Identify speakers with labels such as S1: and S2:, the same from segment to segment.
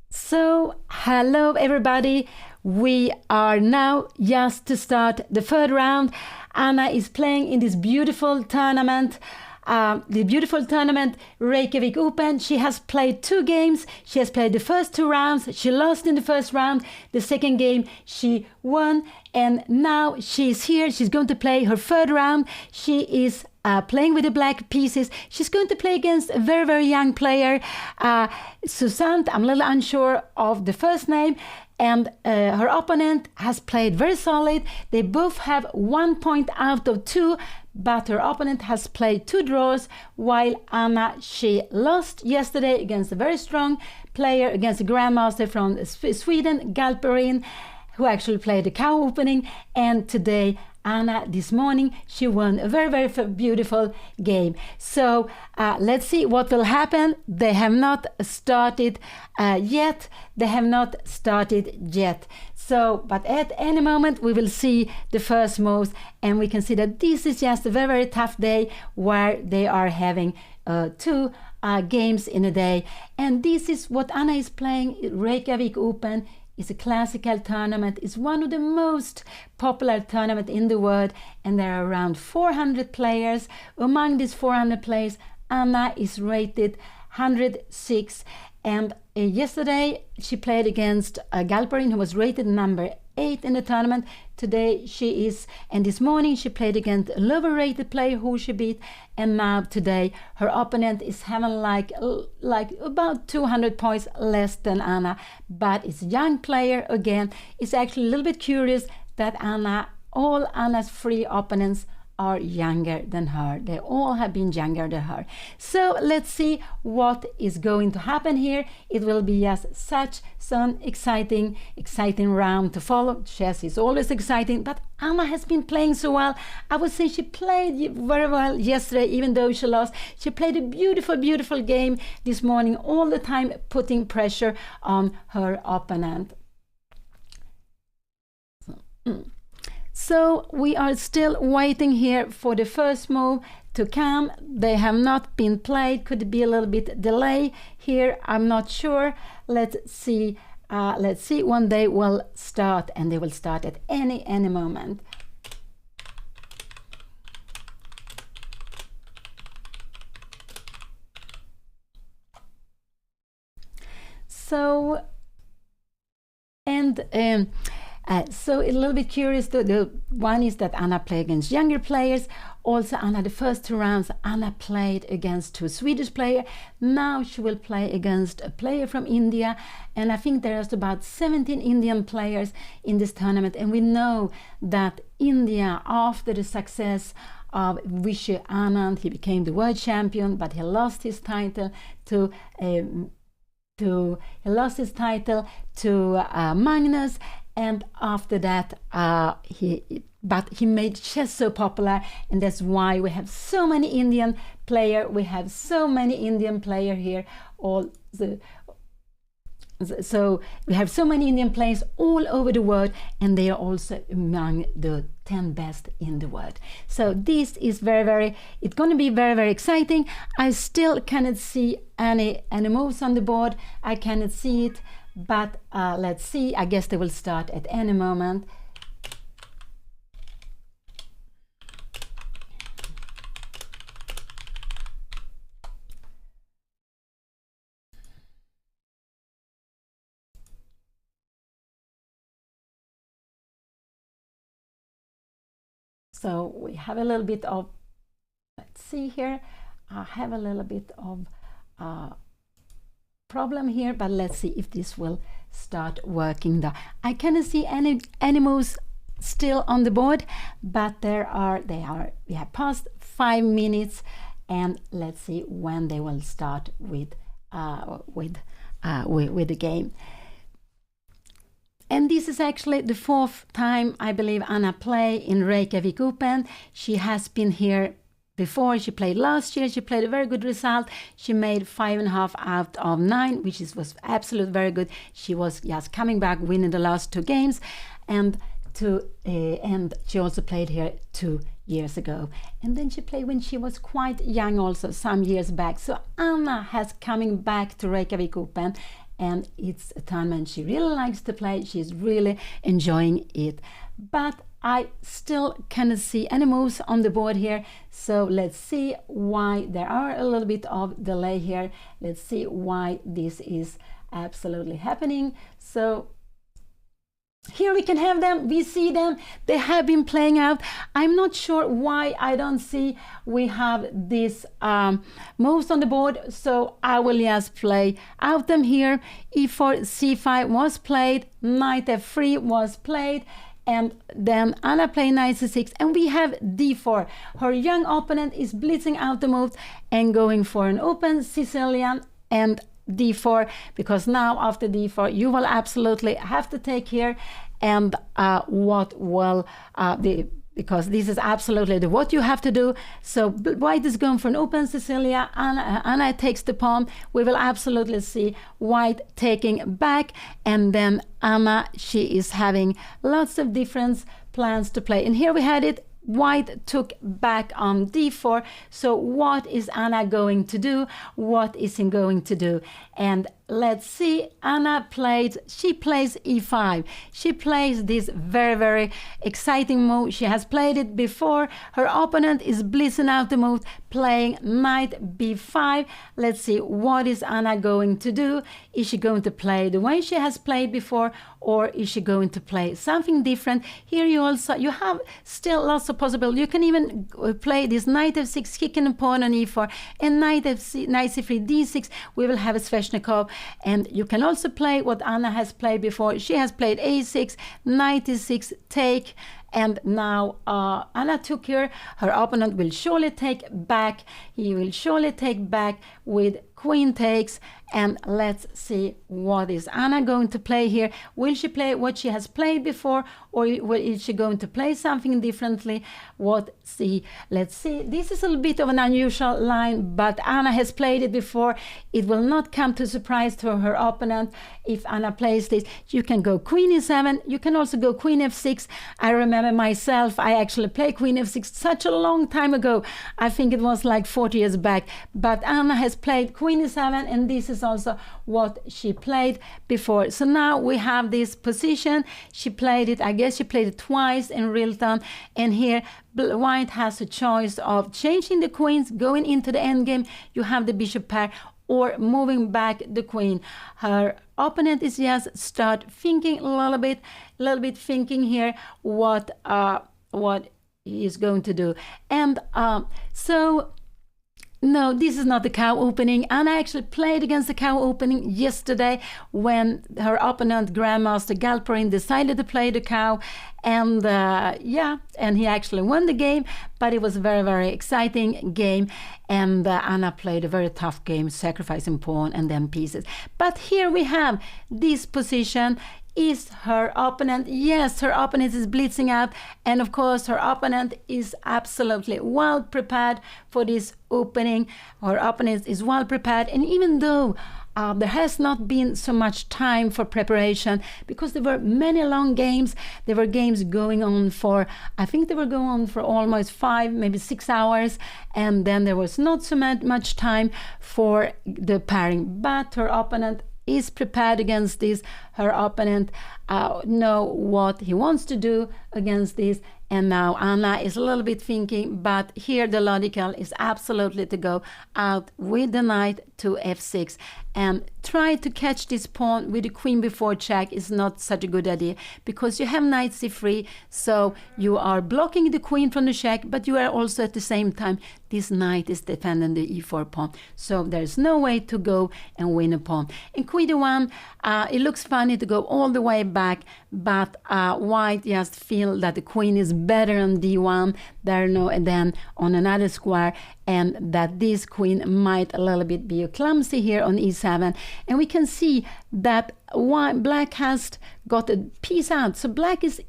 S1: So, hello everybody. We are now just to start the third round. Anna is playing in this beautiful tournament. The beautiful tournament, Reykjavik Open. She has played 2 games. She has played the first 2 rounds. She lost in the first round. The second game, she won. And now she's here. She's going to play her third round. She is playing with the black pieces. She's going to play against a very, very young player, Susanne. I'm a little unsure of the first name. And her opponent has played very solid. They both have 1 point out of 2, but her opponent has played 2 draws, while Anna, she lost yesterday against a very strong player, against a grandmaster from Sweden, Galperin, who actually played the cow opening. And today, Anna, this morning, she won a very, very beautiful game. So let's see what will happen. They have not started yet. They have not started yet. So, but at any moment, we will see the first moves, and we can see that this is just a very, very tough day where they are having 2 games in a day. And this is what Anna is playing, Reykjavik Open. It's a classical tournament. It's one of the most popular tournaments in the world, and there are around 400 players. Among these 400 players, Anna is rated 106. And yesterday she played against Galperin, who was rated number 8 in the tournament. Today she is, and this morning she played against a lower rated player who she beat. And now today her opponent is having like about 200 points less than Anna, but it's a young player again. It's actually a little bit curious that all Anna's 3 opponents are younger than her. They all have been younger than her. So let's see what is going to happen here. It will be just such an exciting round to follow. Chess is always exciting, but Anna has been playing so well. I would say she played very well yesterday, even though she lost. She played a beautiful game this morning, all the time putting pressure on her opponent. So we are still waiting here for the first move to come. They have not been played. Could be a little bit delay here. I'm not sure. Let's see. Let's see when they will start, and they will start at any moment. So so a little bit curious. The one is that Anna played against younger players. Also, Anna, the first 2 rounds, Anna played against 2 Swedish players. Now she will play against a player from India. And I think there's about 17 Indian players in this tournament. And we know that India, after the success of Vishy Anand, he became the world champion, but he lost his title to Magnus. And after that, he made chess so popular, and that's why we have so many Indian players. We have so many Indian players here. So we have so many Indian players all over the world, and they are also among the 10 best in the world. So this is it's going to be very exciting. I still cannot see any moves on the board. I cannot see it. But let's see. I guess they will start at any moment. So we have a little bit of, let's see here. I have a little bit of problem here, but let's see if this will start working. I cannot see any moves still on the board, but we have passed 5 minutes, and let's see when they will start with the game. And this is actually the 4th time, I believe, Anna play in Reykjavik Open. She has been here before. She played last year. She played a very good result. She made 5.5 out of 9, which was absolutely very good. She was just coming back, winning the last 2 games, and she also played here 2 years ago. And then she played when she was quite young also, some years back. So Anna has coming back to Reykjavik Open, and it's a tournament she really likes to play. She's really enjoying it. But I still cannot see any moves on the board here, so let's see why there are a little bit of delay here. Let's see why this is absolutely happening. So here we can have them, we see them, they have been playing out. I'm not sure why I don't see we have this moves on the board, so I will just play out them here. E4, C5 was played, knight F3 was played, and then Anna played knight C6, and we have D4. Her young opponent is blitzing out the moves and going for an open Sicilian and D4, because now after D4 you will absolutely have to take here, and what will because this is absolutely what you have to do. So white is going for an open Sicilia, Anna takes the pawn. We will absolutely see white taking back, and then Anna, she is having lots of different plans to play, and here we had it. White took back on D4. So what is Anna going to do? What is he going to do? And let's see. Anna plays E5. She plays this very, very exciting move. She has played it before. Her opponent is blitzing out the move, playing knight B5. Let's see, what is Anna going to do? Is she going to play the way she has played before, or is she going to play something different? Here you have still lots of possibilities. You can even play this knight F6, kicking a pawn on E4, and knight C3, D6. We will have a Sveshnikov. And you can also play what Anna has played before. She has played A6, knight E6, take, and now Anna took her. Her opponent will surely take back. He will surely take back with queen takes. And let's see, what is Anna going to play here? Will she play what she has played before, or is she going to play something differently? Let's see. This is a little bit of an unusual line, but Anna has played it before. It will not come to surprise to her opponent if Anna plays this. You can go queen E7. You can also go queen F6. I remember myself, I actually played queen F6 such a long time ago. I think it was like 40 years back. But Anna has played queen E7, and this is also what she played before. So now we have this position. She played it, I guess she played it twice in real time, and here white has a choice of changing the queens, going into the endgame. You have the bishop pair, or moving back the queen. Her opponent is just start thinking a little bit thinking here what he is going to do. And so no, this is not the cow opening. Anna actually played against the cow opening yesterday when her opponent, Grandmaster Galperin, decided to play the cow. And and he actually won the game, but it was a very, very exciting game. And Anna played a very tough game, sacrificing pawn and then pieces. But here we have this position. Is her opponent? Yes, her opponent is blitzing out, and of course her opponent is absolutely well prepared for this opening. Her opponent is well prepared, and even though there has not been so much time for preparation, because there were many long games. There were games going on for, I think they were going on for almost 5, maybe 6 hours, and then there was not so much time for the pairing. But her opponent is prepared against this. Her opponent know what he wants to do against this, and now Anna is a little bit thinking, but here the logical is absolutely to go out with the knight to F6 and try to catch this pawn with the queen before check is not such a good idea, because you have knight C3, so you are blocking the queen from the check, but you are also at the same time, this knight is defending the E4 pawn, so there's no way to go and win a pawn. In queen D1, it looks funny to go all the way back, but white just feel that the queen is better on D1 than on another square, and that this queen might a little bit be clumsy here on E7. And we can see that black has got a piece out, so black is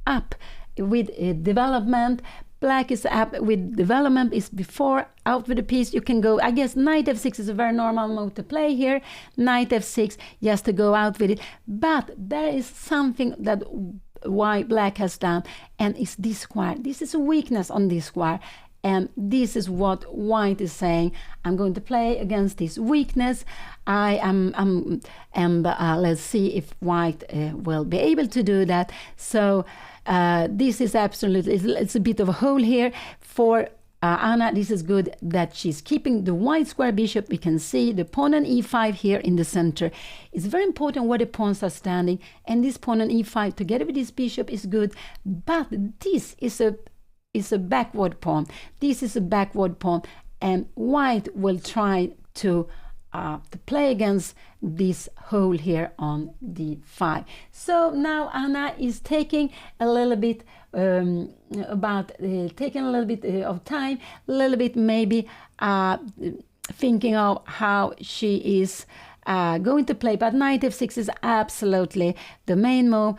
S1: up with development. Black is up with development, is before out with a piece. You can go, I guess knight F6 is a very normal move to play here. Knight F6 just to go out with it. But there is something that why black has done, and it's this square. This is a weakness on this square. And this is what white is saying. I'm going to play against this weakness. Let's see if white will be able to do that. So this is absolutely, it's a bit of a hole here for Anna. This is good that she's keeping the white square bishop. We can see the pawn on e5 here in the center. It's very important where the pawns are standing, and this pawn on e5 together with this bishop is good, but this is a backward pawn. This is a backward pawn, and white will try to play against this hole here on d5. So now Anna is taking a little bit taking a little bit of time, a little bit maybe thinking of how she is going to play. But knight f6 is absolutely the main move.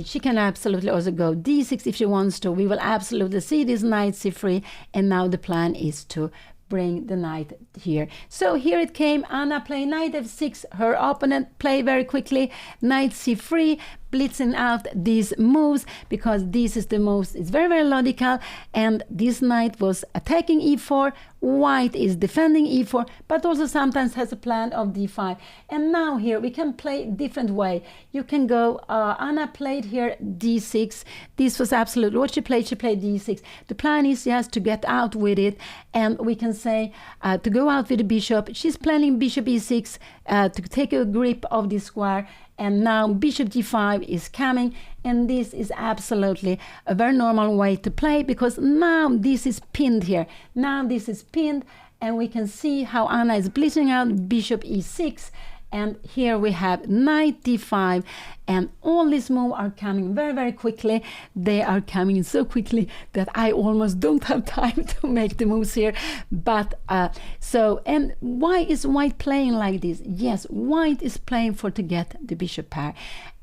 S1: She can absolutely also go d6 if she wants to. We will absolutely see this knight c3, and now the plan is to bring the knight here. So here it came. Anna play knight f6. Her opponent play very quickly knight c3, blitzing out these moves, because this is the most, it's very, very logical. And this knight was attacking e4. White is defending e4, but also sometimes has a plan of d5. And now here we can play different way. You can go, Anna played here d6. This was absolutely what she played. She played d6. The plan is just to get out with it, and we can say to go out with the bishop. She's planning bishop e6 to take a grip of the square. And now bishop g5 is coming, and this is absolutely a very normal way to play, because now this is pinned here. Now this is pinned, and we can see how Anna is blitzing out bishop e6. And here we have knight d5, and all these moves are coming very, very quickly. They are coming so quickly that I almost don't have time to make the moves here. But and why is white playing like this? Yes, white is playing to get the bishop pair.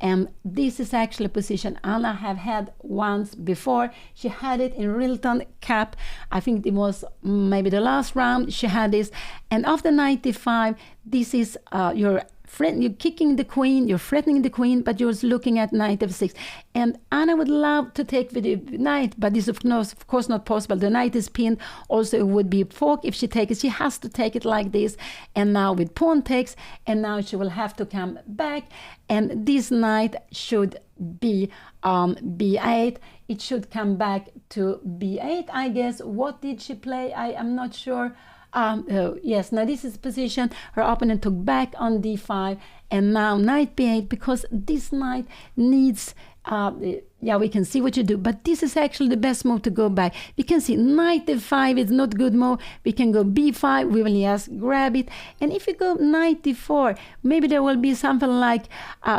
S1: And this is actually a position Anna have had once before. She had it in Rilton Cup. I think it was maybe the last round she had this. And after knight d5, this is you're kicking the queen, you're threatening the queen, but you're looking at knight f6. And Anna would love to take with the knight, but this is of course not possible. The knight is pinned. Also, it would be a fork if she takes it. She has to take it like this. And now with pawn takes, and now she will have to come back. And this knight should be b8. It should come back to b8, I guess. What did she play? I am not sure. Yes, now this is position. Her opponent took back on d5, and now knight b8, because this knight needs yeah, we can see what you do, but this is actually the best move to go back. We can see knight f5 is not good move. We can go b5, we will just grab it. And if you go knight d4, maybe there will be something like,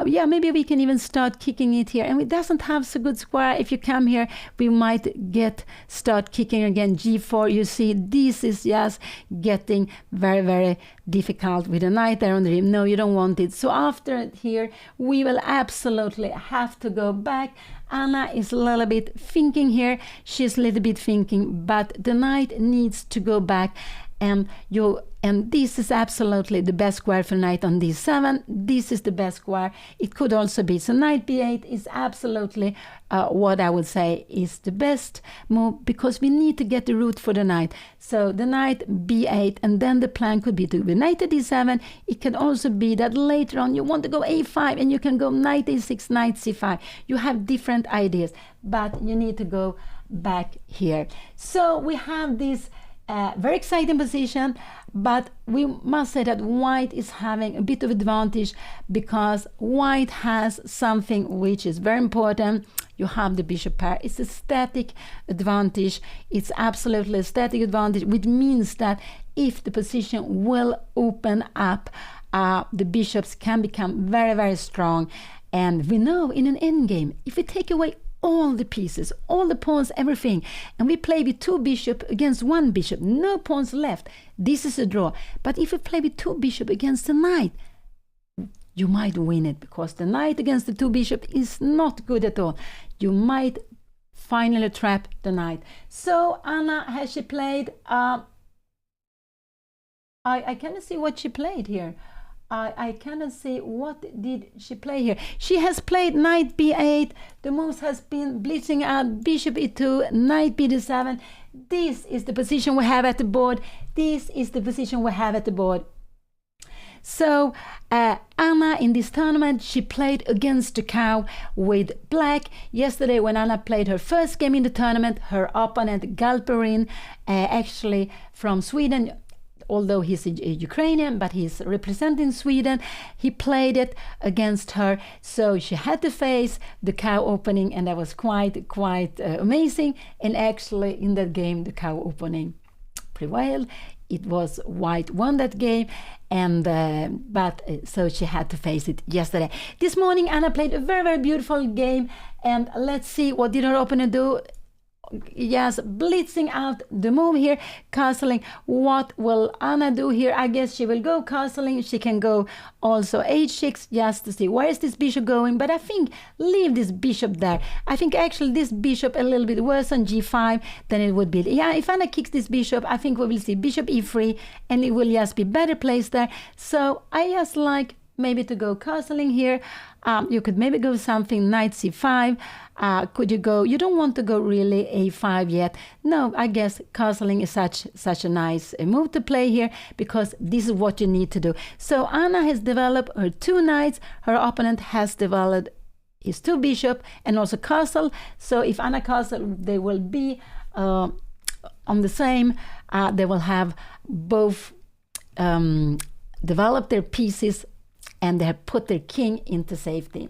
S1: yeah, maybe we can even start kicking it here. And it doesn't have so good square. If you come here, we might start kicking again g4. You see, this is just getting very, very difficult with a knight there on the rim. No, you don't want it. So after here, we will absolutely have to go back. Anna is a little bit thinking here. She's a little bit thinking, but the knight needs to go back. And this is absolutely the best square for knight on d7. This is the best square. It could also be. So knight b8 is absolutely what I would say is the best move, because we need to get the root for the knight. So the knight b8, and then the plan could be to go knight to d7. It can also be that later on you want to go a5, and you can go knight a6, knight c5. You have different ideas, but you need to go back here. So we have this very exciting position, but we must say that white is having a bit of advantage, because white has something which is very important. You have the bishop pair. It's a static advantage. It's absolutely a static advantage, which means that if the position will open up, the bishops can become very, very strong. And we know in an endgame, if we take away all the pieces, all the pawns, everything, and we play with two bishops against one bishop, no pawns left, this is a draw. But if you play with two bishops against a knight, you might win it, because the knight against the two bishops is not good at all. You might finally trap the knight. So Anna, has she played? I cannot see what she played here. I cannot see what did she play here. She has played knight b8. The moves has been blitzing out bishop e2, knight b7. This is the position we have at the board. This is the position we have at the board. So Anna in this tournament, she played against the cow with black. Yesterday when Anna played her first game in the tournament, her opponent Galperin, actually from Sweden, although he's a Ukrainian, but he's representing Sweden, he played it against her. So she had to face the cow opening, and that was quite amazing. And actually in that game, the cow opening prevailed. It was white won that game, and so she had to face it yesterday. This morning Anna played a very beautiful game, and let's see what did her opponent do. Yes, blitzing out the move here, castling. What will Anna do here? I guess she will go castling. She can go also h6 just to see where is this bishop going, but I think leave this bishop there. I think actually this bishop a little bit worse on g5 than it would be. Yeah, if Anna kicks this bishop, I think we will see bishop e3, and it will just be better placed there. So I just like maybe to go castling here. You could maybe go something knight c5. Could you go? You don't want to go really a5 yet. No, I guess castling is such a nice move to play here, because this is what you need to do. So Anna has developed her 2 knights. Her opponent has developed his 2 bishop and also castle. So if Anna castle, they will be on the same. They will have both developed their pieces, and they have put their king into safety.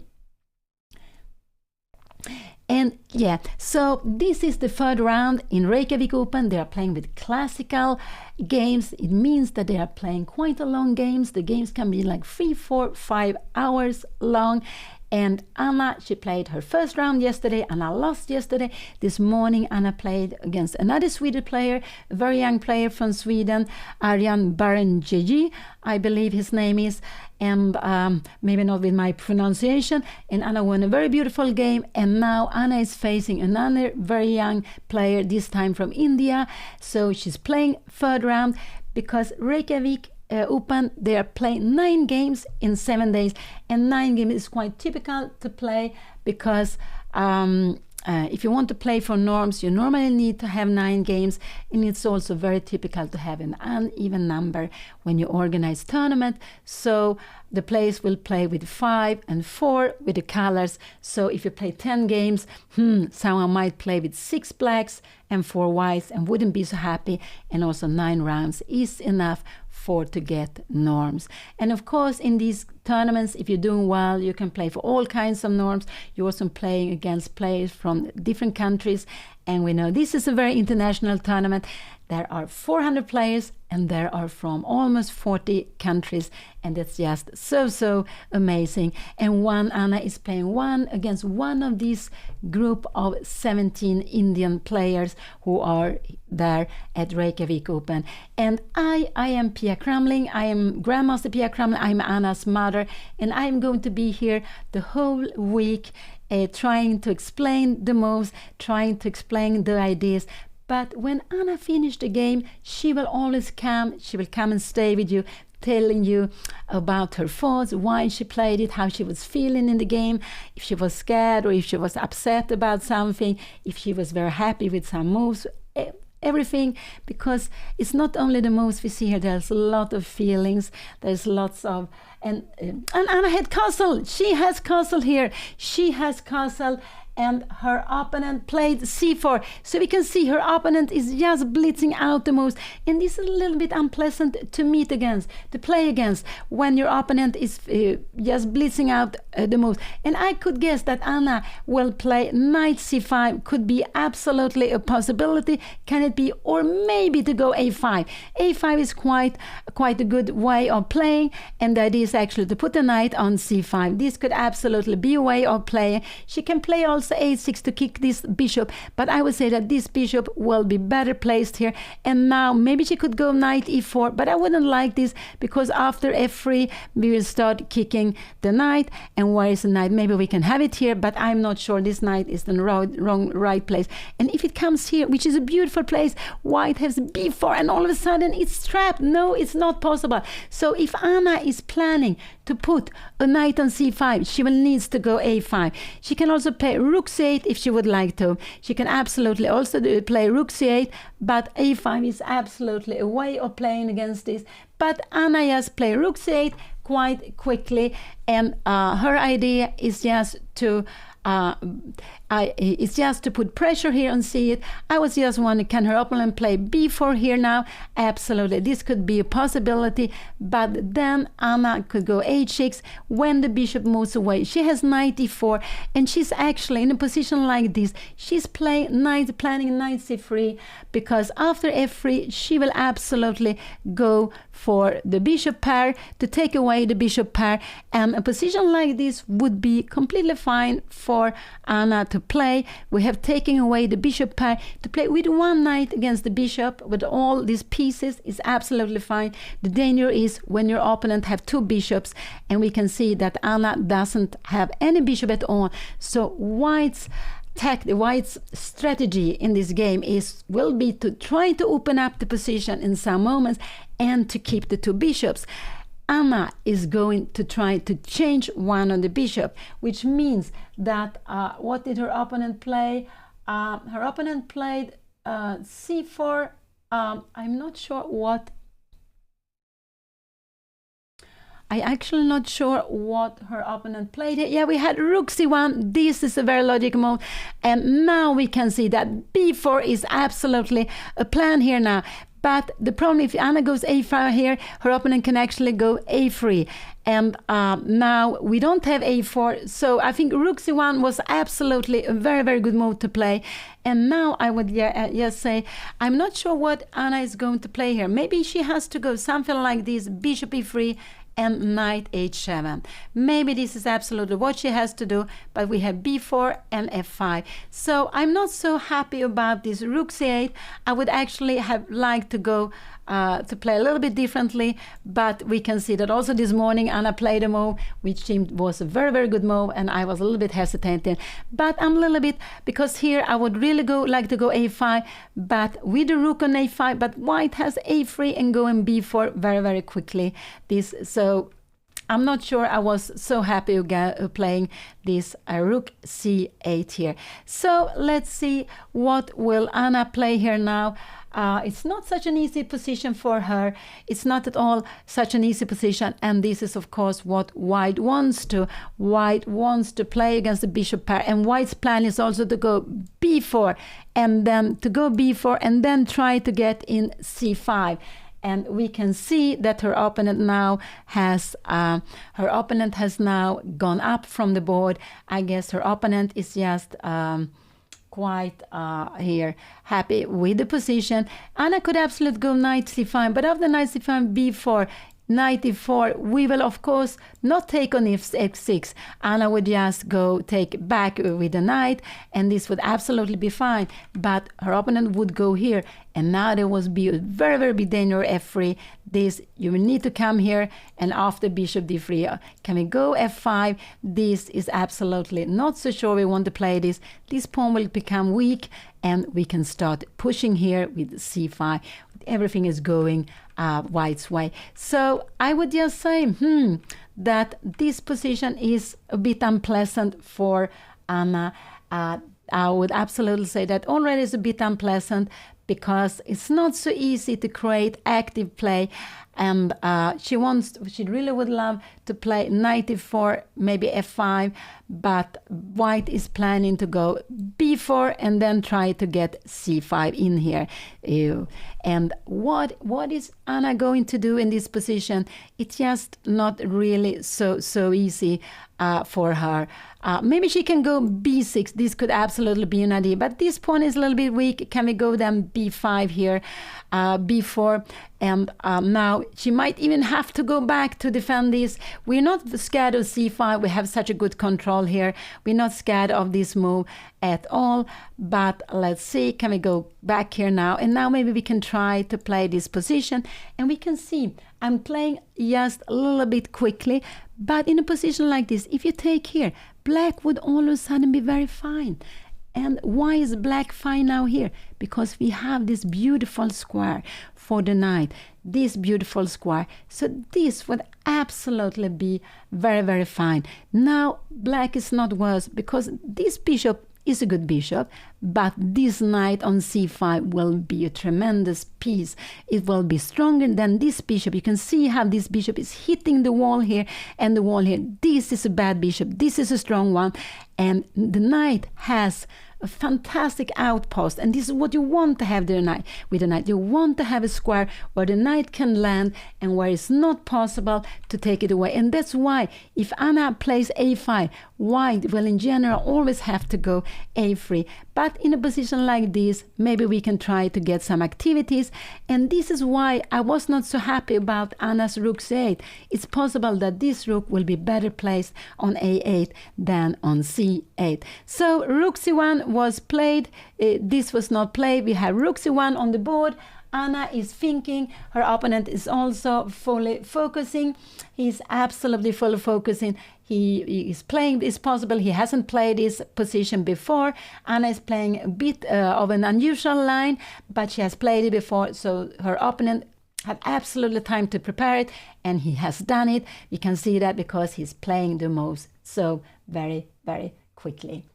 S1: And yeah, so this is the third round in Reykjavik Open. They are playing with classical games. It means that they are playing quite a long games. The games can be like 3, 4, 5 hours long. And Anna, she played her first round yesterday. Anna lost yesterday. This morning, Anna played against another Swedish player, a very young player from Sweden, Arjan Barenjeji, I believe his name is. And maybe not with my pronunciation. And Anna won a very beautiful game. And now Anna is facing another very young player, this time from India. So she's playing third round, because Reykjavik Open, they are playing 9 games in 7 days, and 9 games is quite typical to play, because if you want to play for norms, you normally need to have 9 games, and it's also very typical to have an uneven number when you organize tournament. So the players will play with 5 and 4 with the colors. So if you play 10 games, someone might play with 6 blacks and 4 whites and wouldn't be so happy. And also 9 rounds is enough to get norms. And of course, in these tournaments, if you're doing well, you can play for all kinds of norms. You're also playing against players from different countries. And we know this is a very international tournament. There are 400 players, and there are from almost 40 countries, and that's just so amazing. And Anna is playing against one of these group of 17 Indian players who are there at Reykjavik Open. And I am Pia Cramling. I am Grandmaster Pia Cramling. I'm Anna's mother, and I'm going to be here the whole week trying to explain the moves, trying to explain the ideas. But when Anna finished the game, she will always come. She will come and stay with you, telling you about her thoughts, why she played it, how she was feeling in the game, if she was scared or if she was upset about something, if she was very happy with some moves, everything, because it's not only the moves we see here. There's a lot of feelings. There's lots of... And Anna had castle. She has castle here. She has castle. And her opponent played c4. So we can see her opponent is just blitzing out the moves. And this is a little bit unpleasant to play against, when your opponent is just blitzing out the moves. And I could guess that Anna will play knight c5. Could be absolutely a possibility. Can it be? Or maybe to go a5. a5 is quite a good way of playing. And the idea is actually to put the knight on c5. This could absolutely be a way of playing. She can play also a6 to kick this bishop, but I would say that this bishop will be better placed here. And now maybe she could go knight e4, but I wouldn't like this, because after f3 we will start kicking the knight. And where is the knight? Maybe we can have it here, but I'm not sure this knight is the right place. And if it comes here, which is a beautiful place, white has b4, and all of a sudden it's trapped. No, it's not possible. So if Anna is planning to put a knight on c5, she will needs to go a5. She can also play rook c8 if she would like to. She can absolutely also play rook c8, but a5 is absolutely a way of playing against this. But Anna just play rook c8 quite quickly, and her idea is just to it's just to put pressure here on c8. I was just wondering, can her opponent play b4 here now? Absolutely, this could be a possibility, but then Anna could go h6 when the bishop moves away. She has knight e4, and she's actually in a position like this. She's planning knight c3, because after f3 she will absolutely go for the bishop pair to take away the bishop pair, and a position like this would be completely fine for Anna to play. We have taken away the bishop pair. To play with one knight against the bishop with all these pieces is absolutely fine. The danger is when your opponent have two bishops, and we can see that Anna doesn't have any bishop at all. So White's strategy in this game will be to try to open up the position in some moments and to keep the two bishops. Anna is going to try to change one on the bishop, which means that what did her opponent play? Her opponent played c4. I'm not sure what. I'm actually not sure what her opponent played here. Yeah, we had rook c1. This is a very logical move. And now we can see that b4 is absolutely a plan here now. But the problem, if Anna goes a5 here, her opponent can actually go a3. And now we don't have a4. So I think rook c1 was absolutely a very, very good move to play. And now I would just say, I'm not sure what Anna is going to play here. Maybe she has to go something like this, bishop e3, and knight h7. Maybe this is absolutely what she has to do, but we have b4 and f5. So I'm not so happy about this rook c8. I would actually have liked to go to play a little bit differently, but we can see that also this morning Anna played a move which seemed was a very, very good move, and I was a little bit hesitant. But I'm a little bit, because here I would really like to go a5, but with the rook on a5, but White has a3 and going b4 very, very quickly. So I'm not sure I was so happy playing this rook c8 here. So let's see what will Anna play here now. It's not such an easy position for her. It's not at all such an easy position, and this is of course what White wants to. White wants to play against the bishop pair, and White's plan is also to go b4 and then to go b4 and then try to get in c5. And we can see that her opponent now has now gone up from the board. I guess her opponent is just quite here happy with the position. Anna could absolutely go knight c5, but after knight c5, b4, knight e4, we will of course not take on f6. Anna would just go take back with the knight, and this would absolutely be fine, but her opponent would go here, and now there was be a very, very big danger f3. This, you will need to come here, and after bishop d3, can we go f5? This is absolutely not so sure we want to play this. This pawn will become weak, and we can start pushing here with c5. Everything is going White's way. So I would just say that this position is a bit unpleasant for Anna. I would absolutely say that already is a bit unpleasant, because it's not so easy to create active play, and she really would love to play knight e4, maybe f5, but White is planning to go b4 and then try to get c5 in here. And what is Anna going to do in this position? It's just not really so easy for her. Maybe she can go b6. This could absolutely be an idea, but this pawn is a little bit weak. Can we go then b5 here, b4, and now she might even have to go back to defend this. We're not scared of c5. We have such a good control here. We're not scared of this move at all, but let's see, can we go back here now? And now maybe we can try to play this position, and we can see I'm playing just a little bit quickly, but in a position like this, if you take here, black would all of a sudden be very fine. And why is black fine now here? Because we have this beautiful square for the knight, this beautiful square. So this would absolutely be very, very fine. Now black is not worse because this bishop is a good bishop, but this knight on c5 will be a tremendous piece. It will be stronger than this bishop. You can see how this bishop is hitting the wall here and the wall here. This is a bad bishop. This is a strong one. And the knight has a fantastic outpost, and this is what you want to have with the knight. You want to have a square where the knight can land and where it's not possible to take it away. And that's why if Anna plays a5, white will in general always have to go a3. But in a position like this, maybe we can try to get some activities. And this is why I was not so happy about Anna's rook c8. It's possible that this rook will be better placed on a8 than on c8. So rook c1 was played. This was not played. We have rook c1 on the board. Anna is thinking. Her opponent is also fully focusing. He's absolutely fully focusing. He is playing. It's possible he hasn't played this position before. Anna is playing a bit of an unusual line, but she has played it before. So her opponent had absolutely time to prepare it, and he has done it. We can see that because he's playing the moves so very, very quickly.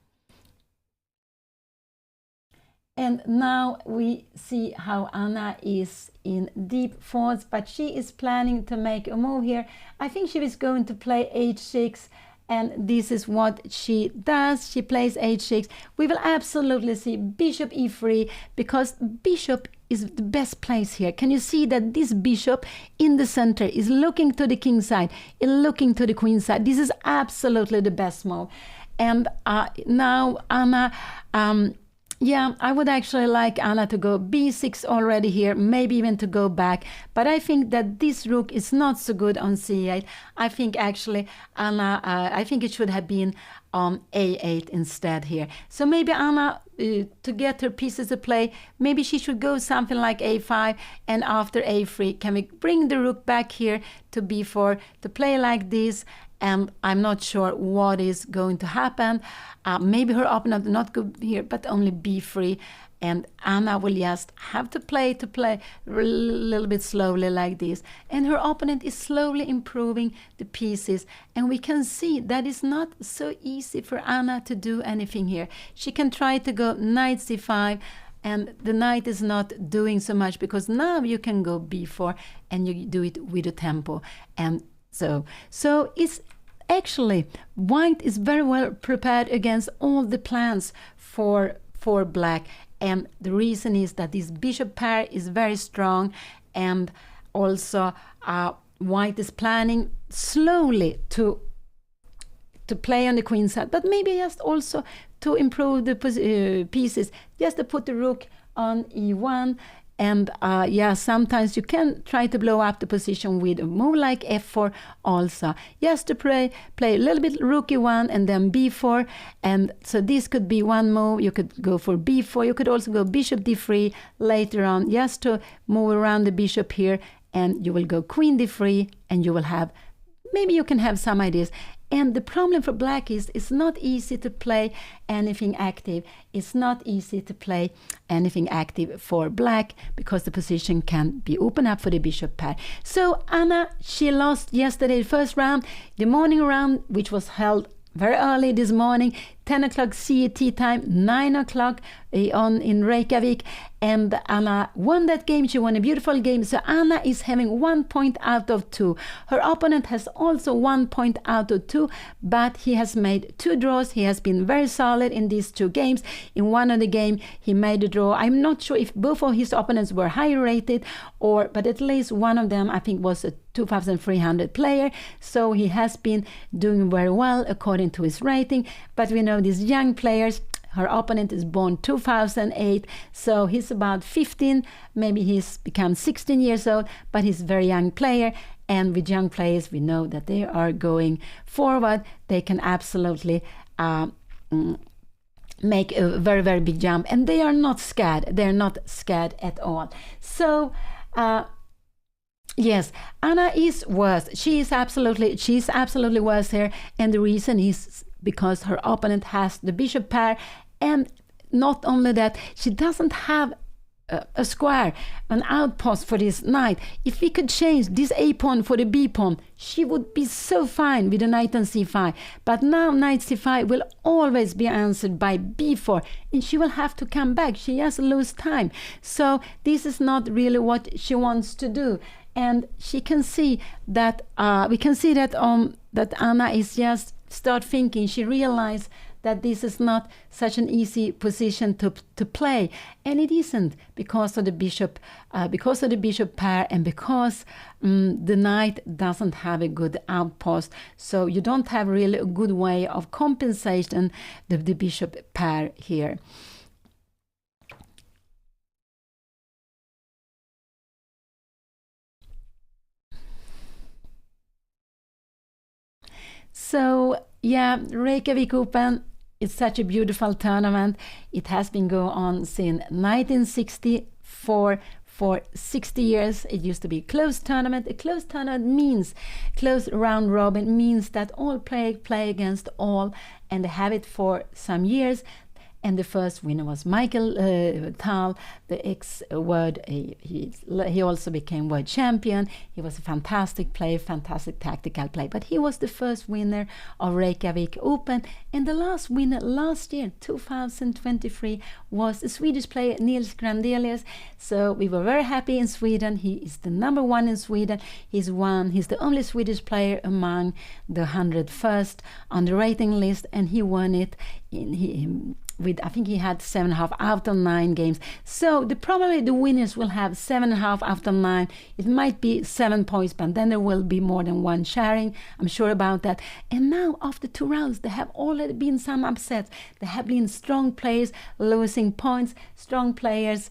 S1: And now we see how Anna is in deep thoughts, but she is planning to make a move here. I think she was going to play h6, and this is what she does. She plays h6. We will absolutely see bishop e3, because bishop is the best place here. Can you see that this bishop in the center is looking to the king side, is looking to the queen side? This is absolutely the best move. And now Anna... yeah, I would actually like Anna to go b6 already here, maybe even to go back. But I think that this rook is not so good on c8. I think actually Anna, I think it should have been on a8 instead here. So maybe Anna, to get her pieces to play, maybe she should go something like a5, and after a3, can we bring the rook back here to b4 to play like this? And I'm not sure what is going to happen. Maybe her opponent will not go here, but only b3. And Anna will just have to play a little bit slowly like this. And her opponent is slowly improving the pieces. And we can see that it's not so easy for Anna to do anything here. She can try to go knight c5, and the knight is not doing so much, because now you can go b4 and you do it with a tempo. And so it's actually white is very well prepared against all the plans for black, and the reason is that this bishop pair is very strong, and also white is planning slowly to play on the queen side, but maybe just also to improve the pieces, just to put the rook on e1. And yeah, sometimes you can try to blow up the position with a move like f4 also. Just to play a little bit rook e1 and then b4. And so this could be one move. You could go for b4. You could also go bishop d3 later on, just to move around the bishop here. And you will go queen d3, and you will have, maybe you can have some ideas. And the problem for black is it's not easy to play anything active. It's not easy to play anything active for black, because the position can be open up for the bishop pair. So Anna, she lost yesterday, the first round, the morning round, which was held very early this morning, 10 o'clock CET time, 9 o'clock in Reykjavik. And Anna won that game. She won a beautiful game. So Anna is having 1 point out of 2. Her opponent has also 1 point out of 2, but he has made 2 draws. He has been very solid in these 2 games. In one of the game, he made a draw. I'm not sure if both of his opponents were high rated, but at least one of them, I think, was a 2,300 player. So he has been doing very well according to his rating. But we know these young players, her opponent is born 2008, so he's about 15, maybe he's become 16 years old, but he's a very young player. And with young players, we know that they are going forward. They can absolutely make a very, very big jump, and they are not scared. They're not scared at all. So yes, Anna is worse. She's absolutely worse here, and the reason is because her opponent has the bishop pair, and not only that, she doesn't have a square, an outpost for this knight. If we could change this A pawn for the B pawn, she would be so fine with the knight on c5. But now knight c5 will always be answered by b4, and she will have to come back. She has lose time. So this is not really what she wants to do. And she can see that we can see that that Anna is just start thinking. She realized that this is not such an easy position to play, and it isn't because of the bishop pair, and because the knight doesn't have a good outpost, so you don't have really a good way of compensation the bishop pair here. So yeah, Reykjavik Open is such a beautiful tournament. It has been going on since 1964 for 60 years. It used to be a closed tournament. A closed tournament means closed round robin, means that all players play against all, and they have it for some years. And the first winner was Michael Tal, the ex-World. He also became world champion. He was a fantastic player, fantastic tactical play. But he was the first winner of Reykjavik Open. And the last winner last year, 2023, was the Swedish player Nils Grandelius. So we were very happy in Sweden. He is the #1 in Sweden. He's the only Swedish player among the 100 first on the rating list, and he won it I think he had 7.5 out of 9 games. So probably the winners will have 7.5 out of 9. It might be 7 points, but then there will be more than one sharing. I'm sure about that. And now after 2 rounds, there have already been some upsets. There have been strong players losing points, strong players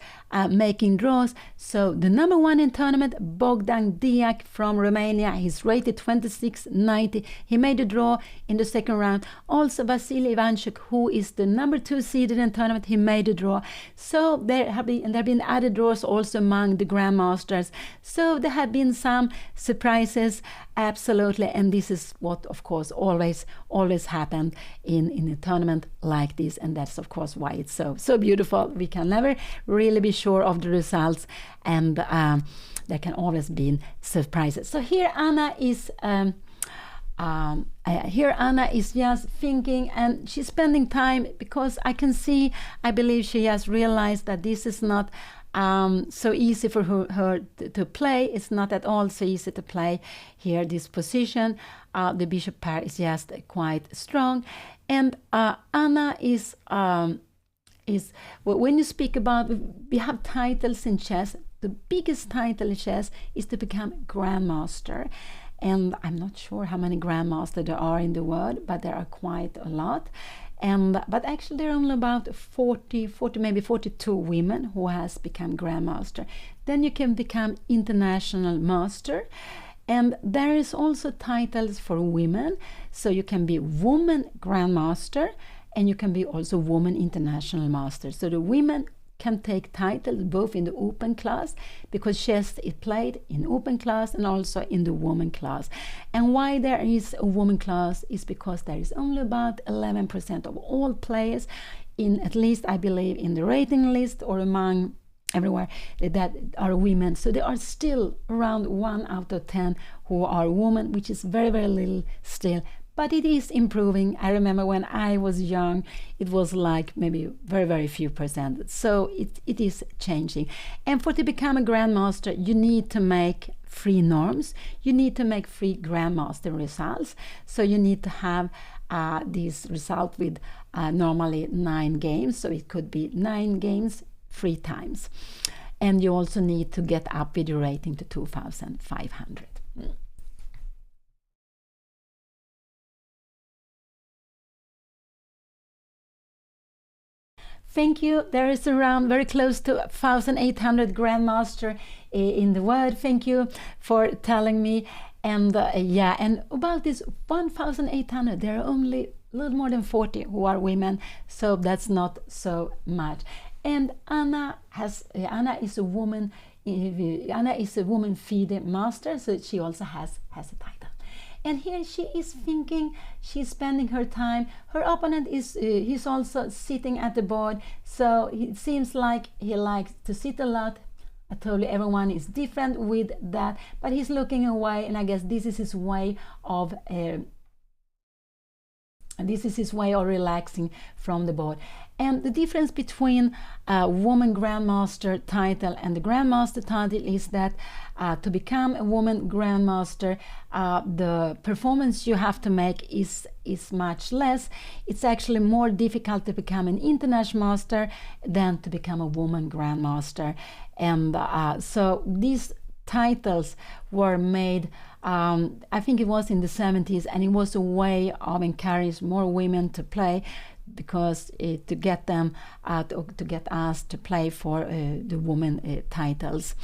S1: making draws. So the #1 in tournament, Bogdan Diak from Romania, he's rated 26.90. He made a draw in the second round. Also Vasily Ivanchuk, who is the #2 seeded in tournament, he made a draw. So there have been other draws also among the grandmasters. So there have been some surprises, absolutely, and this is what of course always happened in a tournament like this, and that's of course why it's so beautiful. We can never really be sure of the results, and there can always be surprises. So here Anna is just thinking, and she's spending time, because I believe she has realized that this is not so easy for her to play. It's not at all so easy to play here, this position. The bishop pair is just quite strong, and Anna is when you speak about, we have titles in chess. The biggest title in chess is to become grandmaster. And I'm not sure how many grandmasters there are in the world, but there are quite a lot. But actually there are only about 40, maybe 42 women who has become grandmaster. Then you can become international master. And there is also titles for women. So you can be woman grandmaster, and you can be also woman international master. So the women can take titles both in the open class, because chess is played in open class and also in the woman class. And why there is a woman class is because there is only about 11% of all players, in at least I believe in the rating list or among everywhere, that are women. So there are still around 1 out of 10 who are women, which is very, very little still. But it is improving. I remember when I was young, it was like maybe very, very few percent. So it is changing. And to become a grandmaster, you need to make free norms. You need to make free grandmaster results. So you need to have this result with normally 9 games. So it could be 9 games 3 times. And you also need to get up with your rating to 2,500. Thank you. There is around very close to 1,800 grandmaster in the world. Thank you for telling me. And and about this 1,800, there are only a little more than 40 who are women, so that's not so much. And Anna is a woman. Anna is a woman FIDE master, so she also has a title. And here she is thinking, she's spending her time. Her opponent is he's also sitting at the board, so it seems like he likes to sit a lot. I told you everyone is different with that, but he's looking away, and I guess this is his way of relaxing from the board. And the difference between a woman grandmaster title and the grandmaster title is that to become a woman grandmaster, the performance you have to make is much less. It's actually more difficult to become an international master than to become a woman grandmaster. And so these titles were made, I think it was in the 70s, and it was a way of encouraging more women to play, because to get them to get asked to play for the women titles.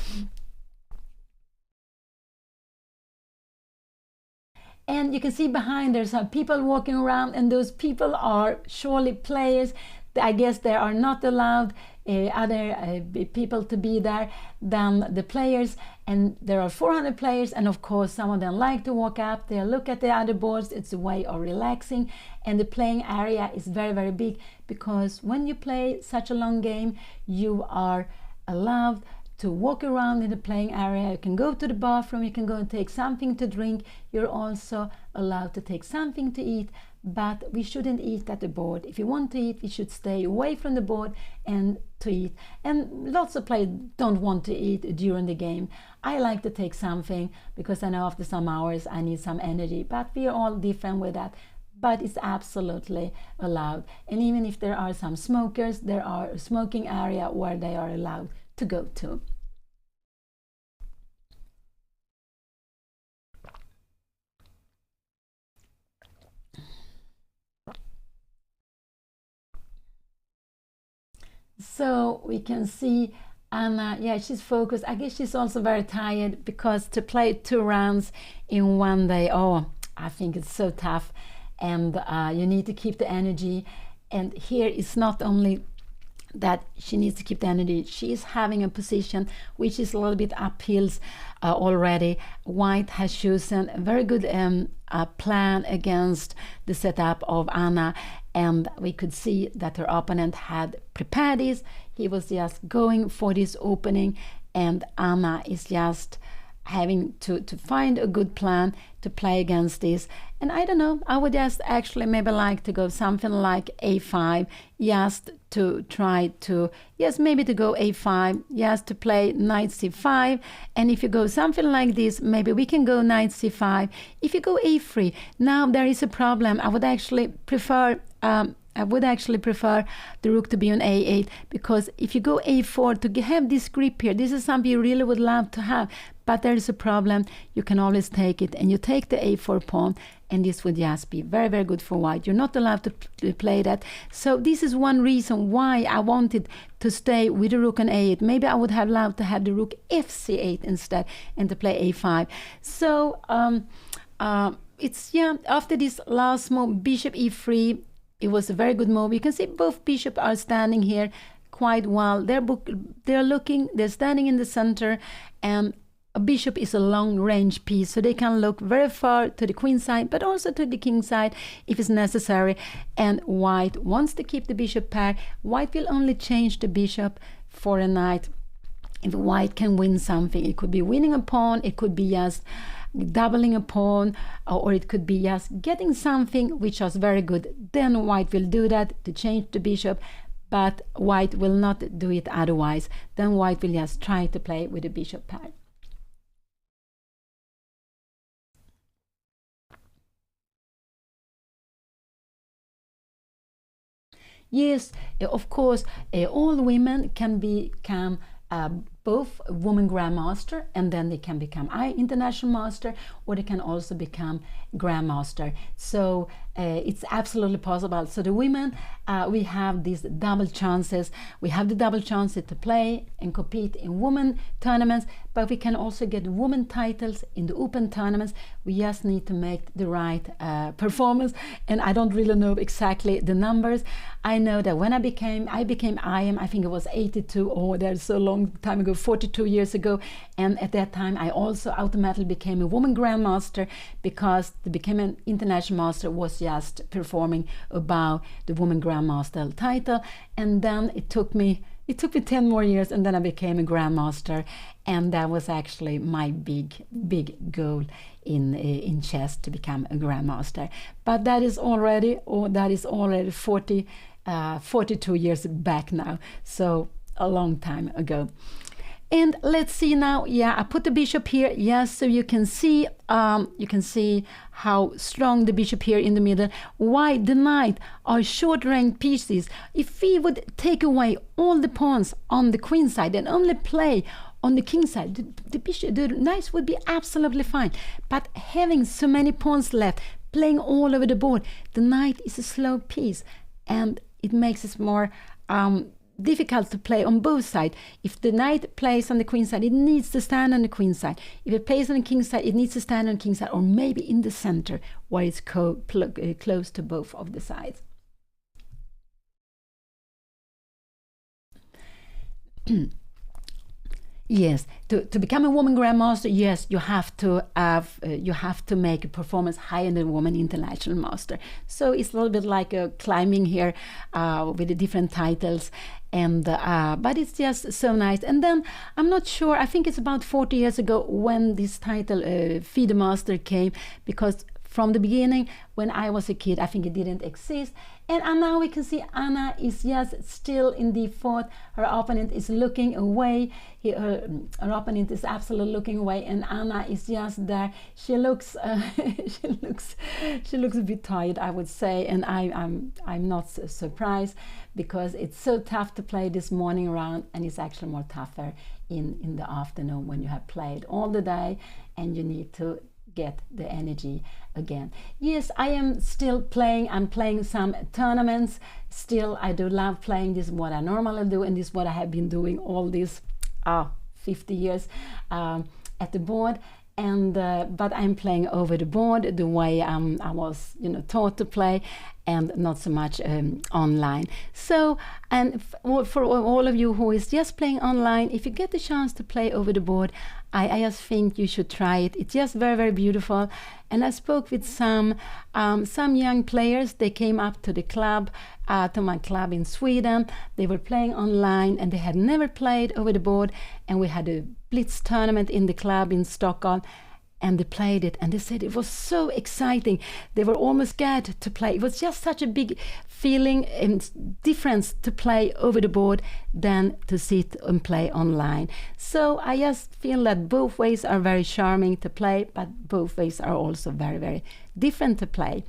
S1: And you can see behind there's some people walking around, and those people are surely players. I guess they are not allowed other people to be there than the players, and there are 400 players, and of course some of them like to walk up, they look at the other boards. It's a way of relaxing, and the playing area is very, very big, because when you play such a long game, you are allowed to walk around in the playing area. You can go to the bathroom, you can go and take something to drink. You're also allowed to take something to eat, but we shouldn't eat at the board. If you want to eat, we should stay away from the board and to eat. And lots of players don't want to eat during the game. I like to take something because I know after some hours I need some energy, but we are all different with that. But it's absolutely allowed. And even if there are some smokers, there are a smoking area where they are allowed to go to. So we can see Anna, yeah, she's focused. I guess she's also very tired, because to play 2 rounds in one day, oh, I think it's so tough, and you need to keep the energy. And here it's not only that she needs to keep the energy, she is having a position which is a little bit uphill already. White has chosen a very good plan against the setup of Anna, and we could see that her opponent had prepared this. He was just going for this opening, and Anna is just having to find a good plan to play against this. And I don't know, I would just actually maybe like to go something like a5, just to try to, yes, maybe to go a5, just to play knight c5. And if you go something like this, maybe we can go knight c5. If you go a3, now there is a problem. I would actually prefer the rook to be on a8, because if you go a4 to have this grip here, this is something you really would love to have, but there is a problem. You can always take it, and you take the a4 pawn, and this would just be very, very good for white. You're not allowed to play that. So this is one reason why I wanted to stay with the rook on a8. Maybe I would have loved to have the rook fc8 instead, and to play a5. So it's, yeah, after this last move, bishop e3, it was a very good move. You can see both bishops are standing here quite well. They're standing in the center, and a bishop is a long range piece, so they can look very far to the queen side, but also to the king side if it's necessary. And white wants to keep the bishop pair. White will only change the bishop for a knight if white can win something. It could be winning a pawn, it could be just doubling a pawn, or it could be just getting something which was very good. Then white will do that to change the bishop, but white will not do it otherwise. Then white will just try to play with the bishop pair. Yes, of course, all women can become both woman grandmaster, and then they can become international master, or they can also become grandmaster. So it's absolutely possible. So the women, we have these double chances. We have the double chances to play and compete in women tournaments, but we can also get women titles in the open tournaments. We just need to make the right performance, and I don't really know exactly the numbers. I know that when I became IM, I think it was 82. Oh, that's so long time ago. 42 years ago, and at that time I also automatically became a woman grandmaster, because to become an international master was just performing above the woman grandmaster title. And then it took me 10 more years, and then I became a grandmaster, and that was actually my big goal in chess, to become a grandmaster. But that is already 42 years back now, so a long time ago. And let's see now. Yeah, I put the bishop here. Yes, so you can see how strong the bishop here in the middle. Why the knight are short range pieces. If we would take away all the pawns on the queen side and only play on the king side, the knights would be absolutely fine. But having so many pawns left, playing all over the board, the knight is a slow piece, and it makes it more difficult to play on both sides. If the knight plays on the queen side, it needs to stand on the queen side. If it plays on the king side, it needs to stand on the king side, or maybe in the center where it's close to both of the sides. Yes, to become a woman grandmaster, yes, you have to make a performance higher than woman international master. So it's a little bit like a climbing here with the different titles, and but it's just so nice. And then I'm not sure, I think it's about 40 years ago when this title FIDE Master came, because from the beginning, when I was a kid, I think it didn't exist. And now we can see Anna is just still in default. Her opponent is looking away. Her opponent is absolutely looking away, and Anna is just there. She looks she looks a bit tired, I would say, and I'm not surprised, because it's so tough to play this morning round, and it's actually more tougher in the afternoon when you have played all the day and you need to get the energy again. Yes, I am still playing. I'm playing some tournaments still. I do love playing. This is what I normally do, and this is what I have been doing all these 50 years at the board. And but I'm playing over the board the way I was taught to play, and not so much online. So, and for all of you who is just playing online, if you get the chance to play over the board, I just think you should try it. It's just very, very beautiful. And I spoke with some young players. They came up to the club, to my club in Sweden. They were playing online, and they had never played over the board. And we had a blitz tournament in the club in Stockholm, and they played it, and they said it was so exciting. They were almost scared to play. It was just such a big feeling and difference to play over the board than to sit and play online. So I just feel that both ways are very charming to play, but both ways are also very, very different to play.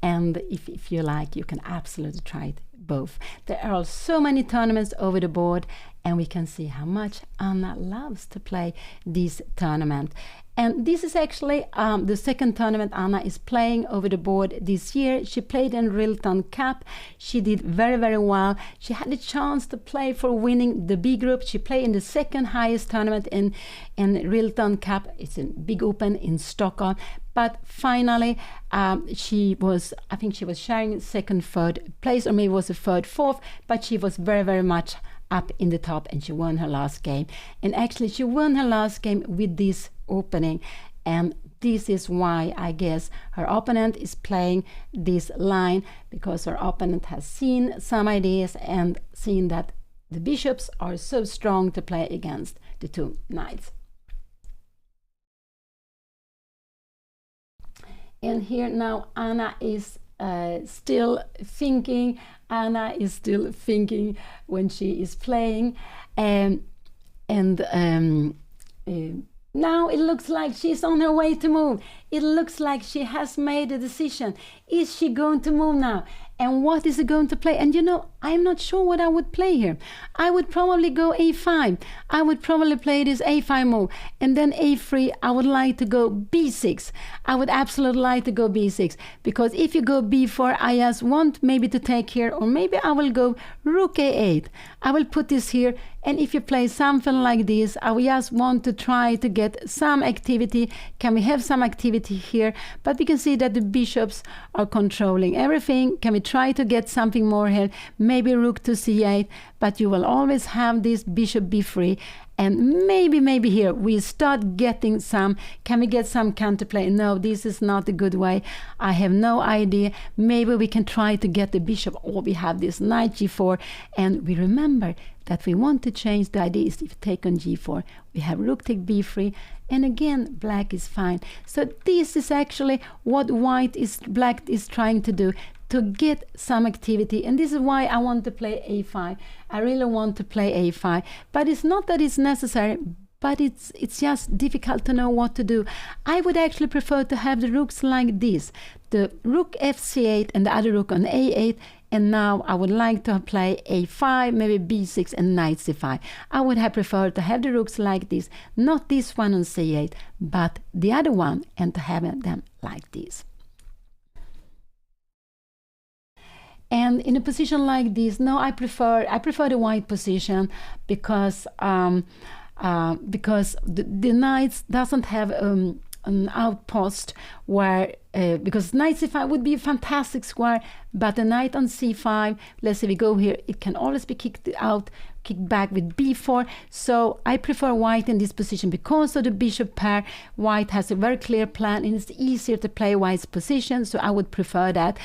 S1: And if you like, you can absolutely try it both. There are so many tournaments over the board, and we can see how much Anna loves to play this tournament. And this is actually the second tournament Anna is playing over the board this year. She played in Rilton Cup. She did very, very well. She had the chance to play for winning the B group. She played in the second highest tournament in Rilton Cup. It's a big open in Stockholm. But finally, I think she was sharing second, third place, or maybe it was a third, fourth, but she was very, very much up in the top, and she won her last game. And actually, she won her last game with this opening, and this is why I guess her opponent is playing this line, because her opponent has seen some ideas and seen that the bishops are so strong to play against the two knights. And here now Anna is still thinking. Anna is still thinking when she is playing, now it looks like she's on her way to move. It looks like she has made a decision. Is she going to move now? And what is it going to play? And I'm not sure what I would play here. I would probably go a5. I would probably play this a5 move. And then a3, I would like to go b6. I would absolutely like to go b6. Because if you go b4, I just want maybe to take here. Or maybe I will go rook a8. I will put this here. And if you play something like this, I will just want to try to get some activity. Can we have some activity here? But we can see that the bishops are controlling everything. Can we try to get something more here? maybe rook to c8, but you will always have this bishop b3, and maybe here we start getting some, can we get some counterplay? No, this is not a good way. I have no idea. Maybe we can try to get the bishop, or we have this knight g4, and we remember that we want to change. The idea is if you take on g4, we have rook take b3, and again black is fine. So this is actually what black is trying to do, to get some activity, and this is why I want to play a5. I really want to play a5, but it's not that it's necessary, but it's just difficult to know what to do. I would actually prefer to have the rooks like this, the rook fc8 and the other rook on a8, and now I would like to play a5, maybe b6 and knight c5. I would have preferred to have the rooks like this, not this one on c8, but the other one, and to have them like this. And in a position like this, no, I prefer the white position, because the knight doesn't have an outpost where, because knight c5 would be a fantastic square, but the knight on c5, let's say we go here, it can always be kicked back with b4. So I prefer white in this position because of the bishop pair. White has a very clear plan, and it's easier to play white's position, so I would prefer that.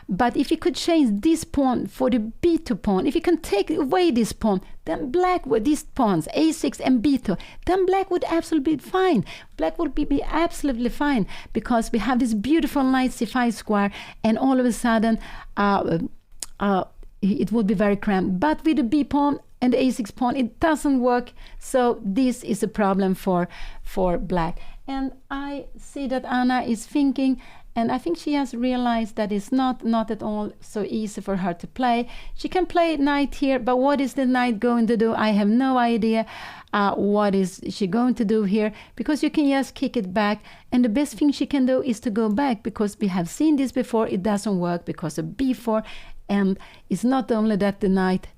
S1: But if you could change this pawn for the b2 pawn, if you can take away this pawn, then black with these pawns a6 and b2, then black would absolutely be fine. Black would be absolutely fine, because we have this beautiful knight c5 square, and all of a sudden it would be very cramped. But with the b pawn and the a6 pawn, it doesn't work. So this is a problem for black. And I see that Anna is thinking, and I think she has realized that it's not at all so easy for her to play. She can play knight here, but what is the knight going to do? I have no idea what is she going to do here, because you can just kick it back, and the best thing she can do is to go back, because we have seen this before. It doesn't work because of b4. And it's not only that the knight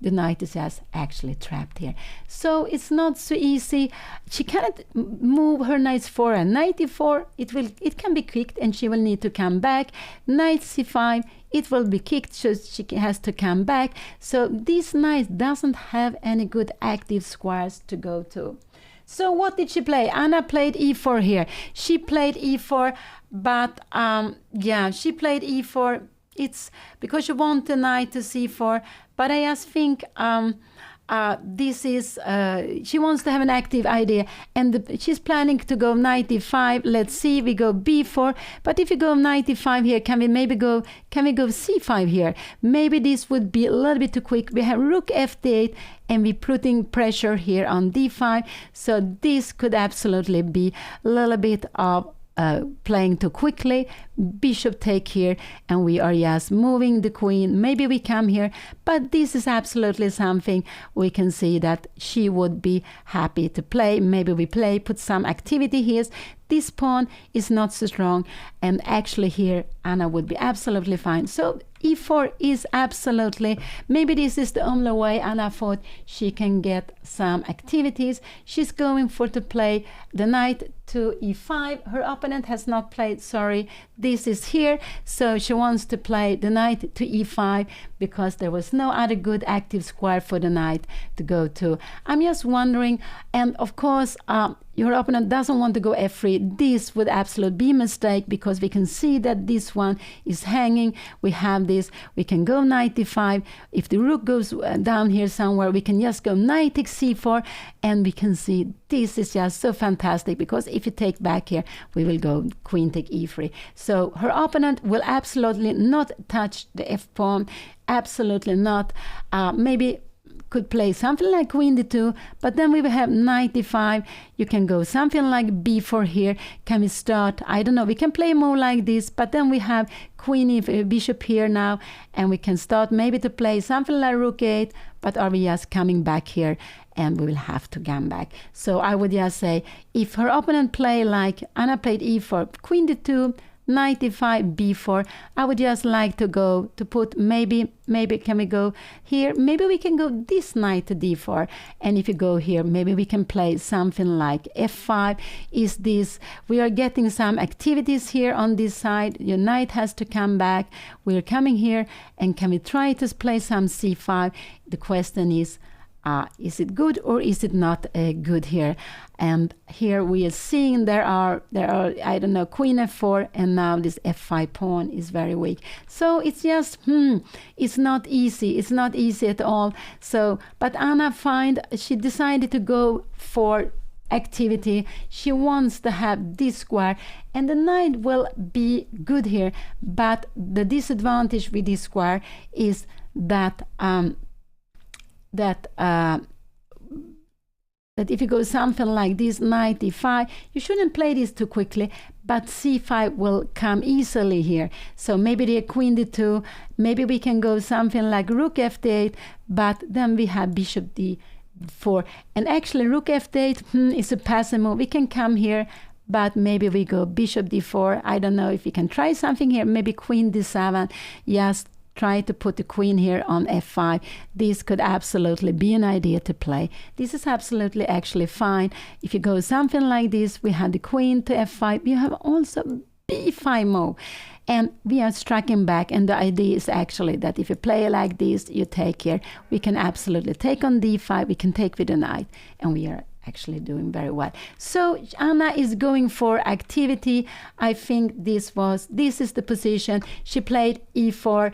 S1: is just actually trapped here. So it's not so easy. She cannot move her knights forward. Knight e4, it can be kicked, and she will need to come back. Knight c5, it will be kicked, so she has to come back. So this knight doesn't have any good active squares to go to. So what did she play? Anna played e4 here. She played e4, but she played e4. It's because you want the knight to c4, but I just think this is she wants to have an active idea, and she's planning to go knight e5. Let's see, we go b4, but if you go knight e5 here, can we go c5 here? Maybe this would be a little bit too quick. We have rook f8, and we're putting pressure here on d5, so this could absolutely be a little bit of playing too quickly. Bishop take here, and we are just moving the queen. Maybe we come here, but this is absolutely something we can see that she would be happy to play. Maybe we put some activity here. This pawn is not so strong, and actually here Anna would be absolutely fine. So e4 is absolutely, maybe this is the only way Anna thought she can get some activities. She's going for to play the knight to e5. Her opponent has not played, sorry, this is here, so she wants to play the knight to e5 because there was no other good active square for the knight to go to. I'm just wondering, and of course your opponent doesn't want to go f3. This would absolutely be a mistake, because we can see that this one is hanging. We have this, we can go knight e5. If the rook goes down here somewhere, we can just go knight takes c4, and we can see this is just so fantastic, because if you take back here, we will go queen take e3. So her opponent will absolutely not touch the f pawn, absolutely not. Maybe could play something like queen d2, but then we will have knight d5. You can go something like b4 here. Can we start? I don't know. We can play more like this, but then we have queen bishop here now, and we can start maybe to play something like rook 8, but are we just coming back here, and we will have to come back. So I would just say, if her opponent play like Anna played e4, queen d2, knight e5, b4. I would just like to go to put maybe can we go here? Maybe we can go this knight to d4. And if you go here, maybe we can play something like f5. Is this, we are getting some activities here on this side. Your knight has to come back. We're coming here, and can we try to play some c5? The question is it good or is it not good here? And here we are seeing there are I don't know, queen f4, and now this f5 pawn is very weak. So it's just it's not easy. It's not easy at all. So, but Anna she decided to go for activity. She wants to have this square, and the knight will be good here. But the disadvantage with this square is that that if you go something like this, knight e5, you shouldn't play this too quickly, but c5 will come easily here. So maybe the queen d2, maybe we can go something like rook f8, but then we have bishop d4. And actually rook f8 is a passive move. We can come here, but maybe we go bishop d4. I don't know if we can try something here, maybe queen d7. Yes, try to put the queen here on f5. This could absolutely be an idea to play. This is absolutely actually fine. If you go something like this, we have the queen to f5. You have also b5 move. And we are striking back, and the idea is actually that if you play like this, you take here. We can absolutely take on d5. We can take with the knight, and we are actually doing very well. So Anna is going for activity. I think this is the position. She played e4,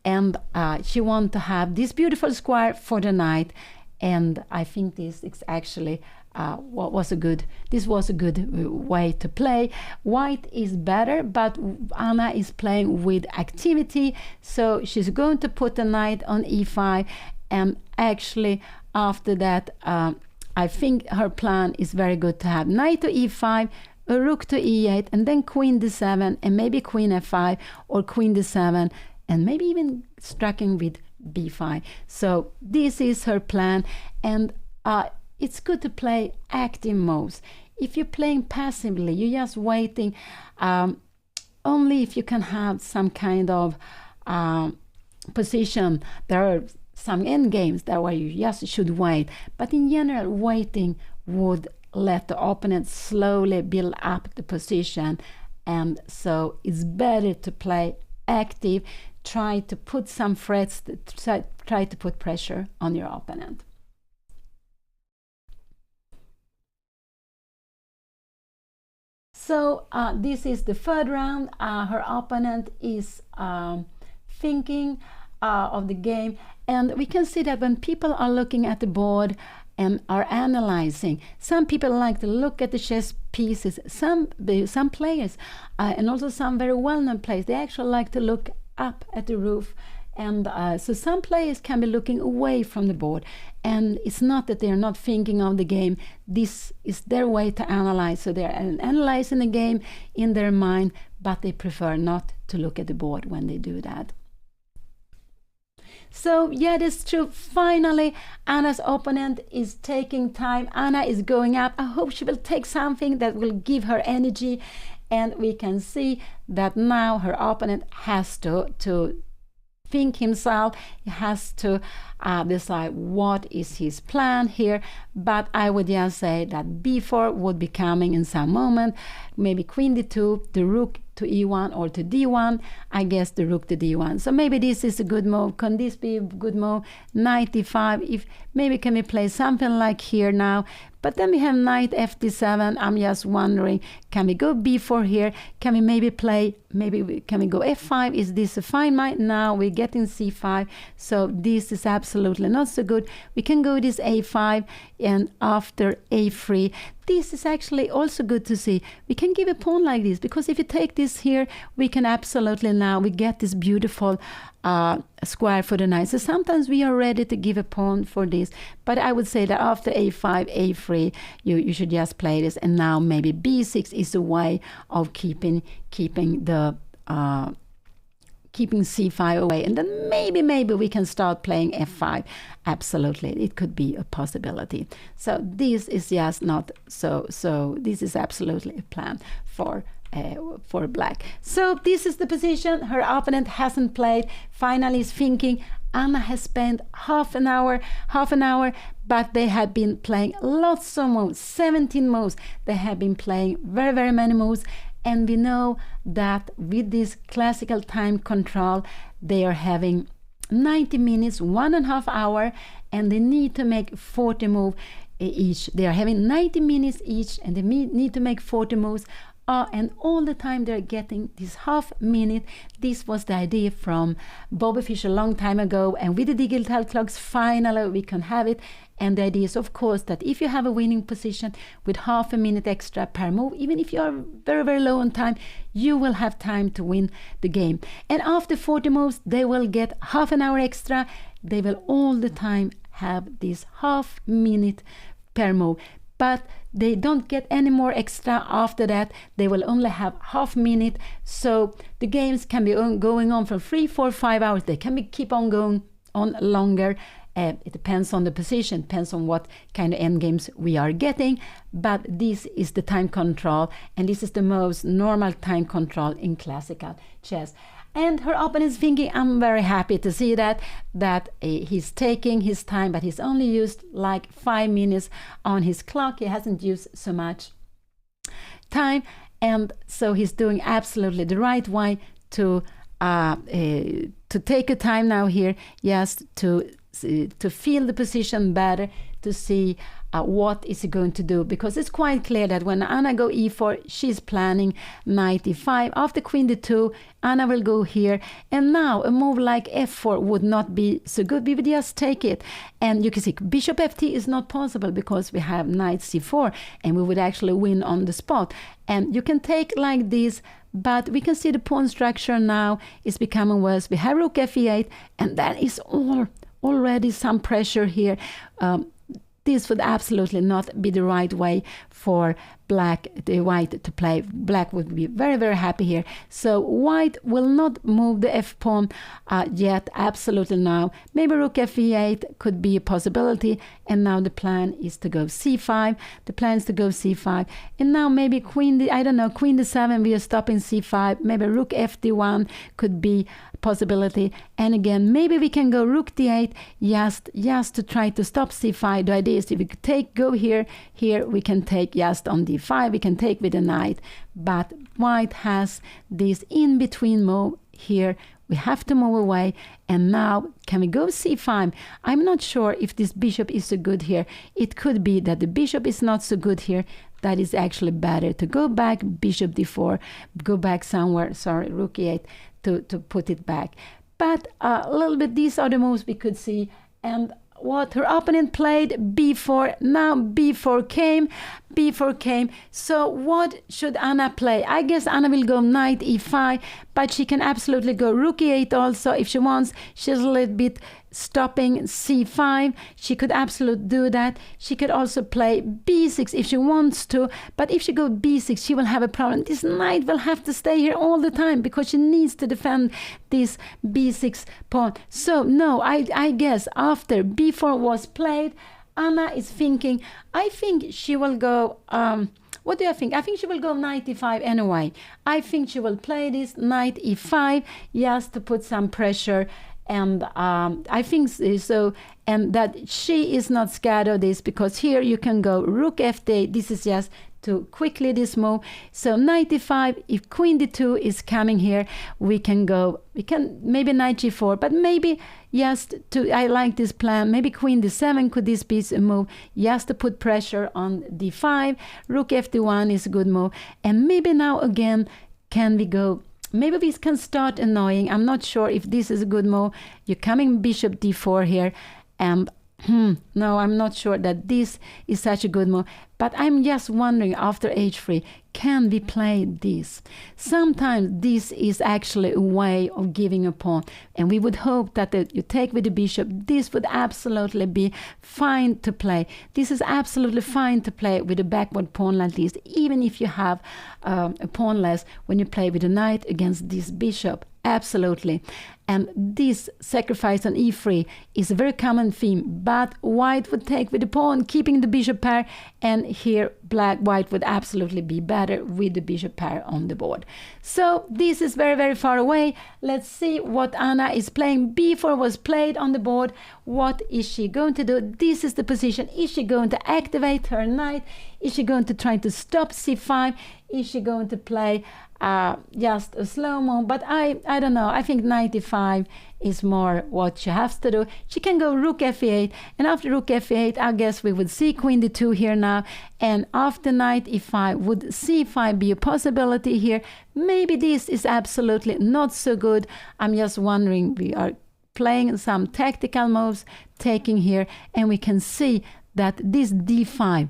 S1: and she wanted to have this beautiful square for the knight. And I think this is actually this was a good way to play. White is better, but Anna is playing with activity. So she's going to put the knight on e5, and actually after that, I think her plan is very good to have knight to e5, a rook to e8, and then queen d7, and maybe queen f5 or queen d7, and maybe even striking with b5. So this is her plan, and it's good to play active moves. If you're playing passively, you're just waiting. Only if you can have some kind of position. There are some endgames that where you just should wait, but in general, waiting would let the opponent slowly build up the position, and so it's better to play active. Try to put some threats, try to put pressure on your opponent. So this is the third round. Her opponent is thinking of the game, and we can see that when people are looking at the board and are analyzing, some people like to look at the chess pieces. Some players, and also some very well-known players, they actually like to look up at the roof. And so some players can be looking away from the board, and it's not that they're not thinking of the game. This is their way to analyze. So they're analyzing the game in their mind, but they prefer not to look at the board when they do that. So yeah, that's true. Finally, Anna's opponent is taking time. Anna is going up. I hope she will take something that will give her energy, and we can see that now her opponent has to think himself. He has to decide what is his plan here. But I would just say that b4 would be coming in some moment. Maybe queen d2, the rook to e1 or to d1. I guess the rook to d1. So maybe this is a good move. Can this be a good move? Knight d5. If maybe can we play something like here now? But then we have knight f7. I'm just wondering, can we go b4 here? Can we maybe play, can we go f5? Is this a fine knight? Now we're getting c5. So this is absolutely not so good. We can go this a5, and after a3. This is actually also good to see. We can give a pawn like this, because if you take this here, we can absolutely now, we get this beautiful square for the knight. So sometimes we are ready to give a pawn for this, but I would say that after a5, a3, you should just play this, and now maybe b6 is a way of keeping c5 away, and then maybe we can start playing f5. Absolutely, it could be a possibility. So this is just not so this is absolutely a plan for for black. So this is the position. Her opponent hasn't played. Finally is thinking. Anna has spent half an hour, but they have been playing lots of moves, 17 moves. They have been playing very, very many moves. And we know that with this classical time control, they are having 90 minutes, 1.5 hour, and they need to make 40 moves each. They are having 90 minutes each, and they need to make 40 moves. And all the time they're getting this half minute. This was the idea from Bobby Fischer a long time ago, and with the digital clocks finally we can have it. And the idea is, of course, that if you have a winning position with half a minute extra per move, even if you are very, very low on time, you will have time to win the game. And after 40 moves, they will get half an hour extra. They will all the time have this half minute per move. But they don't get any more extra after that. They will only have half minute. So the games can be going on for 3, 4, 5 hours. They can keep on going on longer. It depends on the position, depends on what kind of end games we are getting. But this is the time control, and this is the most normal time control in classical chess. And her opponent is thinking, I'm very happy to see that he's taking his time, but he's only used like 5 minutes on his clock. He hasn't used so much time, and so he's doing absolutely the right way to take a time now here, yes, to feel the position better, to see what is he going to do, because it's quite clear that when Anna go e4, she's planning knight e5. After queen d2, Anna will go here, and now a move like f4 would not be so good. We would just take it, and you can see bishop ft is not possible because we have knight c4, and we would actually win on the spot. And you can take like this, but we can see the pawn structure now is becoming worse. We have rook f8, and that is already some pressure here. This would absolutely not be the right way for white to play. Black would be very, very happy here. So white will not move the f pawn yet, absolutely now. Maybe rook f8 could be a possibility, and now the plan is to go c5. The plan is to go c5, and now maybe queen d7, we are stopping c5. Maybe rook fd1 could be a possibility, and again maybe we can go rook d8 just to try to stop c5. The idea is if we go here we can take just on d5, we can take with a knight, but white has this in-between move here. We have to move away, and now can we go c5? I'm not sure if this bishop is so good here. It could be that the bishop is not so good here. That is actually better to go back, bishop d4, go back somewhere, sorry, rook e8 to put it back. But a little bit, these are the moves we could see, and what her opponent played b4. Now b4 came. So what should Anna play? I guess Anna will go knight e5, but she can absolutely go rook e8 also if she wants. She's a little bit stopping c5. She could absolutely do that. She could also play b6 if she wants to, but if she goes b6, she will have a problem. This knight will have to stay here all the time because she needs to defend this b6 pawn. So no, I guess after b4 was played, Anna is thinking, I think she will go, what do you think? I think she will go knight e5 anyway. I think she will play this knight e5 just to put some pressure. And I think so, and that she is not scared of this, because here you can go rook f8. This is just to quickly this move. So knight e5, if queen d2 is coming here, we can maybe knight g4, but maybe I like this plan, maybe queen d7, could this be a move just to put pressure on d5. Rook fd1 is a good move, and maybe now again can we go, maybe we can start annoying. I'm not sure if this is a good move. You're coming bishop d4 here, and no, I'm not sure that this is such a good move. But I'm just wondering, after h3, can we play this? Sometimes this is actually a way of giving a pawn, and we would hope that you take with the bishop. This would absolutely be fine to play. This is absolutely fine to play with a backward pawn like this, even if you have a pawn less when you play with a knight against this bishop. Absolutely. And this sacrifice on e3 is a very common theme, but white would take with the pawn, keeping the bishop pair, and here white would absolutely be better with the bishop pair on the board. So this is very, very far away. Let's see what Anna is playing. b4 was played on the board. What is she going to do? This is the position. Is she going to activate her knight? Is she going to try to stop c5? Is she going to play just a slow-mo? But I don't know. I think knight e5 is more what she has to do. She can go rook f8, and after rook f8, I guess we would see queen d2 here now, and after knight e5, would c5 be a possibility here? Maybe this is absolutely not so good. I'm just wondering, we are playing some tactical moves, taking here, and we can see that this d5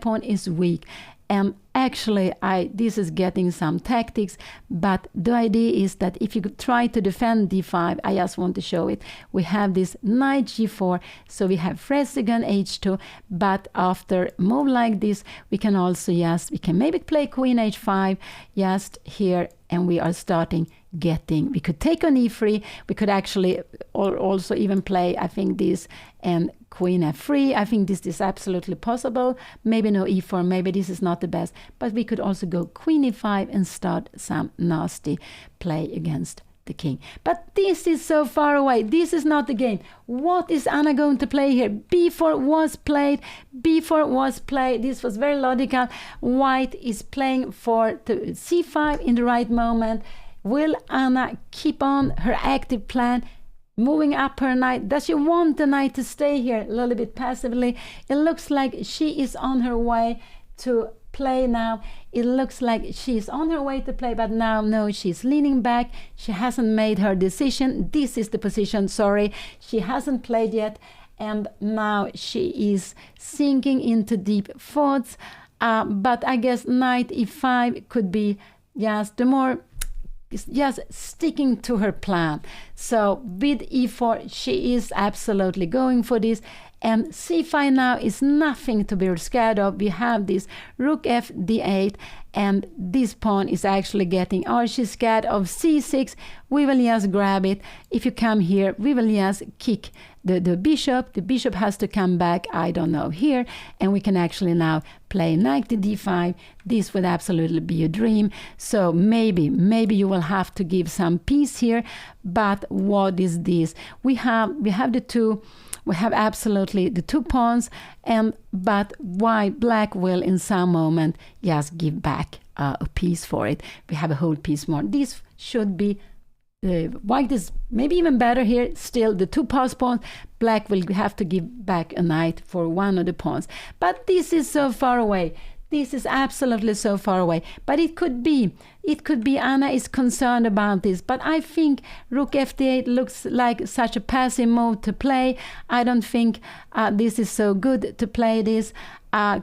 S1: pawn is weak. And actually, this is getting some tactics, but the idea is that if you could try to defend d5, I just want to show it. We have this knight g4, so we have resign h2, but after a move like this, we can also we can maybe play queen h5 just here, and we are starting getting, we could take on e3, we could actually also even play, I think, this and queen f3. I think this is absolutely possible. Maybe no e4, maybe this is not the best, but we could also go queen e5 and start some nasty play against the king. But this is so far away. This is not the game. What is Anna going to play here? b4 was played. b4 was played. This was very logical. White is playing for the c5 in the right moment. Will Anna keep on her active plan, moving up her knight? Does she want the knight to stay here a little bit passively? It looks like she is on her way to play now. It looks like she's on her way to play, but now, no, she's leaning back. She hasn't made her decision. This is the position, sorry. She hasn't played yet, and now she is sinking into deep thoughts. But I guess knight e5 could be just sticking to her plan. So with e4, she is absolutely going for this. And c5 now is nothing to be scared of. We have this rook f d8, and this pawn is actually getting, are she scared of c6? We will just grab it. If you come here, we will just kick the bishop. The bishop has to come back, I don't know, here, and we can actually now play knight to d5. This would absolutely be a dream. So maybe you will have to give some peace here. But what is this? We have the two. We have absolutely the two pawns, but black will in some moment just give back a piece for it. We have a whole piece more. This should be white is maybe even better here. Still, the two pass pawns, black will have to give back a knight for one of the pawns. But this is so far away. This is absolutely so far away. But it could be Anna is concerned about this. But I think rook f8 looks like such a passive move to play. I don't think this is so good to play this.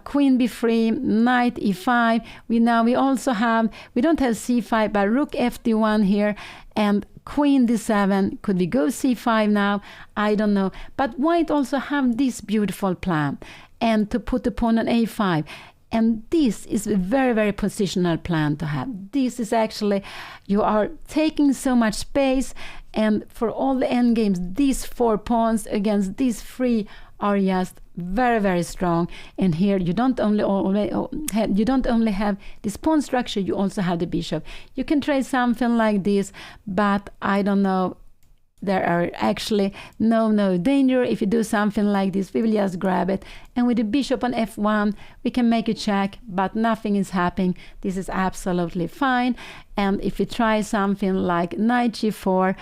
S1: Queen b3, knight e5. We also have, we don't have c5, but rook fd1 here, and queen d7. Could we go c5 now? I don't know. But white also have this beautiful plan, and to put the pawn on a5. And this is a very, very positional plan to have. This is actually, you are taking so much space, and for all the endgames, these four pawns against these three are just very, very strong. And here you don't only have this pawn structure, you also have the bishop. You can trade something like this, but I don't know. There are actually no danger. If you do something like this, we will just grab it. And with the bishop on f1, we can make a check, but nothing is happening. This is absolutely fine. And if we try something like knight g4,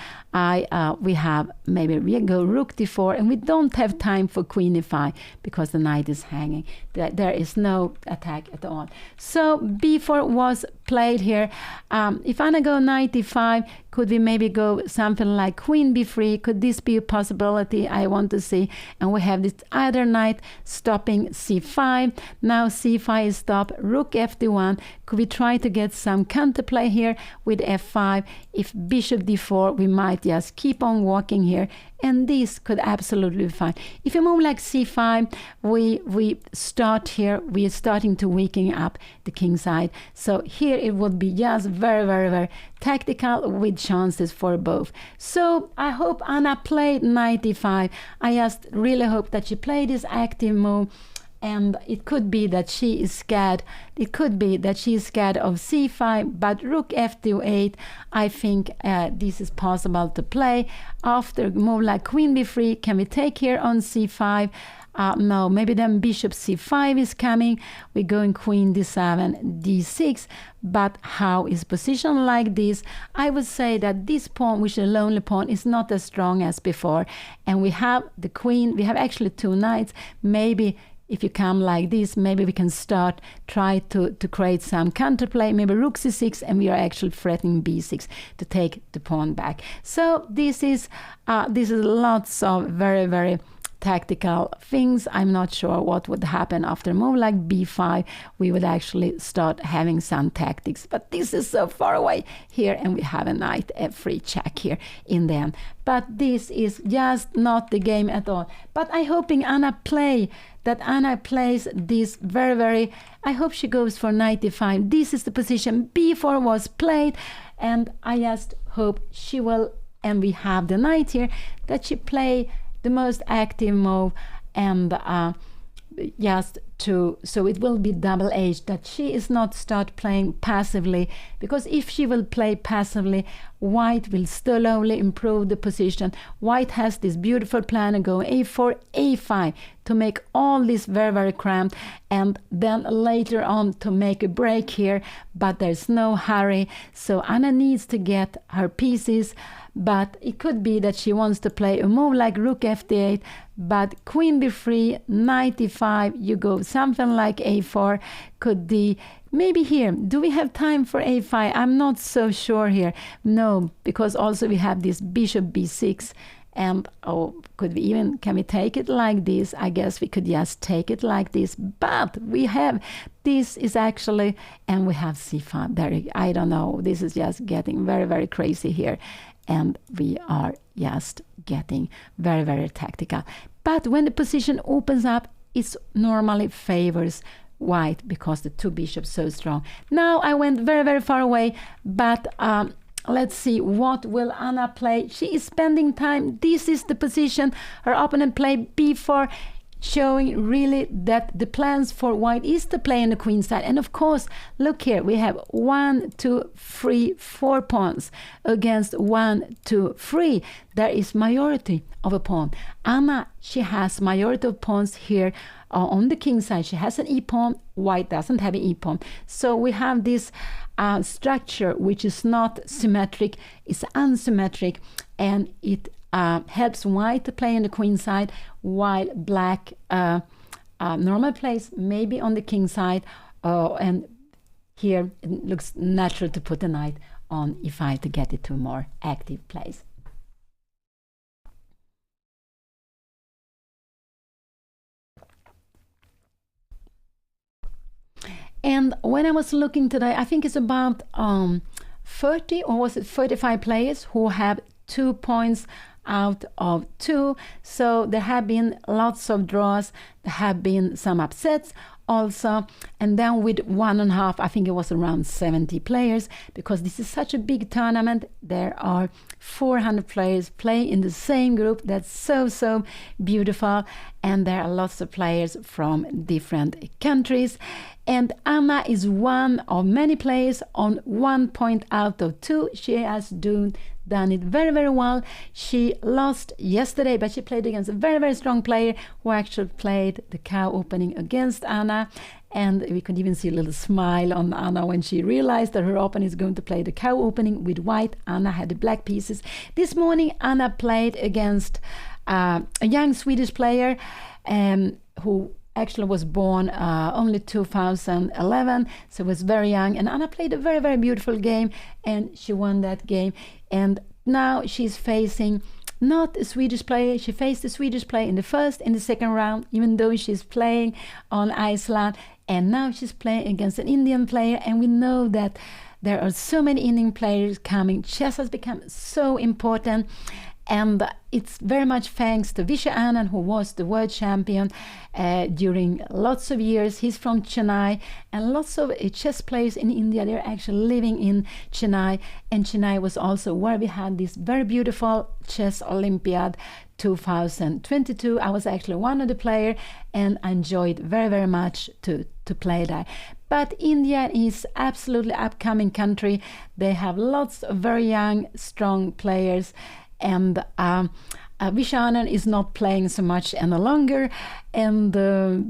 S1: we go rook d4, and we don't have time for queen e5 because the knight is hanging. There is no attack at all. So b4 was played here. If Anna go knight e5, could we maybe go something like queen b3? Could this be a possibility? I want to see. And we have this other knight stopping c5. Now c5 is stopped. Rook fd1. Could we try to get some counterplay here with f5? If bishop d4, we might just keep on walking here, and this could absolutely be fine. If you move like c5, we start here. We are starting to weaken up the king side. So here it would be just very, very, very tactical with chances for both. So I hope Anna played knight e5. I just really hope that she played this active move, and it could be that she is scared. It could be that she is scared of c5, but rook f8, I think this is possible to play. After a move like queen b3, can we take here on c5? No, maybe then bishop c5 is coming. We're going queen d7, d6. But how is position like this? I would say that this pawn, which is a lonely pawn, is not as strong as before. And we have the queen. We have actually two knights. Maybe if you come like this, maybe we can try to create some counterplay. Maybe rook c6, and we are actually threatening b6 to take the pawn back. So this is lots of very, very tactical things. I'm not sure what would happen after a move like b5. We would actually start having some tactics, but this is so far away here, and we have a knight f3 check here in the end. But this is just not the game at all. But I'm hoping Anna plays this very, very, I hope she goes for knight e5. This is the position b4 was played, and I just hope she will, and we have the knight here, that she play the most active move, and so it will be double edged, that she is not start playing passively, because if she will play passively, white will slowly improve the position. White has this beautiful plan of going a4, a5 to make all this very, very cramped, and then later on to make a break here, but there's no hurry. So Anna needs to get her pieces, but it could be that she wants to play a move like rook f8, but queen b3, knight e5, you go something like a4, could be maybe here. Do we have time for a5? I'm not so sure here. No, because also we have this bishop b6, and can we take it like this? I guess we could just take it like this, but we have, this is actually, and we have c5 there. I don't know, this is just getting very, very crazy here, and we are just getting very, very tactical. But when the position opens up, it normally favors white because the two bishops so strong. Now I went very, very far away, but let's see, what will Anna play? She is spending time. This is the position. Her opponent played b4, showing really that the plans for white is to play on the queen side. And of course, look here, we have 1, 2, 3, 4 pawns against 1, 2, 3. There is majority of a pawn. Anna, she has majority of pawns here on the king side. She has an e-pawn. White doesn't have an e-pawn. So we have this structure which is not symmetric, it's unsymmetric, and it helps white to play on the queen side, while black normal plays maybe on the king side, and here it looks natural to put a knight on e5 to get it to a more active place. And when I was looking today, I think it's about 30 or was it 35 players who have 2 points out of 2. So there have been lots of draws, there have been some upsets also, and then with 1.5, I think it was around 70 players, because this is such a big tournament. There are 400 players playing in the same group. That's so beautiful, and there are lots of players from different countries. And Anna is one of many players on 1 point out of 2. She has done it very, very well. She lost yesterday, but she played against a very, very strong player who actually played the cow opening against Anna. And we could even see a little smile on Anna when she realized that her opponent is going to play the cow opening with white. Anna had the black pieces. This morning, Anna played against a young Swedish player who actually was born only 2011, so was very young, and Anna played a very, very beautiful game, and she won that game. And now she's facing not a Swedish player. She faced a Swedish player in the first and the second round, even though she's playing on Iceland, and now she's playing against an Indian player, and we know that there are so many Indian players coming. Chess has become so important. And it's very much thanks to Vishy Anand, who was the world champion during lots of years. He's from Chennai, and lots of chess players in India, they're actually living in Chennai. And Chennai was also where we had this very beautiful chess Olympiad 2022. I was actually one of the players, and I enjoyed very, very much to play there. But India is absolutely upcoming country. They have lots of very young, strong players, and Vishy Anand is not playing so much any longer, and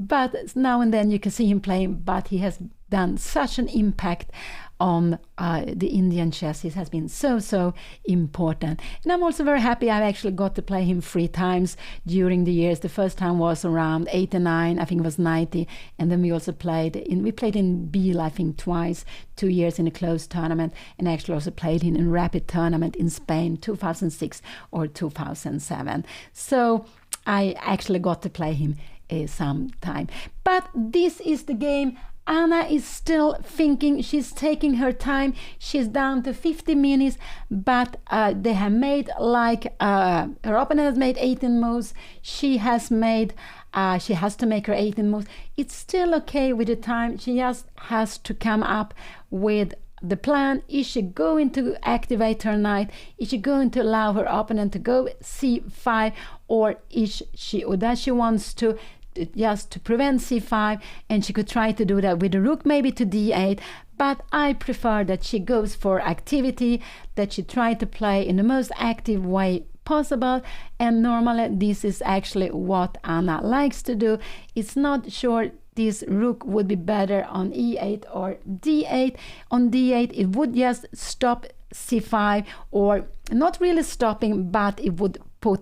S1: but now and then you can see him playing. But he has done such an impact on the Indian chess. It has been so important. And I'm also very happy I've actually got to play him 3 times during the years. The first time was around 89, I think it was 90, and then we also played in Biel, I think twice, 2 years in a closed tournament, and actually also played in a rapid tournament in Spain 2006 or 2007. So I actually got to play him some time. But this is the game. Anna is still thinking. She's taking her time. She's down to 50 minutes, but they have made her opponent has made 18 moves. She has to make her 18 moves. It's still okay with the time. She just has to come up with the plan. Is she going to activate her knight? Is she going to allow her opponent to go c5, or does she wants to just to prevent c5, and she could try to do that with the rook maybe to d8, but I prefer that she goes for activity, that she try to play in the most active way possible. And normally this is actually what Anna likes to do. It's not sure this rook would be better on e8 or d8. On d8 it would just stop c5, or not really stopping, but it would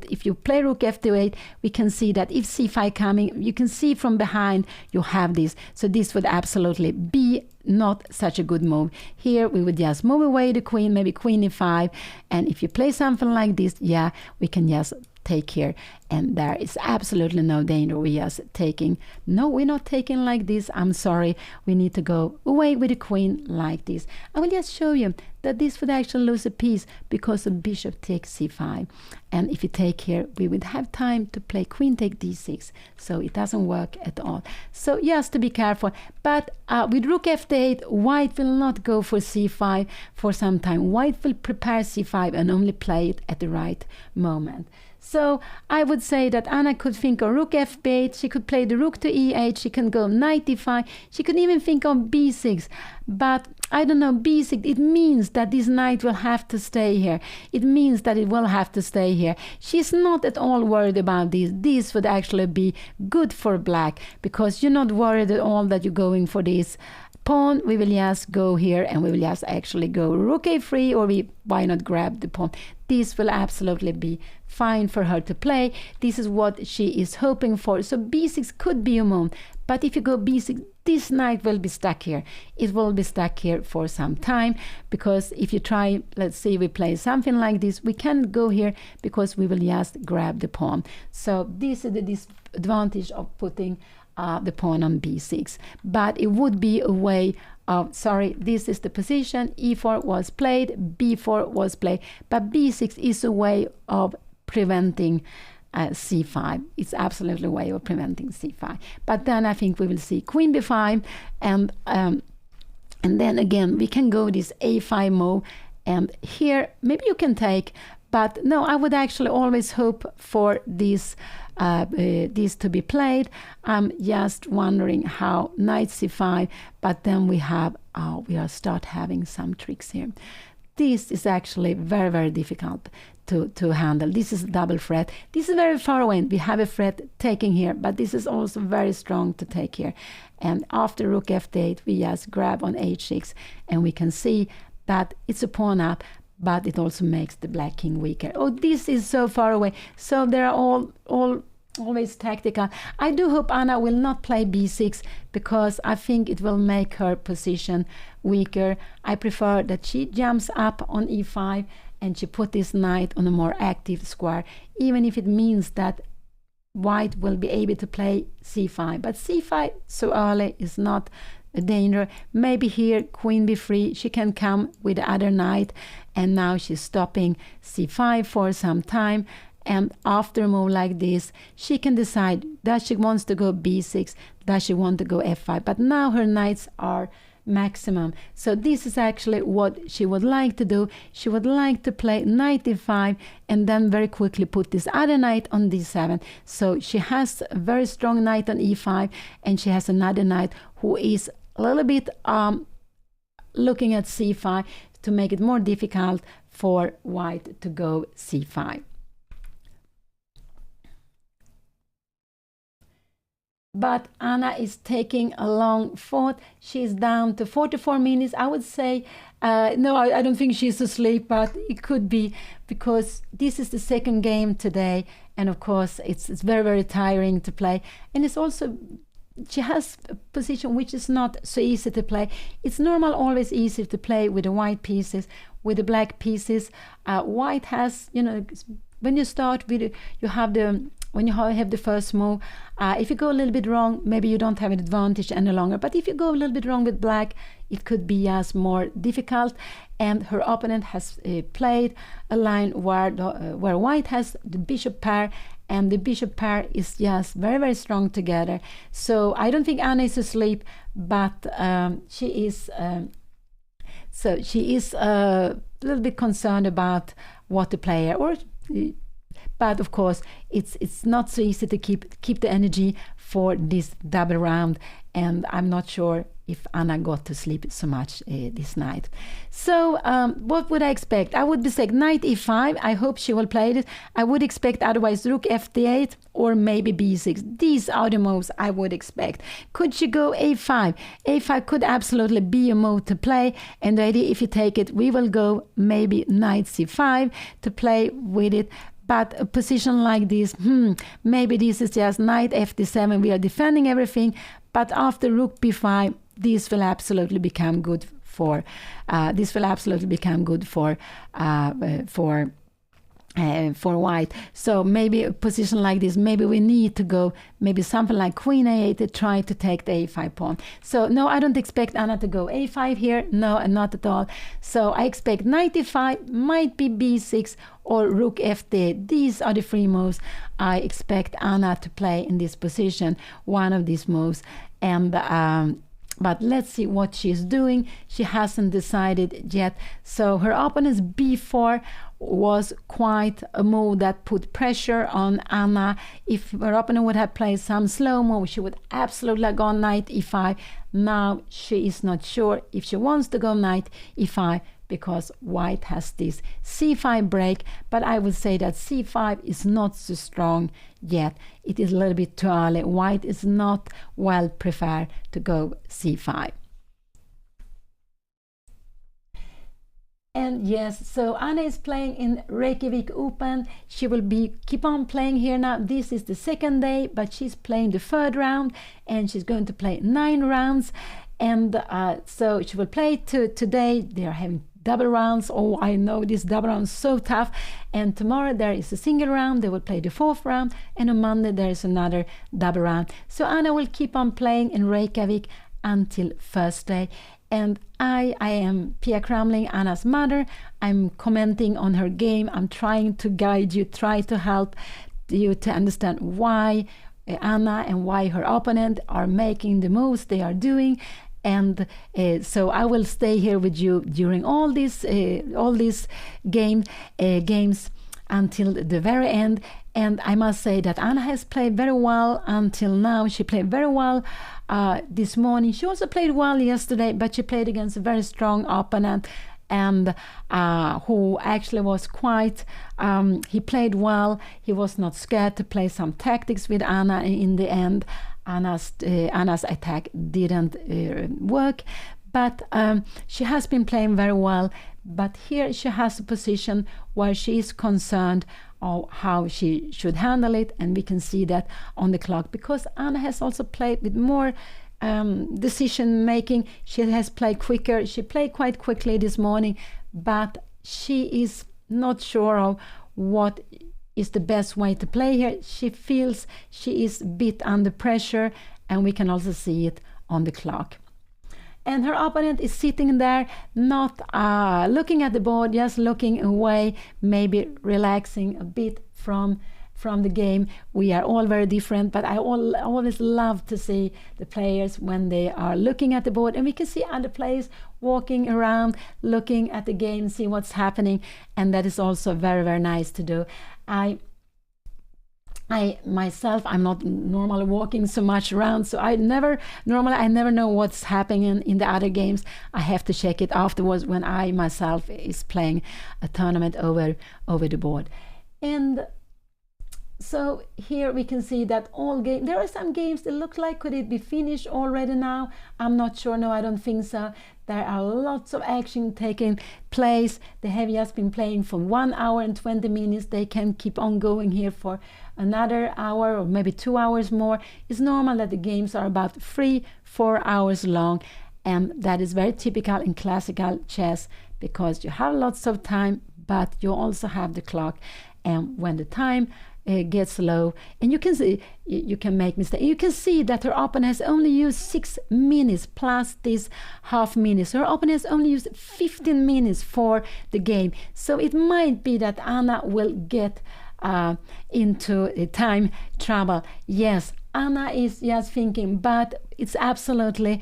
S1: if you play rook f8, we can see that if c5 coming, you can see from behind you have this. So this would absolutely be not such a good move. Here we would just move away the queen, maybe queen e5, and if you play something like this, yeah, we can just take here, and there is absolutely no danger. We're just taking. No, we're not taking like this. I'm sorry. We need to go away with the queen like this. I will just show you that this would actually lose a piece because of bishop takes c5. And if you take here, we would have time to play queen take d6. So it doesn't work at all. So just to be careful. But with rook f8, white will not go for c5 for some time. White will prepare c5 and only play it at the right moment. So I would say that Anna could think of rook f8, she could play the rook to e8, she can go knight e5, she could even think of b6. But I don't know, b6, it means that this knight will have to stay here. It means that it will have to stay here. She's not at all worried about this. This would actually be good for black, because you're not worried at all that you're going for this pawn. We will just go here and we will just actually go rook a3, or why not grab the pawn. This will absolutely be fine for her to play. This is what she is hoping for. So b6 could be a move, but if you go b6, this knight will be stuck here. It will be stuck here for some time, because if you try, let's say we play something like this, we can't go here because we will just grab the pawn. So this is the disadvantage of putting the pawn on b6. But it would be a way of, this is the position, e4 was played, b4 was played, but b6 is a way of preventing c5. It's absolutely a way of preventing c5. But then I think we will see queen b5, and then again we can go this a5 move, and here maybe you can take, but no, I would actually always hope for this to be played. I'm just wondering how knight c5, but then we start having some tricks here. This is actually very, very difficult to handle. This is a double threat. This is very far away. We have a threat taking here, but this is also very strong to take here. And after rook f8, we just grab on h6, and we can see that it's a pawn up, but it also makes the black king weaker. Oh, this is so far away. So they are always tactical. I do hope Anna will not play b6, because I think it will make her position weaker. I prefer that she jumps up on e5 and she put this knight on a more active square, even if it means that white will be able to play c5. But c5 so early is not a danger. Maybe here queen b3, she can come with the other knight, and now she's stopping c5 for some time. And after a move like this, she can decide, does she wants to go b6, does she want to go f5. But now her knights are maximum. So this is actually what she would like to do. She would like to play knight e5 and then very quickly put this other knight on d7. So she has a very strong knight on e5, and she has another knight who is a little bit looking at c5 to make it more difficult for white to go c5. But Anna is taking a long thought. She's down to 44 minutes. I would say, no, I don't think she's asleep, but it could be because this is the second game today. And of course, it's very, very tiring to play. And it's also, she has a position which is not so easy to play. It's normal, always easy to play with the white pieces, with the black pieces. White has, you know, when you start with, you have the, when you have the first move, if you go a little bit wrong, maybe you don't have an advantage any longer. But if you go a little bit wrong with black, it could be as more difficult. And her opponent has played a line where white has the bishop pair, and the bishop pair is just very, very strong together. So I don't think Anna is asleep, but she is. So she is a little bit concerned about what to play, or. But of course, it's not so easy to keep the energy for this double round, and I'm not sure if Anna got to sleep so much this night. So what would I expect? I would expect knight e5. I hope she will play it. I would expect otherwise rook fd8 or maybe b6. These are the moves I would expect. Could she go a5? A5 could absolutely be a move to play, and the idea, if you take it, we will go maybe knight c5 to play with it. But a position like this, maybe this is just knight fd7, we are defending everything, but after rook b5, this will absolutely become good for white. So maybe a position like this, maybe we need to go maybe something like queen a8 to try to take the a5 pawn. So no, I don't expect Anna to go a5 here, no, not at all. So I expect knight e5, might be b6 or rook fd8. These are the three moves I expect Anna to play in this position, one of these moves. And but let's see what she's doing. She hasn't decided yet. So her opponent's b4 was quite a move that put pressure on Anna. If her opponent would have played some slow move, she would absolutely have gone knight e5. Now she is not sure if she wants to go knight e5, because white has this c5 break, but I would say that c5 is not so strong yet. It is a little bit too early. White is not well prepared to go c5. And yes, so Anna is playing in Reykjavik Open. She will keep on playing here now. This is the second day, but she's playing the third round, and she's going to play 9 rounds. And so she will play today. They are having double rounds. Oh, I know this double round is so tough. And tomorrow there is a single round. They will play the 4th round, and on Monday there is another double round. So Anna will keep on playing in Reykjavik until Thursday. And I am Pia Cramling, Anna's mother. I'm commenting on her game. I'm trying to guide you, try to help you to understand why Anna and why her opponent are making the moves they are doing. And so I will stay here with you during all these games until the very end. And I must say that Anna has played very well until now. She played very well this morning. She also played well yesterday, but she played against a very strong opponent, and who actually was quite, he played well. He was not scared to play some tactics with Anna. In the end, Anna's attack didn't work, but she has been playing very well. But here she has a position where she is concerned of how she should handle it, and we can see that on the clock, because Anna has also played with more decision making. She has played quicker. She played quite quickly this morning, but she is not sure of what is the best way to play here. She feels she is a bit under pressure, and we can also see it on the clock. and her opponent is sitting there, not looking at the board, just looking away, maybe relaxing a bit from the game. We are all very different, but I always love to see the players when they are looking at the board, and we can see other players walking around, looking at the game, see what's happening, and that is also very, very nice to do. I myself, I'm not normally walking so much around, so I never know what's happening in the other games. I have to check it afterwards when I myself is playing a tournament over the board. And so here we can see that all games, there are some games that look like could it be finished already now? I'm not sure. No, I don't think so. There are lots of action taking place. They have just been playing for 1 hour and 20 minutes. They can keep on going here for another hour or maybe 2 hours more. It's normal that the games are about 3-4 hours long, and that is very typical in classical chess because you have lots of time, but you also have the clock, and when the time gets low, and you can see, you can make mistakes. You can see that her opponent has only used 6 minutes plus this half minutes. Her opponent has only used 15 minutes for the game. So it might be that Anna will get into time trouble. Yes, Anna is just thinking, but it's absolutely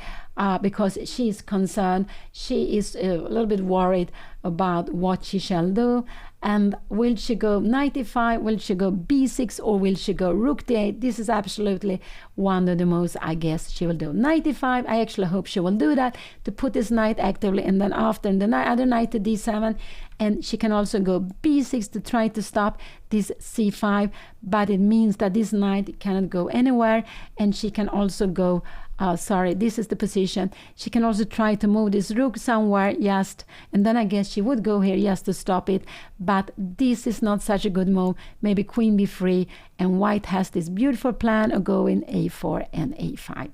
S1: because she is concerned. She is a little bit worried about what she shall do. And will she go knight e5, will she go b6, or will she go rook d8? This is absolutely one of the most, I guess she will do knight e5. I actually hope she will do that to put this knight actively, and then after the other knight to d7, and she can also go b6 to try to stop this c5, but it means that this knight cannot go anywhere, and she can also go this is the position. She can also try to move this rook somewhere, just, and then I guess she would go here just to stop it, but this is not such a good move. Maybe queen b3, and white has this beautiful plan of going a4 and a5.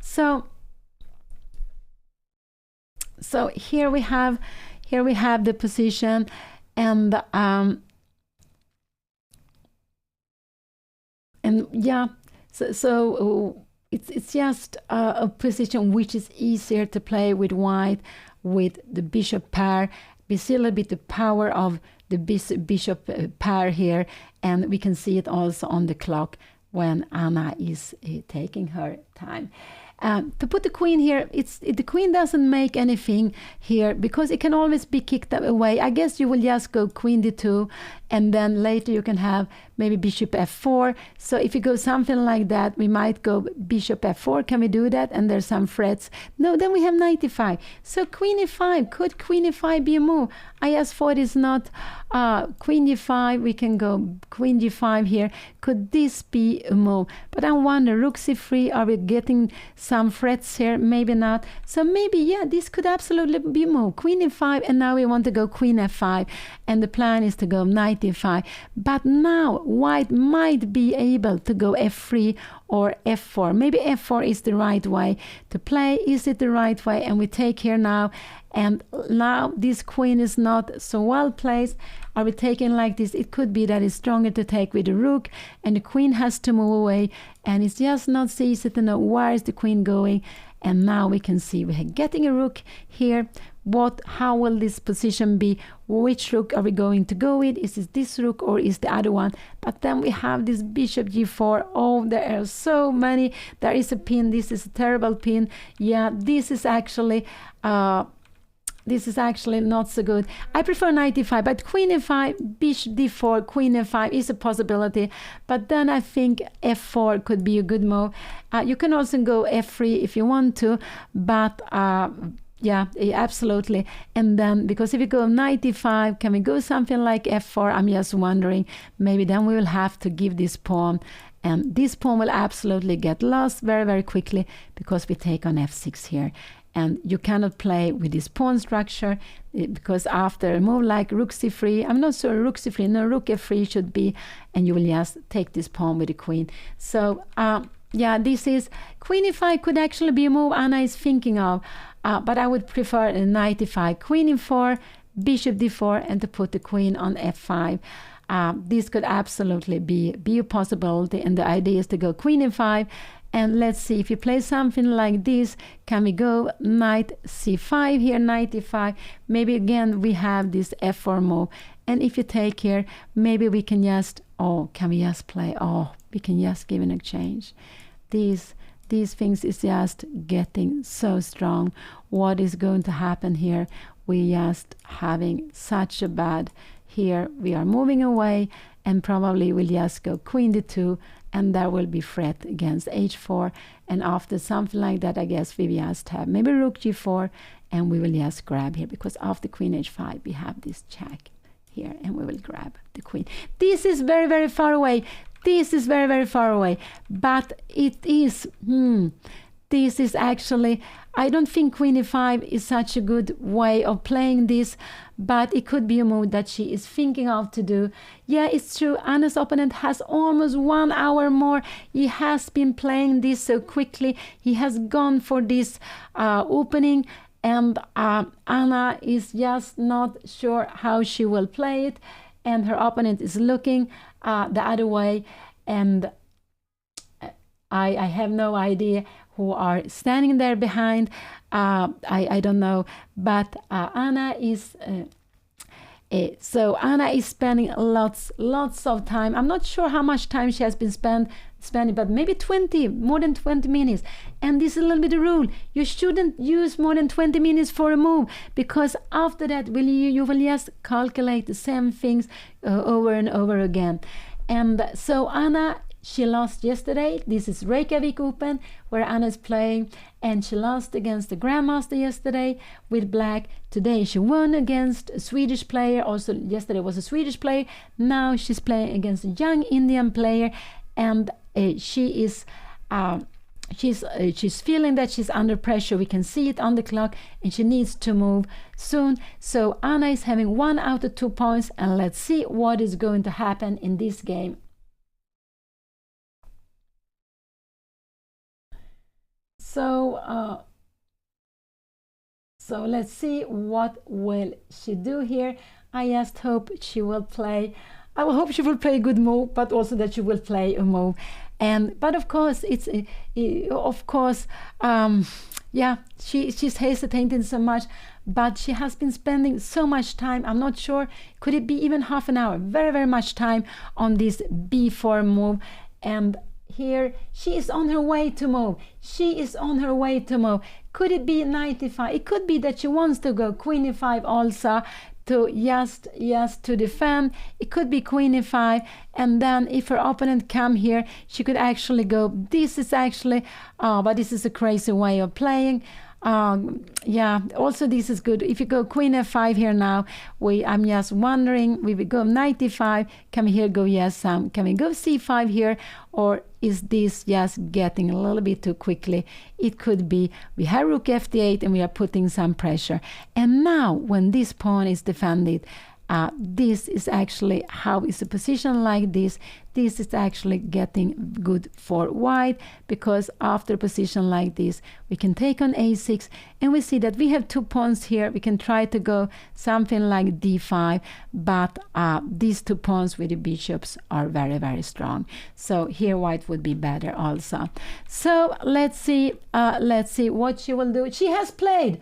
S1: So here we have the position, and yeah, so it's just a position which is easier to play with white, with the bishop pair. We see a little bit the power of the bishop pair here, and we can see it also on the clock when Anna is taking her time. To put the queen here, the queen doesn't make anything here because it can always be kicked away. I guess you will just go queen d2, and then later you can have maybe bishop f4. So if you go something like that, we might go bishop f4. Can we do that? And there's some threats. No, then we have knight e5. So queen e5. Could queen e5 be a move? I just thought it's not. Queen d5. We can go queen g5 here. Could this be a move? But I wonder, rook c3. Are we getting some threats here? Maybe not. So maybe, yeah, this could absolutely be a move. Queen e5, and now we want to go queen f5. And the plan is to go knight e5. But now white might be able to go f3 or f4. Maybe f4 is the right way to play. Is it the right way? And we take here now, and now this queen is not so well placed. Are we taking like this? It could be that it's stronger to take with the rook, and the queen has to move away, and it's just not so easy to know where is the queen going. And now we can see we're getting a rook here. How will this position be? Which rook are we going to go with? Is it this rook or is the other one? But then we have this bishop g4. Oh, there are so many. There is a pin. This is a terrible pin. Yeah, this is actually not so good. I prefer knight e5, but queen e5, bishop d4, queen e5 is a possibility. But then I think f4 could be a good move. You can also go f3 if you want to, but yeah, absolutely. And then, because if you go knight e5, can we go something like f4? I'm just wondering, maybe then we will have to give this pawn, and this pawn will absolutely get lost very, very quickly because we take on f6 here. And you cannot play with this pawn structure because after a move like rook c3, I'm not sure rook c3, no, rook f3 should be, and you will just take this pawn with the queen. So yeah, this is queen e5 could actually be a move Anna is thinking of, but I would prefer a knight e5, queen e4, bishop d4, and to put the queen on f5. This could absolutely be a possibility, and the idea is to go queen e5 And let's see, if you play something like this, can we go knight c5 here, knight e5? Maybe again we have this f4 move. And if you take here, maybe we can just, can we just play, we can just give an exchange. These things is just getting so strong. What is going to happen here? We just having such a bad, here we are moving away, and probably we'll just go queen d2, and there will be threat against h4. And after something like that, I guess we just have maybe rook g4, and we will just grab here, because after queen h5 we have this check here, and we will grab the queen. This is very, very far away. This is very, very far away. But it is, this is actually, I don't think queen e5 is such a good way of playing this, but it could be a move that she is thinking of to do. Yeah, it's true. Anna's opponent has almost 1 hour more. He has been playing this so quickly. He has gone for this opening, and Anna is just not sure how she will play it, and her opponent is looking the other way, and I have no idea who are standing there behind. I don't know, but Anna is so Anna is spending lots of time. I'm not sure how much time she has been spending, but maybe more than 20 minutes. And this is a little bit of rule. You shouldn't use more than 20 minutes for a move, because after that you will just calculate the same things over and over again. And so Anna, she lost yesterday. This is Reykjavik Open, where Anna is playing, and she lost against the Grandmaster yesterday with black. Today she won against a Swedish player. Also yesterday was a Swedish player. Now she's playing against a young Indian player, and she is she's feeling that she's under pressure. We can see it on the clock, and she needs to move soon. So Anna is having 1 out of 2 points, and let's see what is going to happen in this game. So let's see what will she do here. I just hope she will play. I hope she will play a good move, but also that she will play a move. But of course, she's hesitating so much, but she has been spending so much time. I'm not sure. Could it be even half an hour? Very, very much time on this b4 move. And here she is on her way to move. She is on her way to move. Could it be knight e5? It could be that she wants to go queen e5 also, to just to defend. It could be queen e5, and then if her opponent come here, she could actually go. This is actually, but this is a crazy way of playing. Also this is good. If you go queen f5 here now, I'm just wondering, we will go knight e5. Can we here go can we go c5 here, or is this just getting a little bit too quickly? It could be we have rook f8 and we are putting some pressure. And now when this pawn is defended, this is actually how is a position like this. This is actually getting good for white, because after a position like this, we can take on a6, and we see that we have 2 pawns here. We can try to go something like d5, but these 2 pawns with the bishops are very, very strong. So here white would be better also. So let's see what she will do. She has played.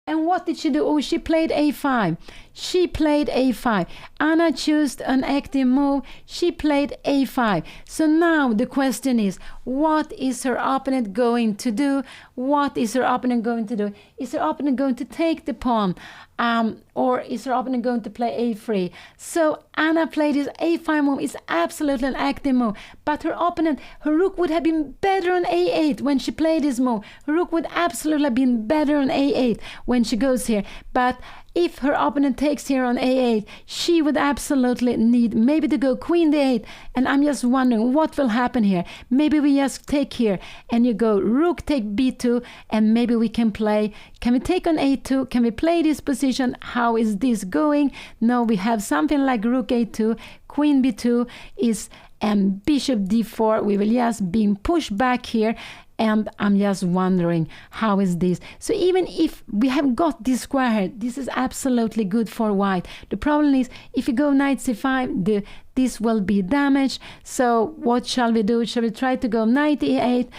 S1: And what did she do? Oh, she played a5. She played a5. Anna chose an active move. She played a5. So now the question is, what is her opponent going to do? What is her opponent going to do? Is her opponent going to take the pawn? Or is her opponent going to play a3? So Anna played this a5 move. It's absolutely an active move. But her opponent, her rook would have been better on a8 when she played this move. Her rook would absolutely have been better on a8 when she goes here. But if her opponent takes here on a8, she would absolutely need maybe to go queen d8. And I'm just wondering what will happen here. Maybe we just take here and you go rook take b2, and maybe we can play. Can we take on a2? Can we play this position? How is this going? No, we have something like rook a2, queen b2 is, and bishop d4. We will just being pushed back here. And I'm just wondering, how is this? So even if we have got this square here, this is absolutely good for white. The problem is, if you go knight c5, this will be damaged. So what shall we do? Shall we try to go knight e8?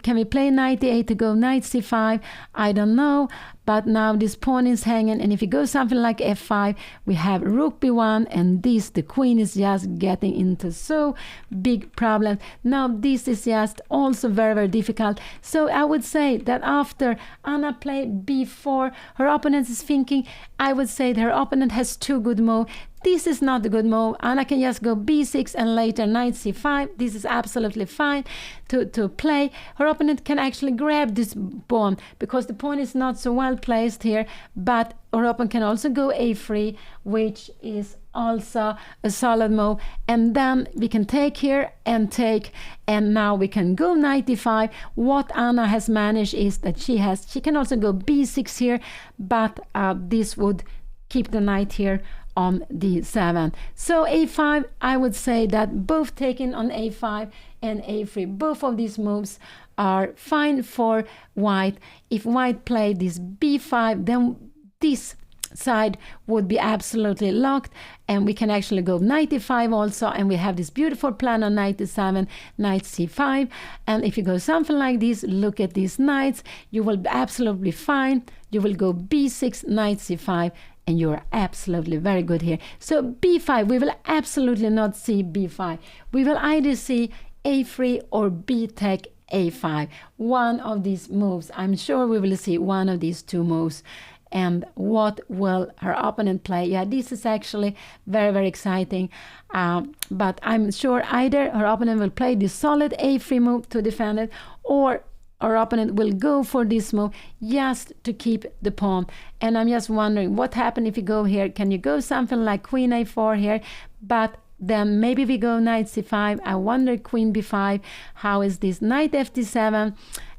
S1: Can we play knight e8 to go knight c5? I don't know. But now this pawn is hanging, and if you go something like f5, we have rook b1, and this, the queen is just getting into so big problems. Now this is just also very, very difficult. So I would say that after Anna played b4, her opponent is thinking, I would say that her opponent has two good moves. This is not a good move. Anna can just go b6 and later knight c5. This is absolutely fine to play. Her opponent can actually grab this pawn because the pawn is not so well placed here, but her opponent can also go a3, which is also a solid move. And then we can take here and take, and now we can go knight e5. What Anna has managed is that she can also go b6 here, but this would keep the knight here on d7. So a5, I would say that both taking on a5 and a3, both of these moves are fine for white. If white played this b5, then this side would be absolutely locked, and we can actually go knight e5 also, and we have this beautiful plan on knight e7, knight c5. And if you go something like this, look at these knights, you will be absolutely fine. You will go b6, knight c5, and you are absolutely very good here. So b5, we will absolutely not see b5. We will either see a3 or b take a5. One of these moves, I'm sure we will see one of these two moves. And what will her opponent play? Yeah, this is actually very, very exciting. But I'm sure either her opponent will play this solid a3 move to defend it, or our opponent will go for this move just to keep the pawn. And I'm just wondering what happened if you go here. Can you go something like queen a4 here? But then maybe we go knight c5. I wonder queen b5. How is this? Knight fd7.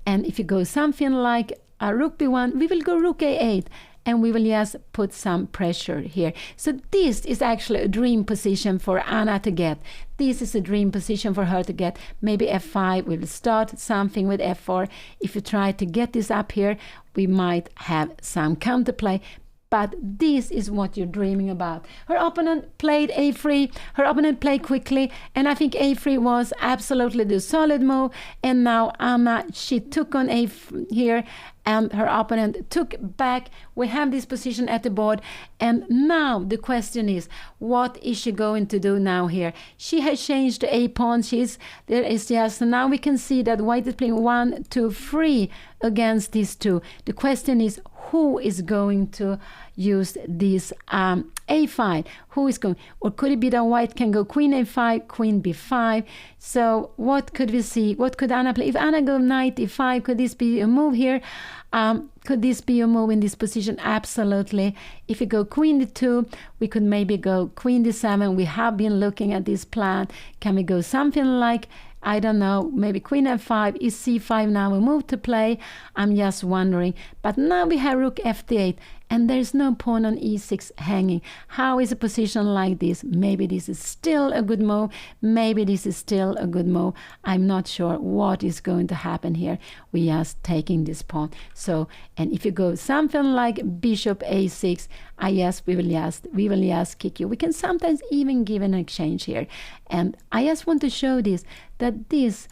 S1: And if you go something like a rook b1, we will go rook a8. And we will just put some pressure here. So this is actually a dream position for Anna to get. This is a dream position for her to get. Maybe f5, we will start something with f4. If you try to get this up here, we might have some counterplay. But this is what you're dreaming about. Her opponent played a3. Her opponent played quickly. And I think a3 was absolutely the solid move. And now Anna, she took on a here. And her opponent took back. We have this position at the board. And now the question is, what is she going to do now here? She has changed the a pawn. There is just, now we can see that white is playing 1, 2, 3 against these two. The question is, who is going to use this a5? Who is going, or could it be that white can go queen a5, queen b5? So what could we see? What could Anna play? If Anna go knight e5, could this be a move here? Could this be a move in this position? Absolutely. If you go queen d2, we could maybe go queen d7. We have been looking at this plan. Can we go something like, I don't know, maybe queen f5, is c5 now a move to play? I'm just wondering. But now we have rook fd8, and there's no pawn on e6 hanging. How is a position like this? Maybe this is still a good move. Maybe this is still a good move. I'm not sure what is going to happen here. We are just taking this pawn. So, and if you go something like bishop a6, we will just kick you. We can sometimes even give an exchange here. And I just want to show this, that this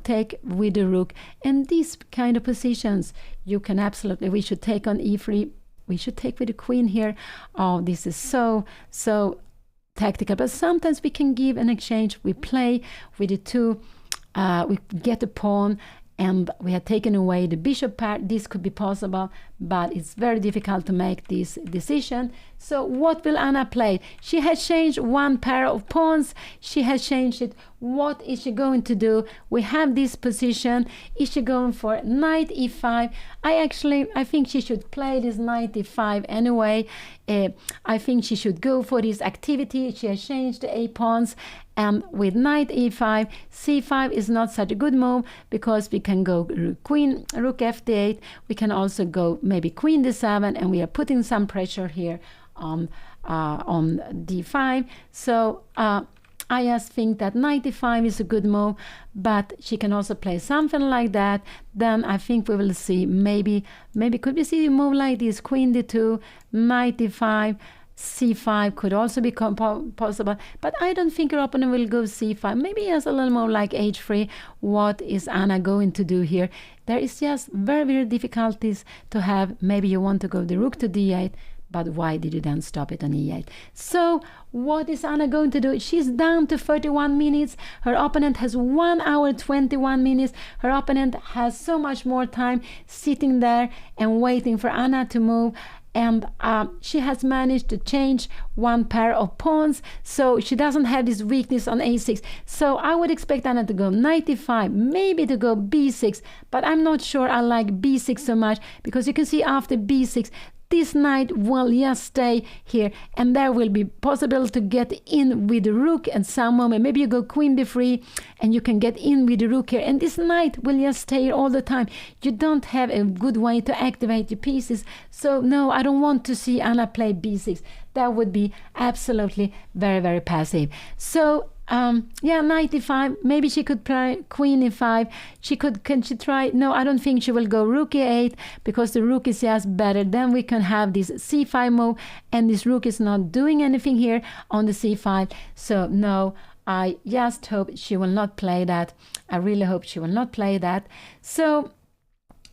S1: take with the rook, and these kind of positions, you can absolutely, we should take on e3. We should take with the queen here. Oh, this is so tactical. But sometimes we can give an exchange. We play with the two. We get the pawn, and we have taken away the bishop pair. This could be possible, but it's very difficult to make this decision. So what will Anna play? She has changed one pair of pawns. She has changed it. What is she going to do? We have this position. Is she going for knight e5? I think she should play this knight e5 anyway. I think she should go for this activity. She has changed the a pawns. And with knight e5, c5 is not such a good move because we can go queen, rook fd8. We can also go maybe queen d7, and we are putting some pressure here on d5. So I just think that knight e5 is a good move, but she can also play something like that. Then I think we will see maybe could we see a move like this, queen d2, knight e5, c5 could also be possible, but I don't think her opponent will go c5. Maybe yes, a little more like h3. What is Anna going to do here? There is just very, very difficulties to have. Maybe you want to go the rook to d8, but why did you then stop it on e8? So what is Anna going to do? She's down to 31 minutes. Her opponent has 1 hour 21 minutes. Her opponent has so much more time sitting there and waiting for Anna to move. And she has managed to change one pair of pawns, so she doesn't have this weakness on a6. So I would expect Anna to go knight e5, maybe to go b6, but I'm not sure I like b6 so much, because you can see after b6 this knight will just stay here, and there will be possible to get in with the rook at some moment. Maybe you go queen b3 and you can get in with the rook here, and this knight will just stay here all the time. You don't have a good way to activate your pieces. So no, I don't want to see Anna play b6. That would be absolutely very, very passive. So yeah, knight e5. Maybe she could play queen e5. Can she try? No, I don't think she will go rook e8, because the rook is just better. Then we can have this c5 move, and this rook is not doing anything here on the c5. So no, I just hope she will not play that. I really hope she will not play that. So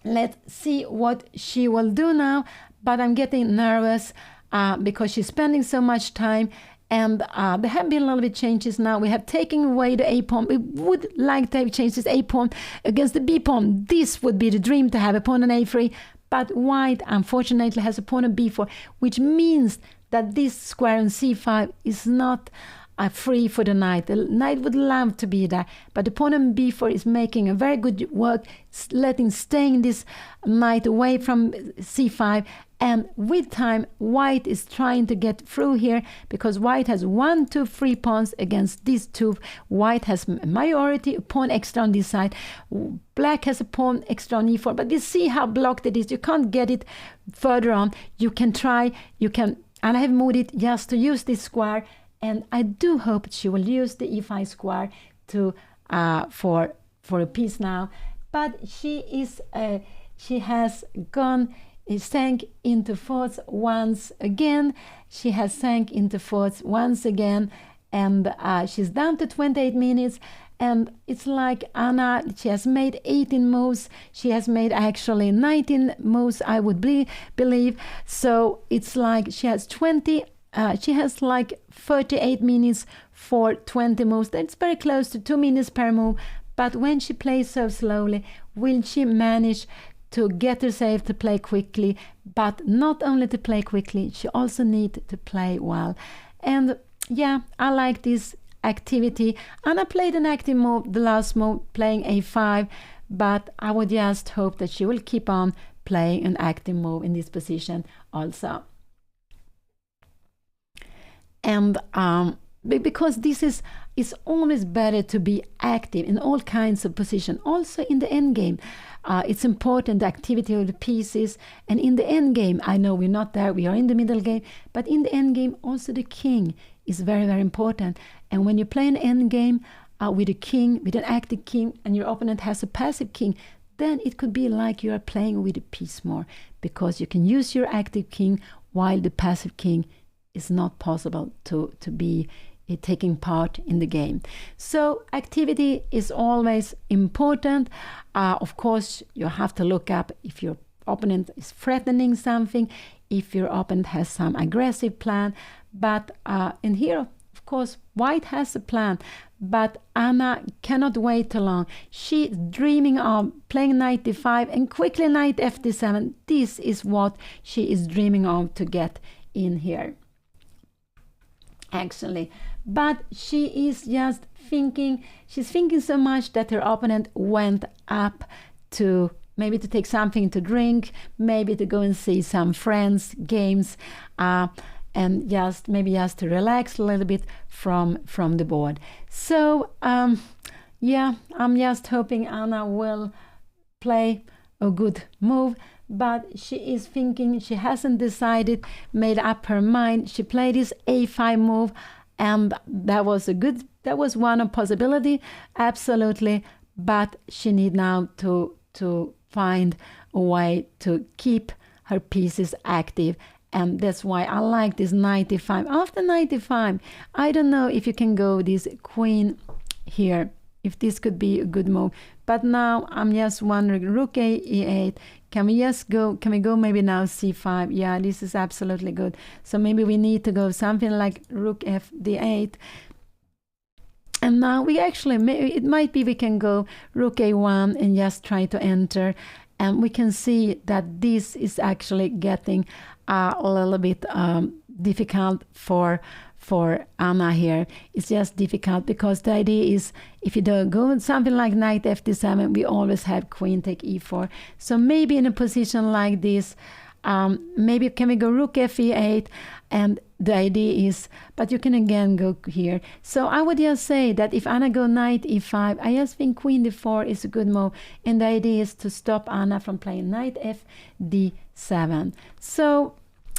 S1: let's see what she will do now. But I'm getting nervous because she's spending so much time. And there have been a little bit changes now. We have taken away the A pawn. We would like to have changed this A pawn against the B pawn. This would be the dream, to have a pawn on A3. But white, unfortunately, has a pawn on B4, which means that this square on C5 is not free for the knight. The knight would love to be there, but the pawn on b4 is making a very good work, staying this knight away from c5. And with time, white is trying to get through here, because white has 1, 2, 3 pawns against these two. White has a majority, a pawn extra on this side. Black has a pawn extra on e4, but you see how blocked it is. You can't get it further on. You can try, and I have moved it just to use this square. And I do hope she will use the e5 square to for a piece now. But she has sank into fourths once again. She has sank into fourths once again, and she's down to 28 minutes. And it's like Anna, she has made 18 moves. She has made actually 19 moves, I would believe. So it's like she has 20. She has like 38 minutes for 20 moves. That's very close to 2 minutes per move. But when she plays so slowly, will she manage to get herself to play quickly? But not only to play quickly, she also needs to play well. And yeah, I like this activity. Anna played an active move, the last move, playing a5. But I would just hope that she will keep on playing an active move in this position also. And because this is, it's always better to be active in all kinds of positions. Also in the endgame, it's important, the activity of the pieces. And in the endgame, I know we're not there, we are in the middle game, but in the endgame, also the king is very, very important. And when you play an endgame with a king, with an active king, and your opponent has a passive king, then it could be like you are playing with a piece more, because you can use your active king while the passive king is not possible to be taking part in the game. So activity is always important. Of course, you have to look up if your opponent is threatening something, if your opponent has some aggressive plan. But in here, of course, white has a plan, but Anna cannot wait too long. She's dreaming of playing knight d5 and quickly knight fd7. This is what she is dreaming of to get in here, actually. But she is just thinking, she's thinking so much that her opponent went up to maybe to take something to drink, maybe to go and see some friends, games, and just maybe just to relax a little bit from the board. So yeah, I'm just hoping Anna will play a good move. But she is thinking, she hasn't decided, made up her mind. She played this a5 move, and that was one of possibility, absolutely. But she need now to find a way to keep her pieces active And that's why I like this knight e5. After knight e5, I don't know if you can go this queen here, if this could be a good move. But now I'm just wondering, rook a e8. Can we go maybe now c5? Yeah, this is absolutely good. So maybe we need to go something like rook f d8. And now we actually, it might be we can go rook a1 and just try to enter. And we can see that this is actually getting a little bit difficult for Anna here. It's just difficult because the idea is if you don't go something like knight fd7, we always have queen take e4. So maybe in a position like this, maybe can we go rook fe8, and the idea is, but you can again go here. So I would just say that if Anna go knight e5, I just think queen d4 is a good move, and the idea is to stop Anna from playing knight f d7. So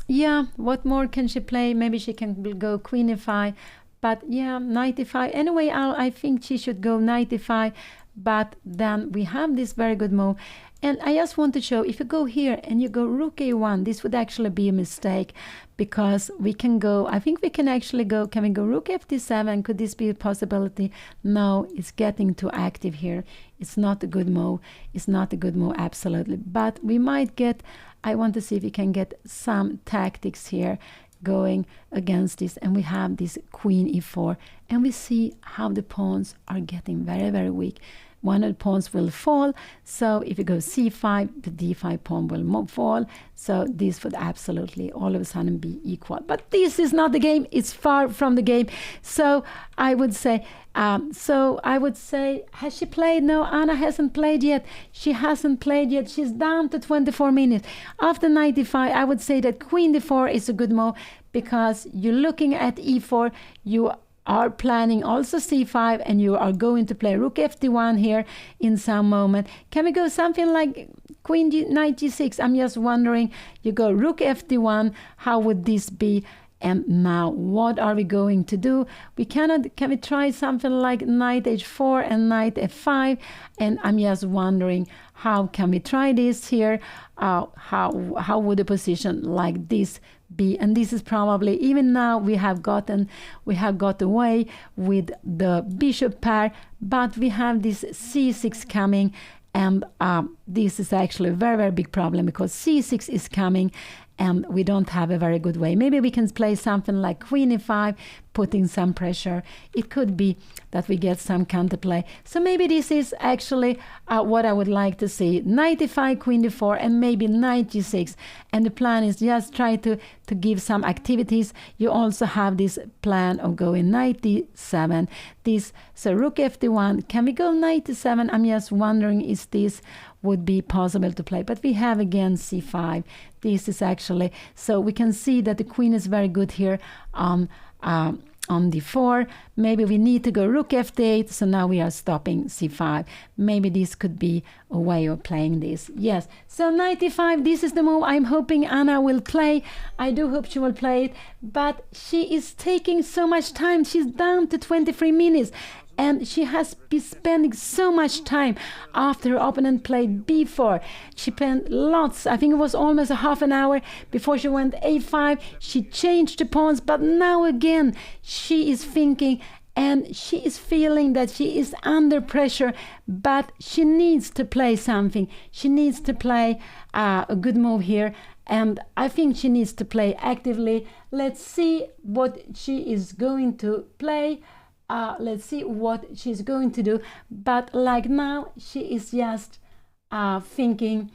S1: yeah, what more can she play? Maybe she can go queen e5, but yeah, knight e5. Anyway, I think she should go knight e5, but then we have this very good move. And I just want to show, if you go here and you go rook a1, this would actually be a mistake, because we can go, I think we can actually go, can we go rook fd7? Could this be a possibility? No, it's getting too active here. It's not a good move. It's not a good move, absolutely. But we might get, I want to see if we can get some tactics here going against this. And we have this queen e4, and we see how the pawns are getting very, very weak. One of the pawns will fall, so if you go c5, the d5 pawn will fall. So this would absolutely all of a sudden be equal. But this is not the game. It's far from the game. So I would say, has she played? No, Anna hasn't played yet. She hasn't played yet. She's down to 24 minutes. After knight d5, I would say that queen d4 is a good move, because you're looking at e4, you are planning also c5, and you are going to play rook fd1 here in some moment. Can we go something like knight g6? I'm just wondering, you go rook fd1, how would this be? And now what are we going to do? Can we try something like knight h4 and knight f5? And I'm just wondering, how can we try this here? How would a position like this be? And this is probably, even now we have got away with the bishop pair, but we have this c6 coming, and this is actually a very, very big problem, because c6 is coming and we don't have a very good way. Maybe we can play something like queen e5, putting some pressure. It could be that we get some counterplay. So maybe this is actually what I would like to see. Knight e5, queen d4, and maybe knight g6. And the plan is just try to give some activities. You also have this plan of going knight d7. So rook fd1. Can we go knight d7? I'm just wondering, is this would be possible to play? But we have again c5. This is actually, so we can see that the queen is very good here on d4. Maybe we need to go rook fd8, so now we are stopping c5. Maybe this could be a way of playing this. Yes, so knight e5, this is the move I'm hoping Anna will play. I do hope she will play it, but she is taking so much time. She's down to 23 minutes. And she has been spending so much time after her opponent played b4. She spent lots, I think it was almost a half an hour before she went a5. She changed the pawns, but now again she is thinking, and she is feeling that she is under pressure, but she needs to play something. She needs to play a good move here, and I think she needs to play actively. Let's see what she is going to play. Let's see what she's going to do. But like now, she is just thinking.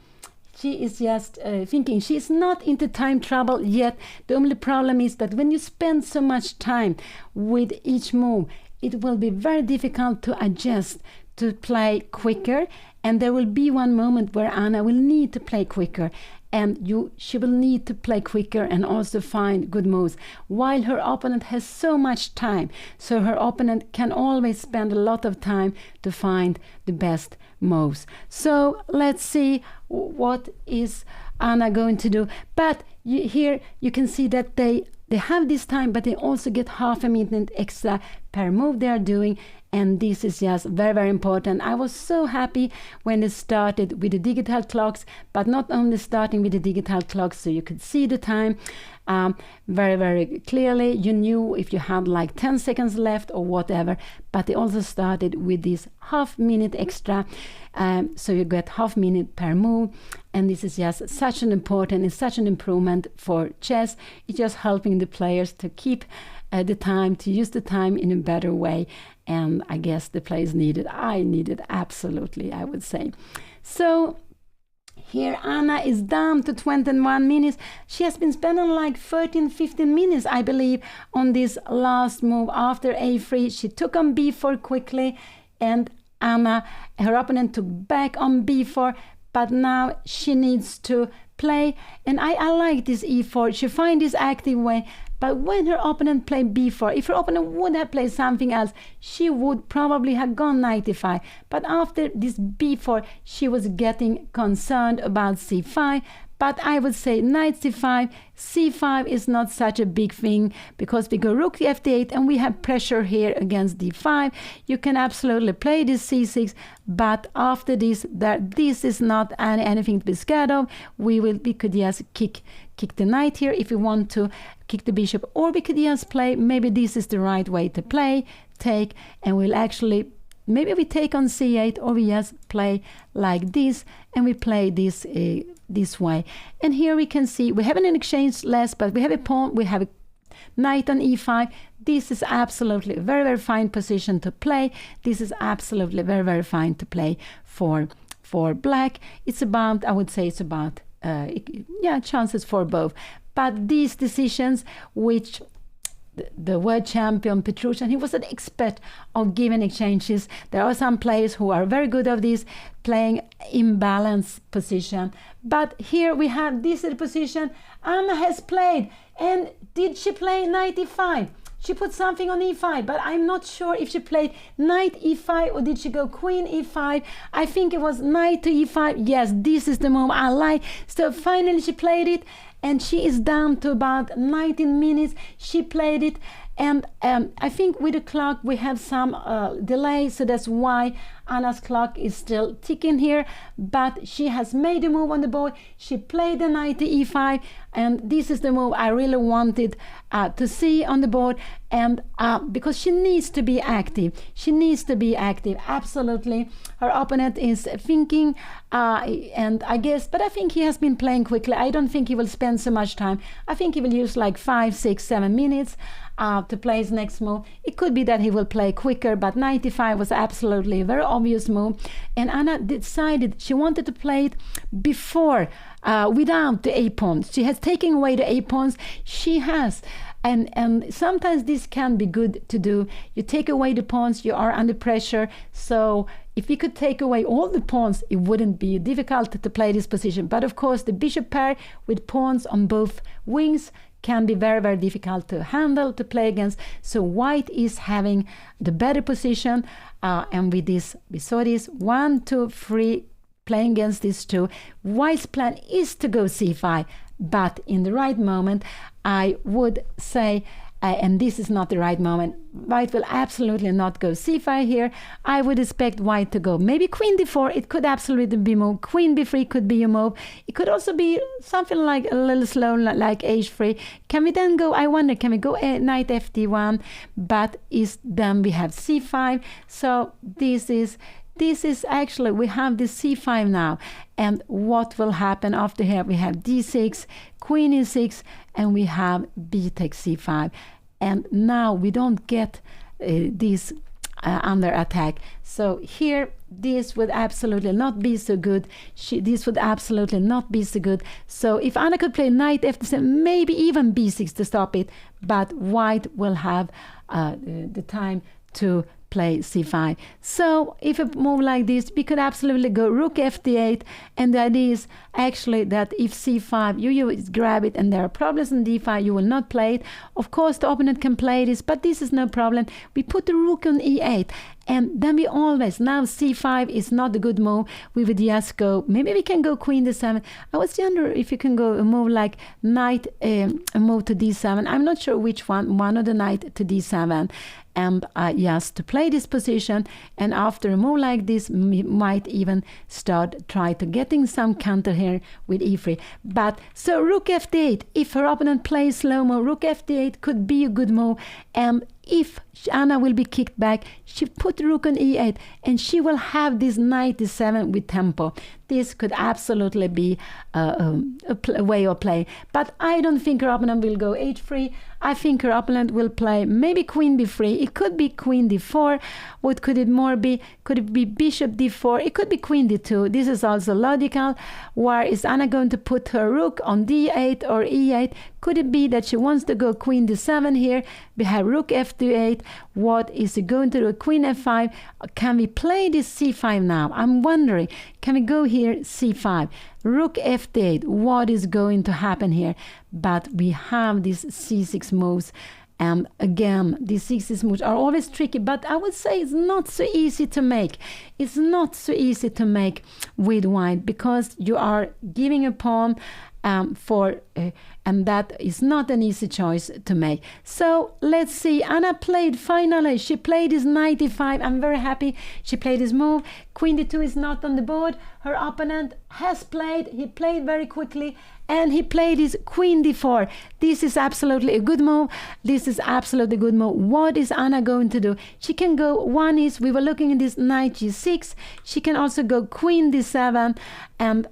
S1: She's not into time trouble yet. The only problem is that when you spend so much time with each move, it will be very difficult to adjust to play quicker. And there will be one moment where Anna will need to play quicker. And she will need to play quicker and also find good moves, while her opponent has so much time. So her opponent can always spend a lot of time to find the best moves. So let's see what is Anna going to do. But here you can see that they have this time, but they also get half a minute extra per move they are doing. and this is just very, very important. I was so happy when it started with the digital clocks, but not only starting with the digital clocks so you could see the time very, very clearly. You knew if you had like 10 seconds left or whatever, but they also started with this half minute extra, so you get half minute per move, and this is just such an important, it's such an improvement for chess. It's just helping the players to keep the time, to use the time in a better way, and I guess the players needed, I needed absolutely, I would say. So here Anna is down to 21 minutes. She has been spending like 13-15 minutes, I believe, on this last move after a3. She took on b4 quickly, and Anna, her opponent, took back on b4, but now she needs to play, and I like this e4. She finds this active way, but when her opponent played b4, if her opponent would have played something else, she would probably have gone knight e5. But after this b4, she was getting concerned about c5. But I would say knight c5, c5 is not such a big thing, because we go rook to f8 and we have pressure here against d5. You can absolutely play this c6, but after this, this is not anything to be scared of. We could just kick the knight here if we want to, kick the bishop, or we could just play, maybe this is the right way to play, take, and we'll actually, maybe we take on c8, or we just play like this, and we play this this way. And here we can see we haven't an exchange less, but we have a pawn, we have a knight on e5. This is absolutely a very, very fine position to play. This is absolutely very, very fine to play for black. It's about, I would say it's about chances for both. But these decisions, which the world champion Petruccian, he was an expert of giving exchanges. There are some players who are very good at this, playing imbalanced position. But here we have this position Anna has played. And did she play knight e5? She put something on e5, but I'm not sure if she played knight e5 or did she go queen e5. I think it was knight to e5. Yes, this is the move I like. So finally she played it, and she is down to about 19 minutes. She played it, and I think with the clock we have some delay, so that's why Anna's clock is still ticking here, but she has made a move on the board. She played the knight to e5, and this is the move I really wanted to see on the board, and because she needs to be active. She needs to be active, absolutely. Her opponent is thinking, and I guess, but I think he has been playing quickly. I don't think he will spend so much time. I think he will use like 5, 6, 7 minutes to play his next move. It could be that he will play quicker, but knight e5 was absolutely a very obvious move, and Anna decided she wanted to play it before, without the a pawns. She has taken away the a pawns. She has, and sometimes this can be good to do. You take away the pawns, you are under pressure. So if we could take away all the pawns, it wouldn't be difficult to play this position. But of course, the bishop pair with pawns on both wings can be very, very difficult to handle, to play against. So white is having the better position, and with this, we saw this 1, 2, 3 playing against these two. White's plan is to go c5, but in the right moment, I would say, and this is not the right moment, white will absolutely not go c5 here. I would expect white to go maybe queen d4. It could absolutely be move. Queen b3 could be a move. It could also be something like a little slow, like h3. Can we then go, I wonder, can we go knight fd1? But then we have c5. So this is actually, we have this c5 now, and what will happen after here? We have d6, queen e6, and we have b takes c5, and now we don't get this under attack. So here, this would absolutely not be so good. This would absolutely not be so good. So if Anna could play knight f7, maybe even b6 to stop it, but white will have the time to play c5. So if a move like this, we could absolutely go rook fd8, and the idea is actually that if c5, you grab it and there are problems in d5, you will not play it. Of course, the opponent can play this, but this is no problem. We put the rook on e8, And then we always, now c5 is not a good move. We would just go, maybe we can go queen d7. I was wondering if you can go a move like knight, a move to d7. I'm not sure which one of the knight to d7. And just to play this position, and after a move like this, we might even try to getting some counter here with e3. But so rook f8, if her opponent plays slow move, rook f8 could be a good move. And if Anna will be kicked back, she put rook on e8, and she will have this knight d7 with tempo. This could absolutely be a way of play. But I don't think her opponent will go h3. I think her opponent will play maybe queen b3. It could be queen d4. What could it more be? Could it be bishop d4? It could be queen d2. This is also logical. Where is Anna going to put her rook on d8 or e8? Could it be that she wants to go queen d7 here? We have rook f8. What is it going to do? Queen f5. Can we play this c5 now? I'm wondering. Can we go here c5? Rook f8. What is going to happen here? But we have these c6 moves. And again, these c6 moves are always tricky, but I would say it's not so easy to make. It's not so easy to make with white, because you are giving a pawn and that is not an easy choice to make. So let's see. Anna played finally. She played this knight e5. I'm very happy she played this move. Queen d2 is not on the board. Her opponent has played. He played very quickly, and he played his queen d4. This is absolutely a good move. This is absolutely a good move. What is Anna going to do? She can go, one is, we were looking at this knight g6. She can also go queen d7, and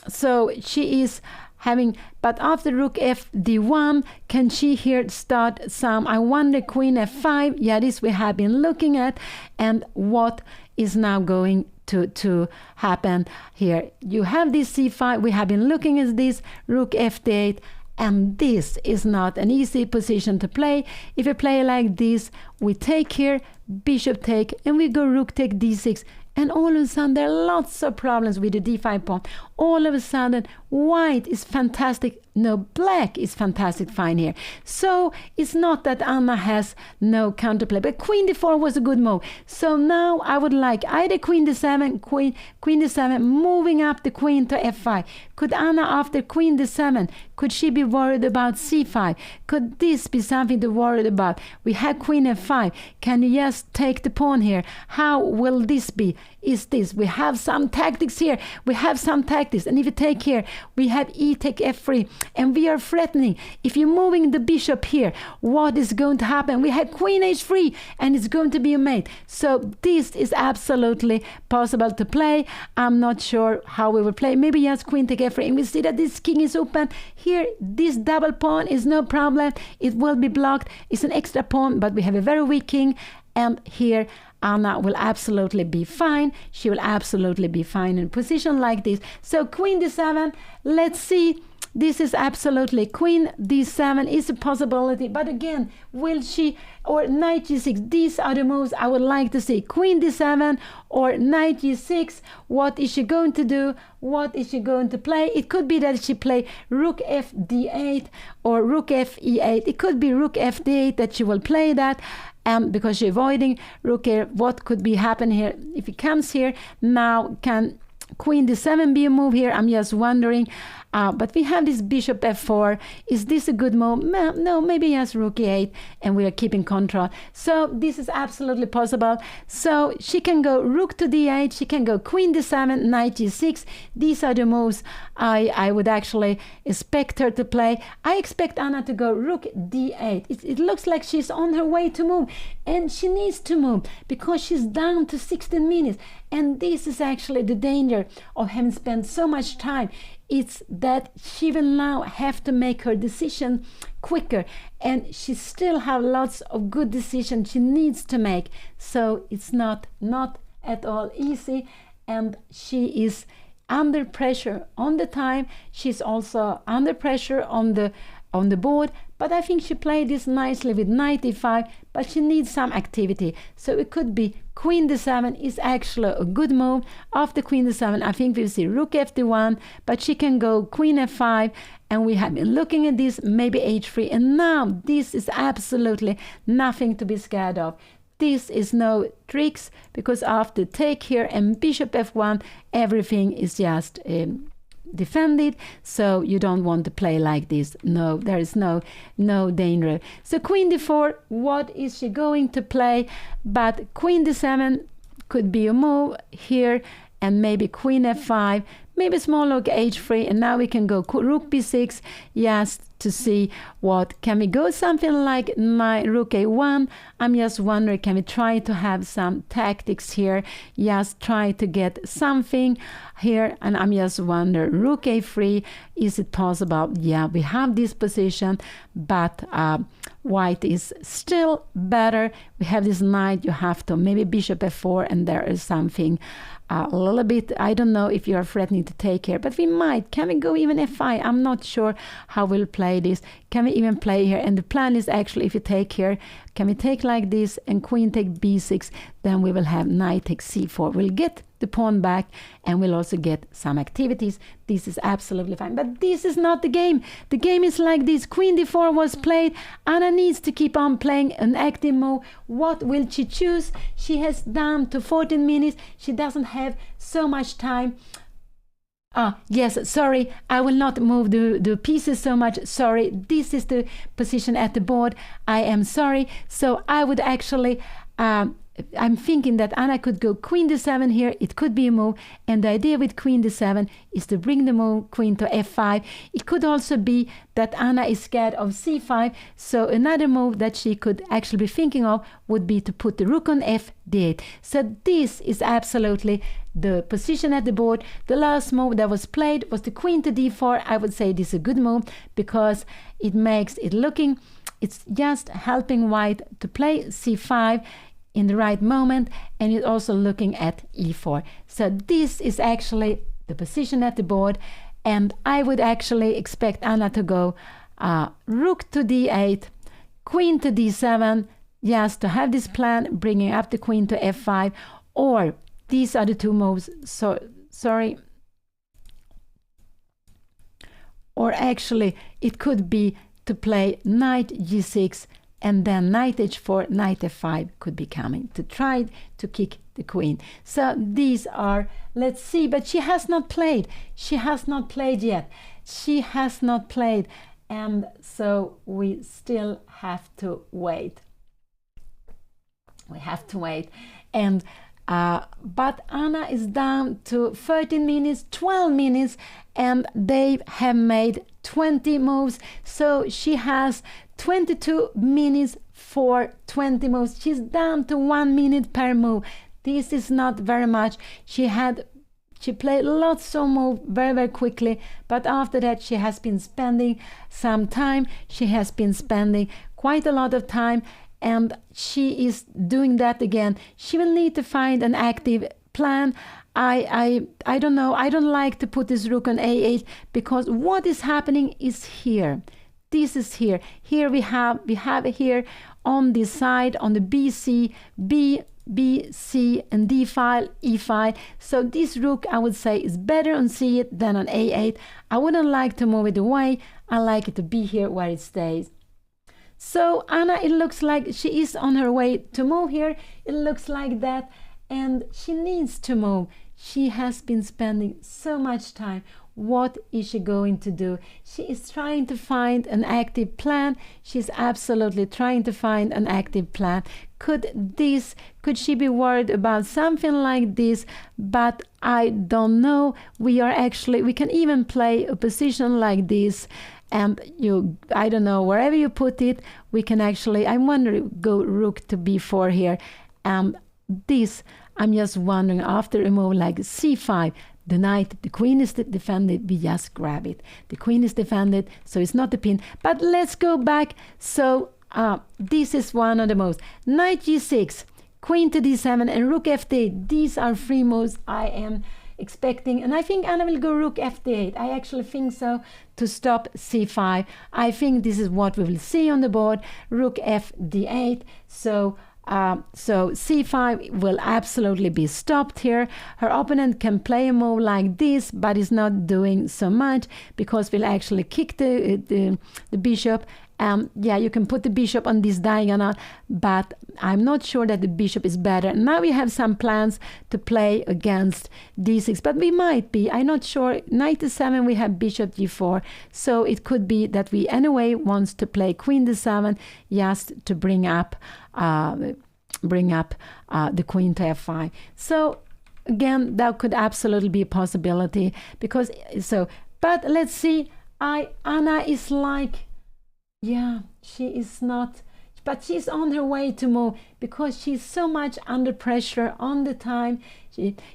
S1: so she is having, but after rook f d1, can she here start some, I wonder, queen f5? Yeah, this we have been looking at, and what is now going to happen here? You have this c5, we have been looking at this, rook f8, and this is not an easy position to play. If you play like this, we take here, bishop take, and we go rook take d6. And all of a sudden, there are lots of problems with the d5 pawn. All of a sudden, white is fantastic. No, black is fantastic fine here. So it's not that Anna has no counterplay. But queen d4 was a good move. So now I would like either queen d7, queen d7, moving up the queen to f5. Could Anna, after queen d7, could she be worried about c5? Could this be something to worry about? We have queen f5. Can you just take the pawn here? How will this be? Is this? We have some tactics here. We have some tactics. And if you take here, we have e take f3. And we are threatening. If you're moving the bishop here, what is going to happen? We have queen h3, and it's going to be a mate. So this is absolutely possible to play. I'm not sure how we will play. Maybe yes, queen take f3. And we see that this king is open. Here, this double pawn is no problem. It will be blocked. It's an extra pawn, but we have a very weak king. And here, Anna will absolutely be fine. She will absolutely be fine in a position like this. So queen d7, let's see. This is absolutely, queen d7 is a possibility. But again, will she, or knight g6, these are the moves I would like to see. Queen d7 or knight g6, what is she going to do? What is she going to play? It could be that she play rook f d8 or rook f e8. It could be rook f d8 that she will play that. Because she's avoiding rook here. What could be happen here? If he comes here, now can queen d7 be a move here? I'm just wondering. But we have this bishop f4. Is this a good move? No, maybe yes, rook e8, and we are keeping control. So this is absolutely possible. So she can go rook to d8. She can go queen d7, knight g6. These are the moves I would actually expect her to play. I expect Anna to go rook d8. It looks like she's on her way to move, and she needs to move because she's down to 16 minutes. And this is actually the danger of having spent so much time. It's that she will now have to make her decision quicker, and she still have lots of good decisions she needs to make. So it's not at all easy, and she is under pressure on the time. She's also under pressure on the board. But I think she played this nicely with knight e5, but she needs some activity. So it could be queen d7 is actually a good move. After queen d7, I think we'll see rook f d1, but she can go queen f5, and we have been looking at this, maybe h3, and now this is absolutely nothing to be scared of. this is no tricks, because after take here and bishop f1, everything is just defended, so you don't want to play like this. No, there is no danger. So queen d4, what is she going to play? But queen d7 could be a move here, and maybe queen f5, maybe small rook h3, and now we can go rook b6, yes, to see what, can we go something like my rook a1? I'm just wondering, can we try to have some tactics here, just try to get something here, and I'm just wondering, rook a3, is it possible? Yeah, we have this position, but white is still better. We have this knight, you have to maybe bishop f4, and there is something a little bit, I don't know if you are threatening to take here, but we might. Can we go even f5? I'm not sure how we'll play this. Can we even play here? And the plan is actually, if you take here, can we take like this and queen take b6, then we will have knight take c4. We'll get the pawn back, and we'll also get some activities. This is absolutely fine, but this is not the game. The game is like this. Queen d4 was played. Anna needs to keep on playing an active move. What will she choose? She has down to 14 minutes. She doesn't have so much time. Yes, sorry, I will not move the pieces so much. Sorry, this is the position at the board. I am sorry. So I would actually I'm thinking that Anna could go queen d7 here. It could be a move, and the idea with queen d7 is to bring the move queen to f5. It could also be that Anna is scared of c5, so another move that she could actually be thinking of would be to put the rook on f d8. So this is absolutely the position at the board. The last move that was played was the queen to d4. I would say this is a good move because it makes it looking, it's just helping white to play c5 in the right moment, and it's also looking at e4. So this is actually the position at the board, and I would actually expect Anna to go rook to d8, queen to d7, yes, to have this plan, bringing up the queen to f5, or these are the two moves, so sorry, or actually it could be to play knight g6, and then knight h4, knight f5 could be coming to try to kick the queen. So these are, let's see, but she has not played. She has not played yet. She has not played, and so we still have to wait. We have to wait. And but Anna is down to 13 minutes, 12 minutes, and they have made 20 moves. So she has 22 minutes for 20 moves. She's down to 1 minute per move. This is not very much. She played lots of moves very, very quickly, but after that she has been spending some time. She has been spending quite a lot of time, and she is doing that again. She will need to find an active plan. I don't know. I don't like to put this rook on a8, because what is happening is here. This is here. Here we have here on this side, on the BC, B, C, and D file, E file. So this rook, I would say, is better on C8 than on A8. I wouldn't like to move it away. I like it to be here where it stays. So Anna, it looks like she is on her way to move here. It looks like that, and she needs to move. She has been spending so much time. What is she going to do? She is trying to find an active plan. She's absolutely trying to find an active plan. Could she be worried about something like this? But I don't know. We can even play a position like this, and I don't know, wherever you put it, we can actually, I'm wondering, go rook to b4 here. This, I'm just wondering, after a move like c5, the queen is defended, we just grab it. The queen is defended, so it's not the pin. But let's go back. So this is one of the moves. Knight g6, queen to d7, and rook f8. These are three moves I am expecting, and I think Anna will go rook f8. I actually think so, to stop c5. I think this is what we will see on the board, rook f d8. So c5 will absolutely be stopped here. Her opponent can play a move like this, but is not doing so much, because we'll actually kick the bishop, Yeah, you can put the bishop on this diagonal, but I'm not sure that the bishop is better. Now we have some plans to play against d6, but we might be, I'm not sure. Knight d7, we have bishop g4, so it could be that we anyway wants to play queen d7 just to bring up the queen to f5. So again, that could absolutely be a possibility, because so, but let's see. Anna is like, yeah, she is not, but she's on her way to move, because she's so much under pressure on the time.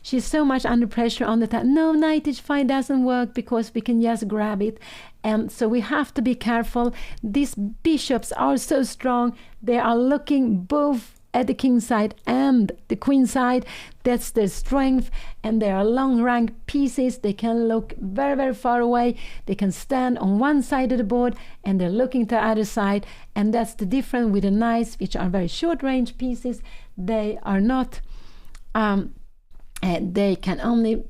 S1: She's so much under pressure on the time. No, knight h5 doesn't work, because we can just grab it. And so we have to be careful. These bishops are so strong. They are looking both at the king side and the queen side. That's their strength, and they are long rank pieces. They can look very, very far away. They can stand on one side of the board and they're looking to the other side, and that's the difference with the knights, which are very short range pieces. They are not they can only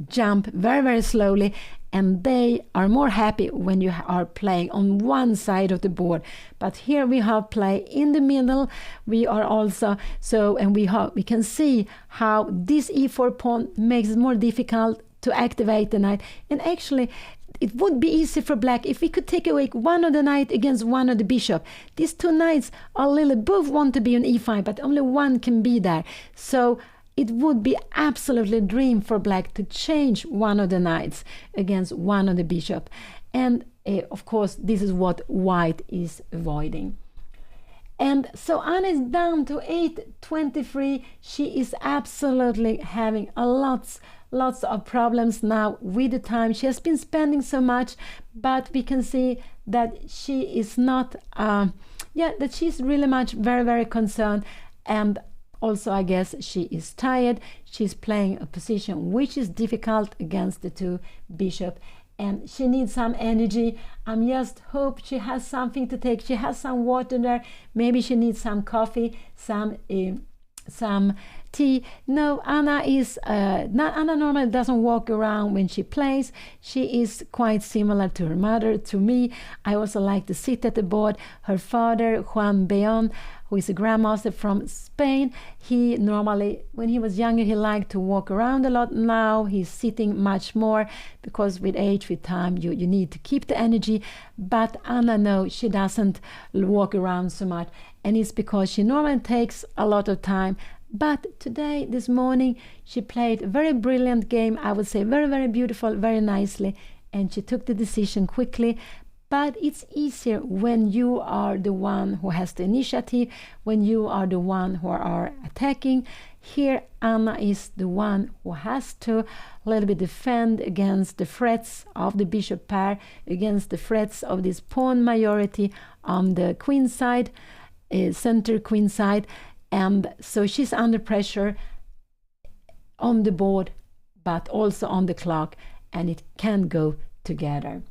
S1: jump very, very slowly, and they are more happy when you are playing on one side of the board. But here we have play in the middle. We are also so, and we can see how this e4 pawn makes it more difficult to activate the knight. And actually it would be easy for black if we could take away one of the knight against one of the bishop. These two knights are literally both want to be on e5, but only one can be there. So it would be absolutely a dream for black to change one of the knights against one of the bishop. And of course, this is what white is avoiding. And so Anna is down to 823. She is absolutely having lots of problems now with the time. She has been spending so much, but we can see that she is not, that she's really much very, very concerned. And also, I guess she is tired. She's playing a position which is difficult against the two bishops, and she needs some energy. I'm just hope she has something to take. She has some water there. Maybe she needs some coffee, some tea. No, Anna is Anna normally doesn't walk around when she plays. She is quite similar to her mother, to me. I also like to sit at the board. Her father, Juan Beon, who is a grandmaster from Spain, he normally, when he was younger, he liked to walk around a lot. Now he's sitting much more, because with age, with time, you need to keep the energy. But Anna, no, she doesn't walk around so much, and it's because she normally takes a lot of time. But today, this morning, she played a very brilliant game. I would say very, very beautiful, very nicely, and she took the decision quickly. But it's easier when you are the one who has the initiative, when you are the one who are attacking. Here, Anna is the one who has to a little bit defend against the threats of the bishop pair, against the threats of this pawn majority on the queen side, center queen side. And so she's under pressure on the board, but also on the clock, and it can go together.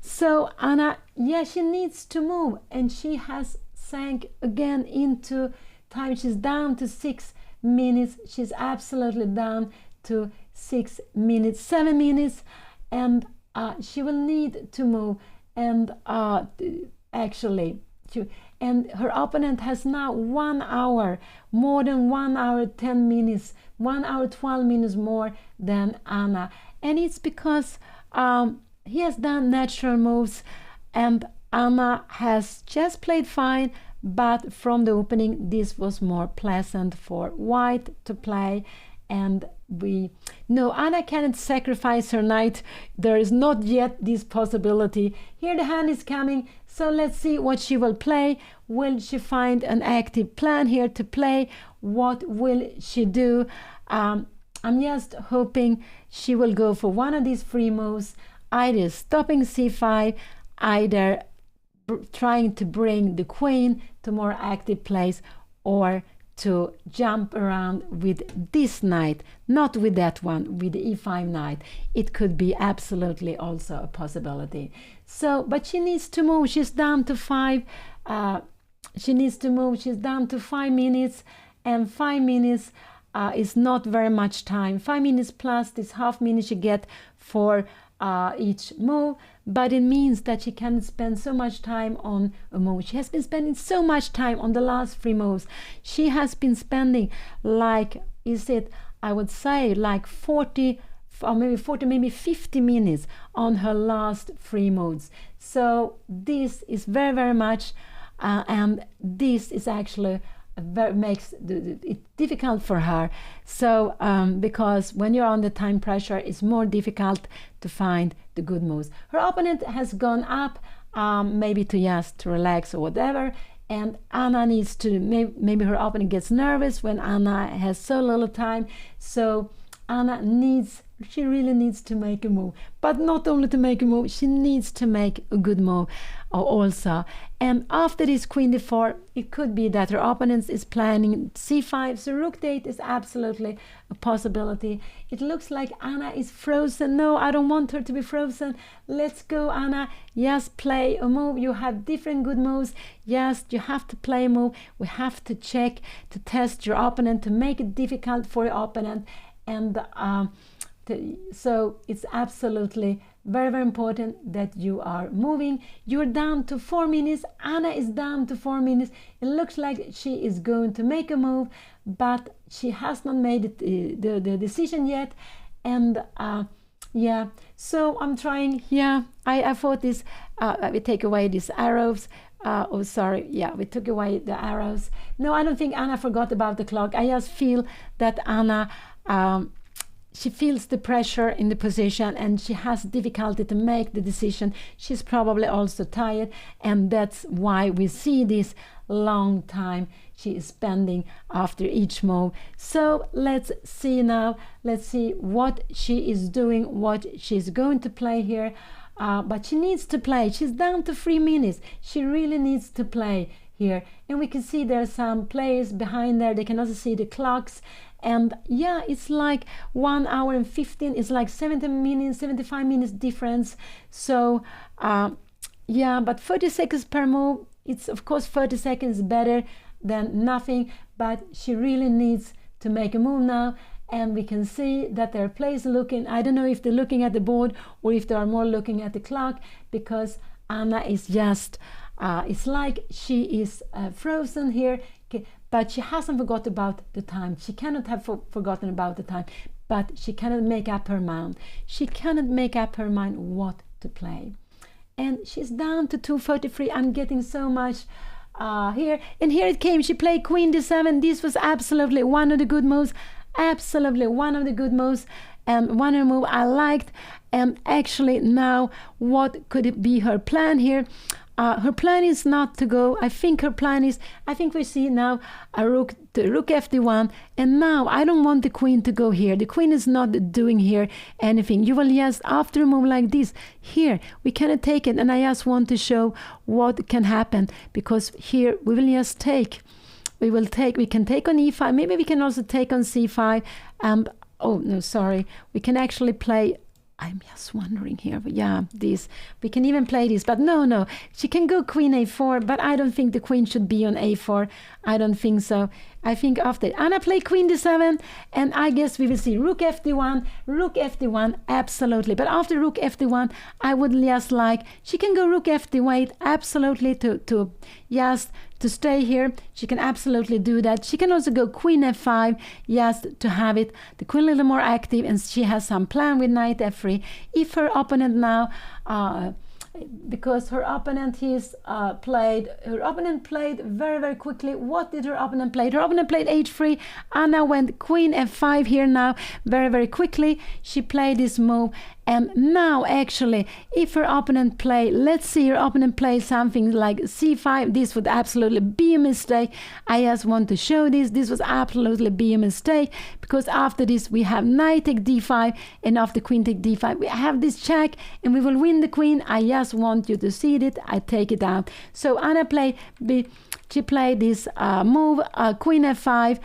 S1: So Anna, yeah, she needs to move, and she has sank again into time. She's down to 6 minutes. She's absolutely down to 6 minutes, 7 minutes, and she will need to move. And and her opponent has now 1 hour, more than 1 hour 10 minutes, 1 hour 12 minutes more than Anna, and it's because he has done natural moves, and Anna has just played fine, but from the opening this was more pleasant for white to play. And Anna cannot sacrifice her knight. There is not yet this possibility. Here the hand is coming, so let's see what she will play. Will she find an active plan here to play? What will she do? I'm just hoping she will go for one of these free moves, either stopping c5, either trying to bring the queen to more active place, or to jump around with this knight, not with that one, with the e5 knight. It could be absolutely also a possibility. So, but she needs to move. She's down to 5. She needs to move. She's down to 5 minutes, and 5 minutes is not very much time. 5 minutes plus this half minute you get for each move, but it means that she can spend so much time on a move. She has been spending so much time on the last 3 moves. She has been spending I would say like 40 or maybe 50 minutes on her last 3 moves. So this is very, very much and this is actually makes it difficult for her. So because when you're under time pressure, it's more difficult to find the good moves. Her opponent has gone up, maybe to relax or whatever, and Anna needs to, maybe her opponent gets nervous when Anna has so little time. So she really needs to make a move, but not only to make a move, she needs to make a good move also. And after this queen d4, it could be that her opponent is planning c5, so rook d8 is absolutely a possibility. It looks like Anna is frozen. No, I don't want her to be frozen. Let's go, Anna. Yes, play a move. You have different good moves. Yes, you have to play a move. We have to check, to test your opponent, to make it difficult for your opponent. And so it's absolutely very, very important that you are moving. You're down to 4 minutes. Anna is down to 4 minutes. It looks like she is going to make a move, but she has not made the decision yet. And so I'm trying. I thought this we take away these arrows. We took away the arrows. No, I don't think Anna forgot about the clock. I just feel that Anna she feels the pressure in the position and she has difficulty to make the decision. She's probably also tired, and that's why we see this long time she is spending after each move. So let's see now. Let's see what she is doing, what she's going to play here. But she needs to play. She's down to 3 minutes. She really needs to play here. And we can see there are some players behind there. They can also see the clocks. And it's like 1 hour and 15. It's like 70 minutes, 75 minutes difference. So but 30 seconds per move. It's of course 30 seconds better than nothing. But she really needs to make a move now. And we can see that there are players looking. I don't know if they're looking at the board or if they are more looking at the clock, because Anna is just, it's like she is frozen here, but she hasn't forgot about the time. She cannot have forgotten about the time, but she cannot make up her mind. She cannot make up her mind what to play. And she's down to 2:33. I'm getting so much here. And here it came. She played queen d7. This was absolutely one of the good moves. Absolutely one of the good moves, and one of the moves I liked. And actually now, what could it be her plan here? Her plan is not to go. I think we see now a rook fd1, and now I don't want the queen to go here. The queen is not doing here anything. You will just, after a move like this, here we cannot take it, and I just want to show what can happen, because here we will just take. We can take on e5. Maybe we can also take on c5. We can actually play. I'm just wondering here. This. We can even play this, but no. She can go queen a4, but I don't think the queen should be on a4. I don't think so. I think after Anna played queen d7, and I guess we will see rook fd1, absolutely. But after rook fd1, I would just like, she can go rook fd8, absolutely, to stay here. She can absolutely do that. She can also go queen f5, just to have it, the queen a little more active, and she has some plan with knight f3. If her opponent now, because her opponent played very, very quickly. What did her opponent play? Her opponent played h3. Anna went queen f5 here now, very, very quickly. She played this move. And now, actually, if her opponent let's see her opponent play something like c5, this would absolutely be a mistake. I just want to show this. This would absolutely be a mistake, because after this we have knight take d5, and after queen take d5 we have this check, and we will win the queen. I just want you to see it. I take it out. So Anna played this move, queen f5.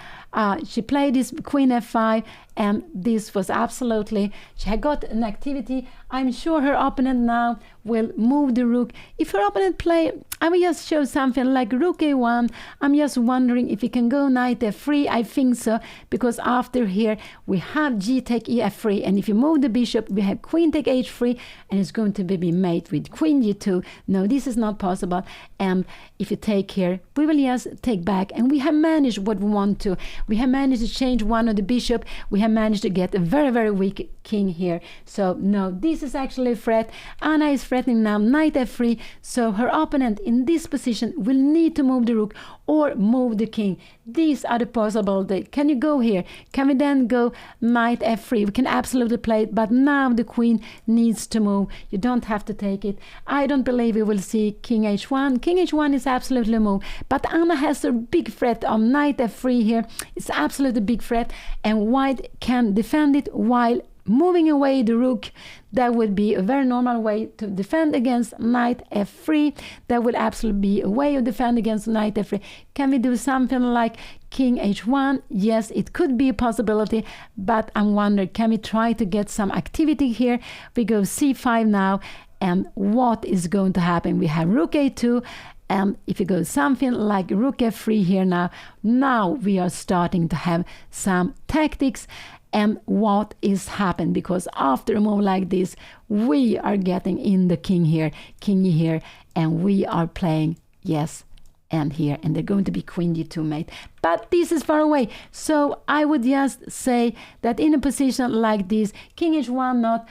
S1: She played this queen f5, and this was absolutely, she had got an activity. I'm sure her opponent now will move the rook. If her opponent play, I will just show something like rook a1. I'm just wondering if we can go knight f3. I think so, because after here we have g take ef3, and if you move the bishop, we have queen take h3, and it's going to be mate with queen g2. No, this is not possible. And if you take here, we will just take back, and we have managed what we want to. We have managed to change one of the bishop. We have managed to get a very, very weak king here. So no, this is actually a threat. Anna is threatening now knight f3, so her opponent in this position will need to move the rook or move the king. These are the possibilities. Can you go here? Can we then go knight f3? We can absolutely play it, but now the queen needs to move. You don't have to take it. I don't believe we will see king h1. King h1 is absolutely a move, but Anna has a big threat of knight f3 here. It's absolutely a big threat, and white can defend it while moving away the rook. That would be a very normal way to defend against knight f3. That would absolutely be a way of defend against knight f3. Can we do something like king h1? Yes, it could be a possibility, but I'm wondering, can we try to get some activity here? We go c5 now, and what is going to happen? We have rook a2, and if you go something like rook f3 here now we are starting to have some tactics. And what is happened, because after a move like this, we are getting in the king here, and we are playing yes and here, and they're going to be queen g2 mate. But this is far away, so I would just say that in a position like this, king h1 not,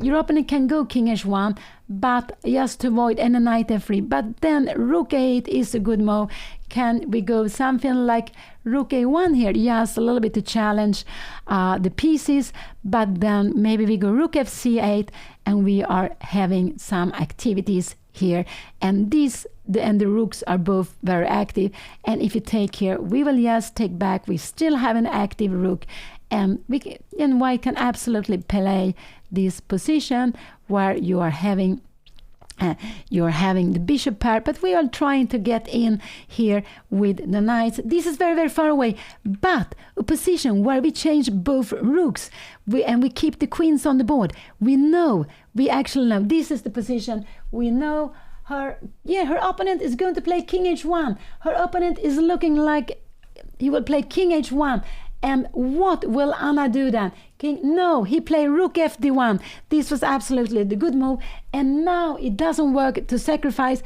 S1: your opponent can go king h1, but just to avoid any knight f3. But then rook a8 is a good move. Can we go something like rook a1 here? Yes, a little bit to challenge the pieces, but then maybe we go rook fc8, and we are having some activities here, and the rooks are both very active. And if you take here, we will just take back. We still have an active rook, and white can absolutely play this position where you are having the bishop pair, but we are trying to get in here with the knights. This is very, very far away, but a position where we change both rooks and we keep the queens on the board. We actually know this is the position. We know her opponent is going to play king h1. Her opponent is looking like he will play king h1. And what will Anna do then? He played rook fd1. This was absolutely the good move. And now it doesn't work to sacrifice.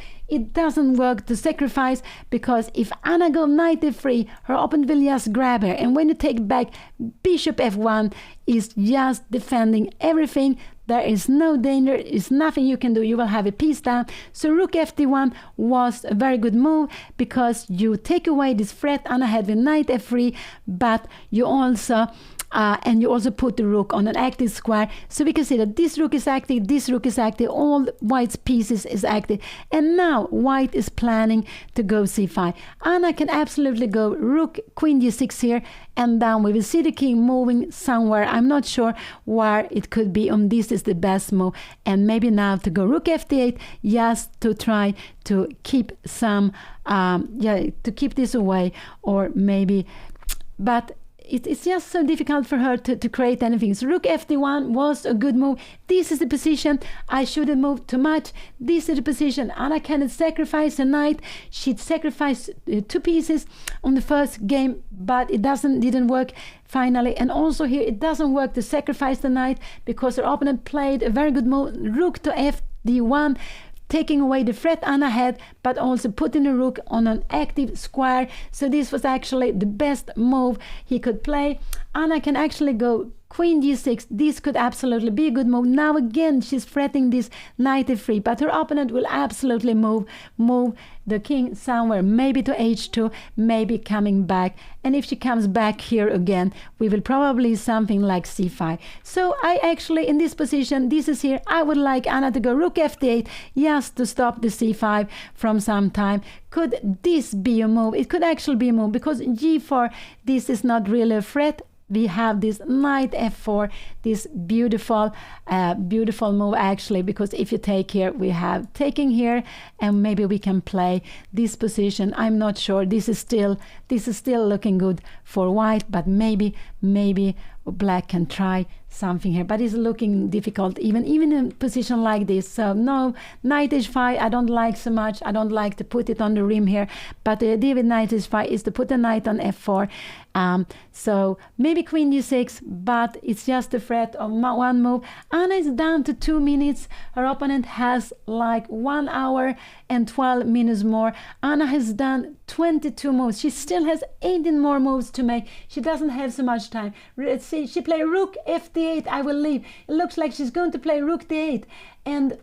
S1: Because if Anna goes knight f3, her opponent will just grab her. And when you take back, bishop f1 is just defending everything. There is no danger. It's nothing you can do. You will have a piece down. So rook fd1 was a very good move, because you take away this threat Anna had with knight f3, but you also put the rook on an active square. So we can see that this rook is active, all white's pieces is active. And now white is planning to go c5. Anna can absolutely go rook, queen g6 here, and down we will see the king moving somewhere. I'm not sure where it could be. This is the best move. And maybe now to go rook fd8, just to try to keep some, to keep this away, or maybe, but it's just so difficult for her to create anything. So rook fd1 was a good move. This is the position. I shouldn't move too much. This is the position. Anna cannot sacrifice a knight. She'd sacrifice 2 pieces on the first game, but it didn't work finally. And also here it doesn't work to sacrifice the knight, because her opponent played a very good move, rook to fd1, taking away the threat Anna had, but also putting the rook on an active square. So this was actually the best move he could play. Anna can actually go queen g6. This could absolutely be a good move. Now again, she's threatening this knight f3, but her opponent will absolutely move the king somewhere, maybe to h2, maybe coming back. And if she comes back here again, we will probably something like c5. So I actually, in this position, this is here, I would like Anna to go rook fd8, just to stop the c5 from some time. Could this be a move? It could actually be a move, because g4, this is not really a threat. We have this knight f4. this beautiful beautiful move actually, because if you take here, we have taking here, and maybe we can play this position. I'm not sure. This is still looking good for white, but maybe black can try something here, but it's looking difficult even in a position like this. So no, knight h5 I don't like so much. I don't like to put it on the rim here, but the idea with knight h5 is to put the knight on f4. So maybe queen d6, but it's just a threat of one move. Anna is down to 2 minutes. Her opponent has like 1 hour and 12 minutes more. Anna has done 22 moves. She still has 18 more moves to make. She doesn't have so much time. Let's see, she played rook fd8. I will leave. It looks like she's going to play rook d8. And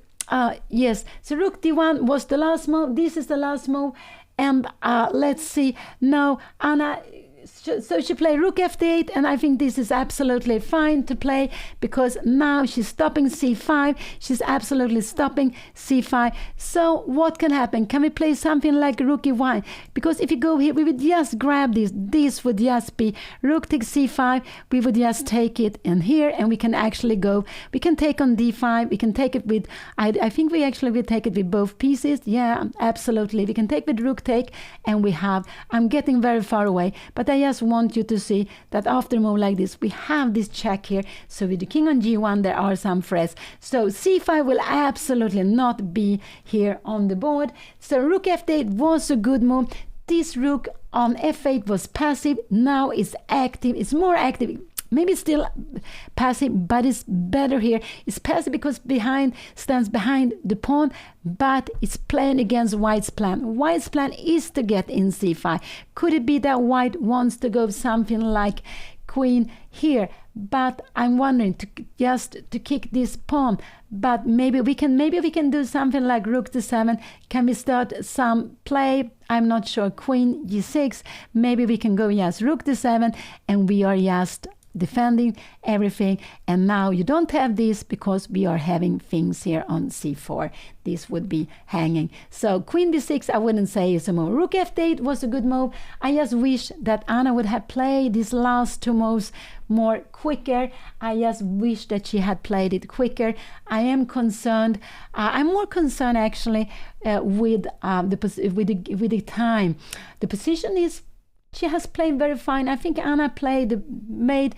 S1: yes, so rook d1 was the last move. This is the last move. And let's see. Now Anna, so she played rook fd8, and I think this is absolutely fine to play, because now she's stopping c5. She's absolutely stopping c5. So what can happen? Can we play something like rook e1? Because if you go here, we would just grab this. This would just be rook takes c5. We would just take it in here, and we can actually go. We can take on d5. We can take it with, I think we actually will take it with both pieces. Yeah, absolutely. We can take with rook take, and we have, I'm getting very far away, but I just want you to see that after a move like this, we have this check here. So with the king on g1, there are some threats. So c5 will absolutely not be here on the board. So rook f8 was a good move. This rook on f8 was passive. Now it's active. It's more active. Maybe still passive, but it's better here. It's passive because stands behind the pawn, but it's playing against white's plan. White's plan is to get in c5. Could it be that white wants to go something like queen here? But I'm wondering just to kick this pawn. But maybe we can do something like rook to 7. Can we start some play? I'm not sure. Queen g6. Maybe we can go just rook to 7, and we are just defending everything. And now you don't have this because we are having things here on c4. This would be hanging. So queen b6 I wouldn't say is a move. Rook f8 was a good move. I just wish that Anna would have played these last 2 moves more quicker. I just wish that she had played it quicker. I am concerned. I'm more concerned actually with the time. The position is, she has played very fine. I think Anna made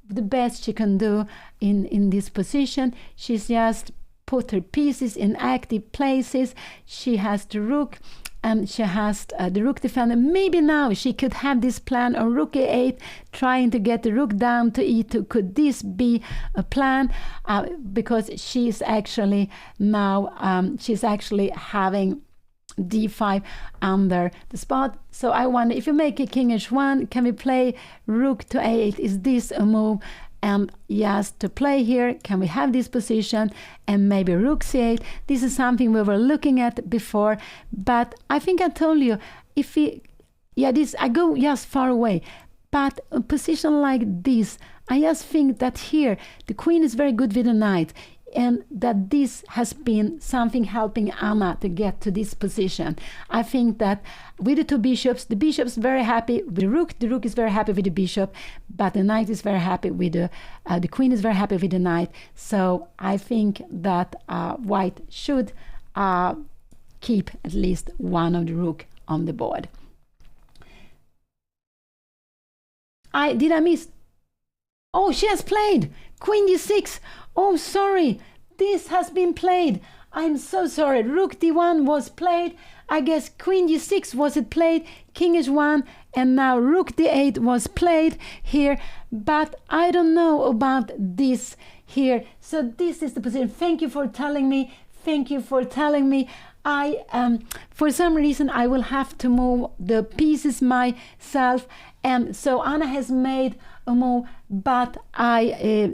S1: the best she can do in this position. She's just put her pieces in active places. She has the rook, and she has the rook defender. Maybe now she could have this plan on rook a8, trying to get the rook down to e2. Could this be a plan? Because she's actually now she's actually having d5 under the spot. So I wonder, if you make a king h1, can we play rook to a8? Is this a move? And yes, to play here, can we have this position and maybe rook c8? This is something we were looking at before, but I think I told you, if we, I go just far away. But a position like this, I just think that here the queen is very good with the knight, and that this has been something helping Anna to get to this position. I think that with the 2 bishops, the bishop's very happy with the rook is very happy with the bishop, but the knight is very happy with the queen is very happy with the knight. So I think that white should keep at least one of the rook on the board. Did I miss? Oh, she has played queen d6. Oh, sorry. This has been played. I'm so sorry. Rook d1 was played. I guess queen g6 was it played. King h1, and now rook d8 was played here. But I don't know about this here. So this is the position. Thank you for telling me. Thank you for telling me. For some reason I will have to move the pieces myself, and so Anna has made a move, but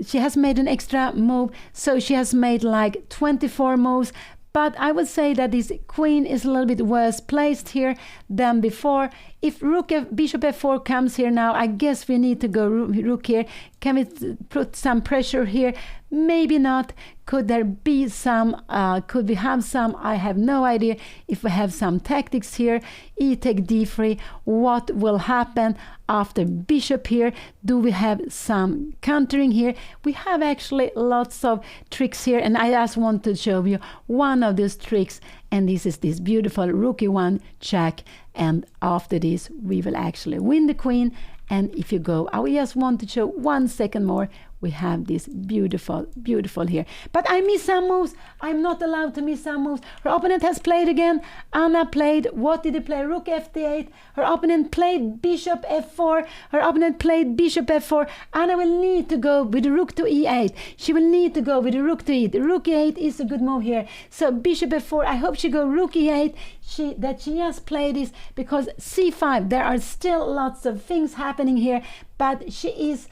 S1: she has made an extra move, so she has made like 24 moves. But I would say that this queen is a little bit worse placed here than before. If bishop f4 comes here now, I guess we need to go rook here. Can we put some pressure here? Maybe not. Could there be some, could we have some, I have no idea. If we have some tactics here, e take d3, what will happen after bishop here? Do we have some countering here? We have actually lots of tricks here, and I just want to show you one of those tricks, and this is this beautiful rook e1 check, and after this we will actually win the queen. And if you go, I just want to show 1 second more. We have this beautiful, beautiful here. But I miss some moves. I'm not allowed to miss some moves. Her opponent has played again. Anna played, what did he play? Rook fd8. Her opponent played bishop f4. Her opponent played bishop f4. Anna will need to go with the rook to e8. She will need to go with the rook to e8. The rook e8 is a good move here. So bishop f4, I hope she go rook e8. She just played this because c5, there are still lots of things happening here, but she is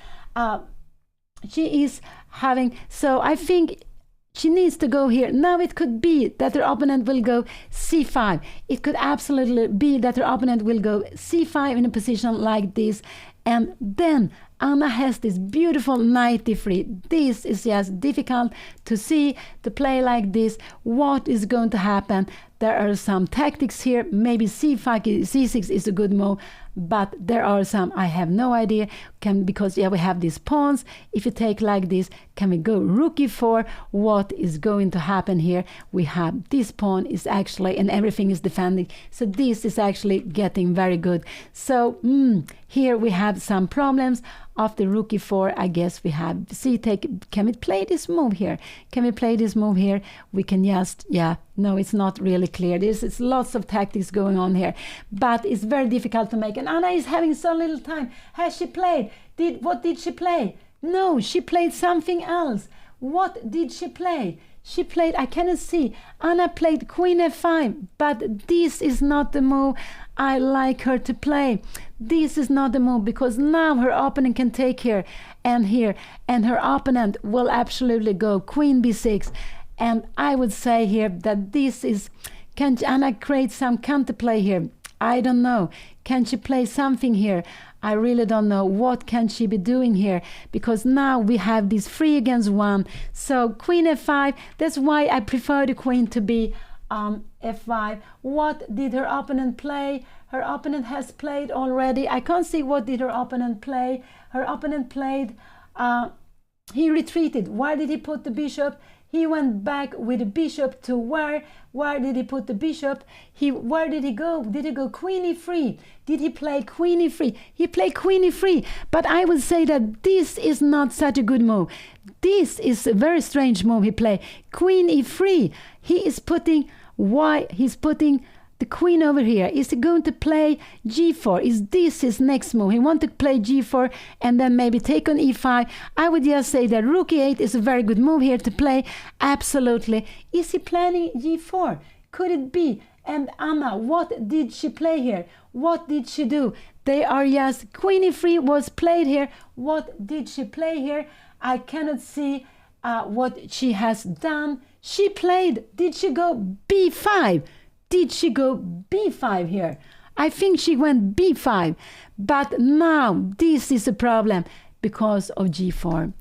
S1: having, so I think she needs to go here. Now it could be that her opponent will go c5. It could absolutely be that her opponent will go c5 in a position like this, and then Anna has this beautiful knight d3. This is just difficult to see, to play like this. What is going to happen? There are some tactics here. Maybe c5, c6 is a good move, but there are some, I have no idea. Because we have these pawns. If you take like this, can we go rook e4? What is going to happen here? We have this pawn is actually, and everything is defending. So this is actually getting very good. So here we have some problems. After rook e4, I guess we have c-take. Can we play this move here? Can we play this move here? We can just, no, it's not really clear. There's lots of tactics going on here, but it's very difficult to make. And Anna is having so little time. Has she played? What did she play? No, she played something else. What did she play? She played, I cannot see. Anna played queen f5, but this is not the move I like her to play. This is not the move, because now her opponent can take here, and her opponent will absolutely go queen b6. And I would say here that this is, can Anna create some counterplay here? I don't know. Can she play something here? I really don't know. What can she be doing here? Because now we have this 3 against 1. So queen f5, that's why I prefer the queen to be f5. What did her opponent play? Her opponent has played already. I can't see what did her opponent play. Her opponent played, he retreated. Where did he put the bishop? He went back with the bishop to where? Where did he put the bishop? Where did he go? Did he go queen e3? Did he play queen e3? He played queen e3. But I would say that this is not such a good move. This is a very strange move he played. Queen e3. He is putting, why? He's putting the queen over here. Is he going to play g4? Is this his next move? He wants to play g4 and then maybe take on e5. I would just say that rook e8 is a very good move here to play. Absolutely. Is he planning g4? Could it be? And Anna, what did she play here? What did she do? They are just, queen e3 was played here. What did she play here? I cannot see what she has done. She played, did she go b5? Did she go b5 here? I think she went b5. But now this is a problem because of g4.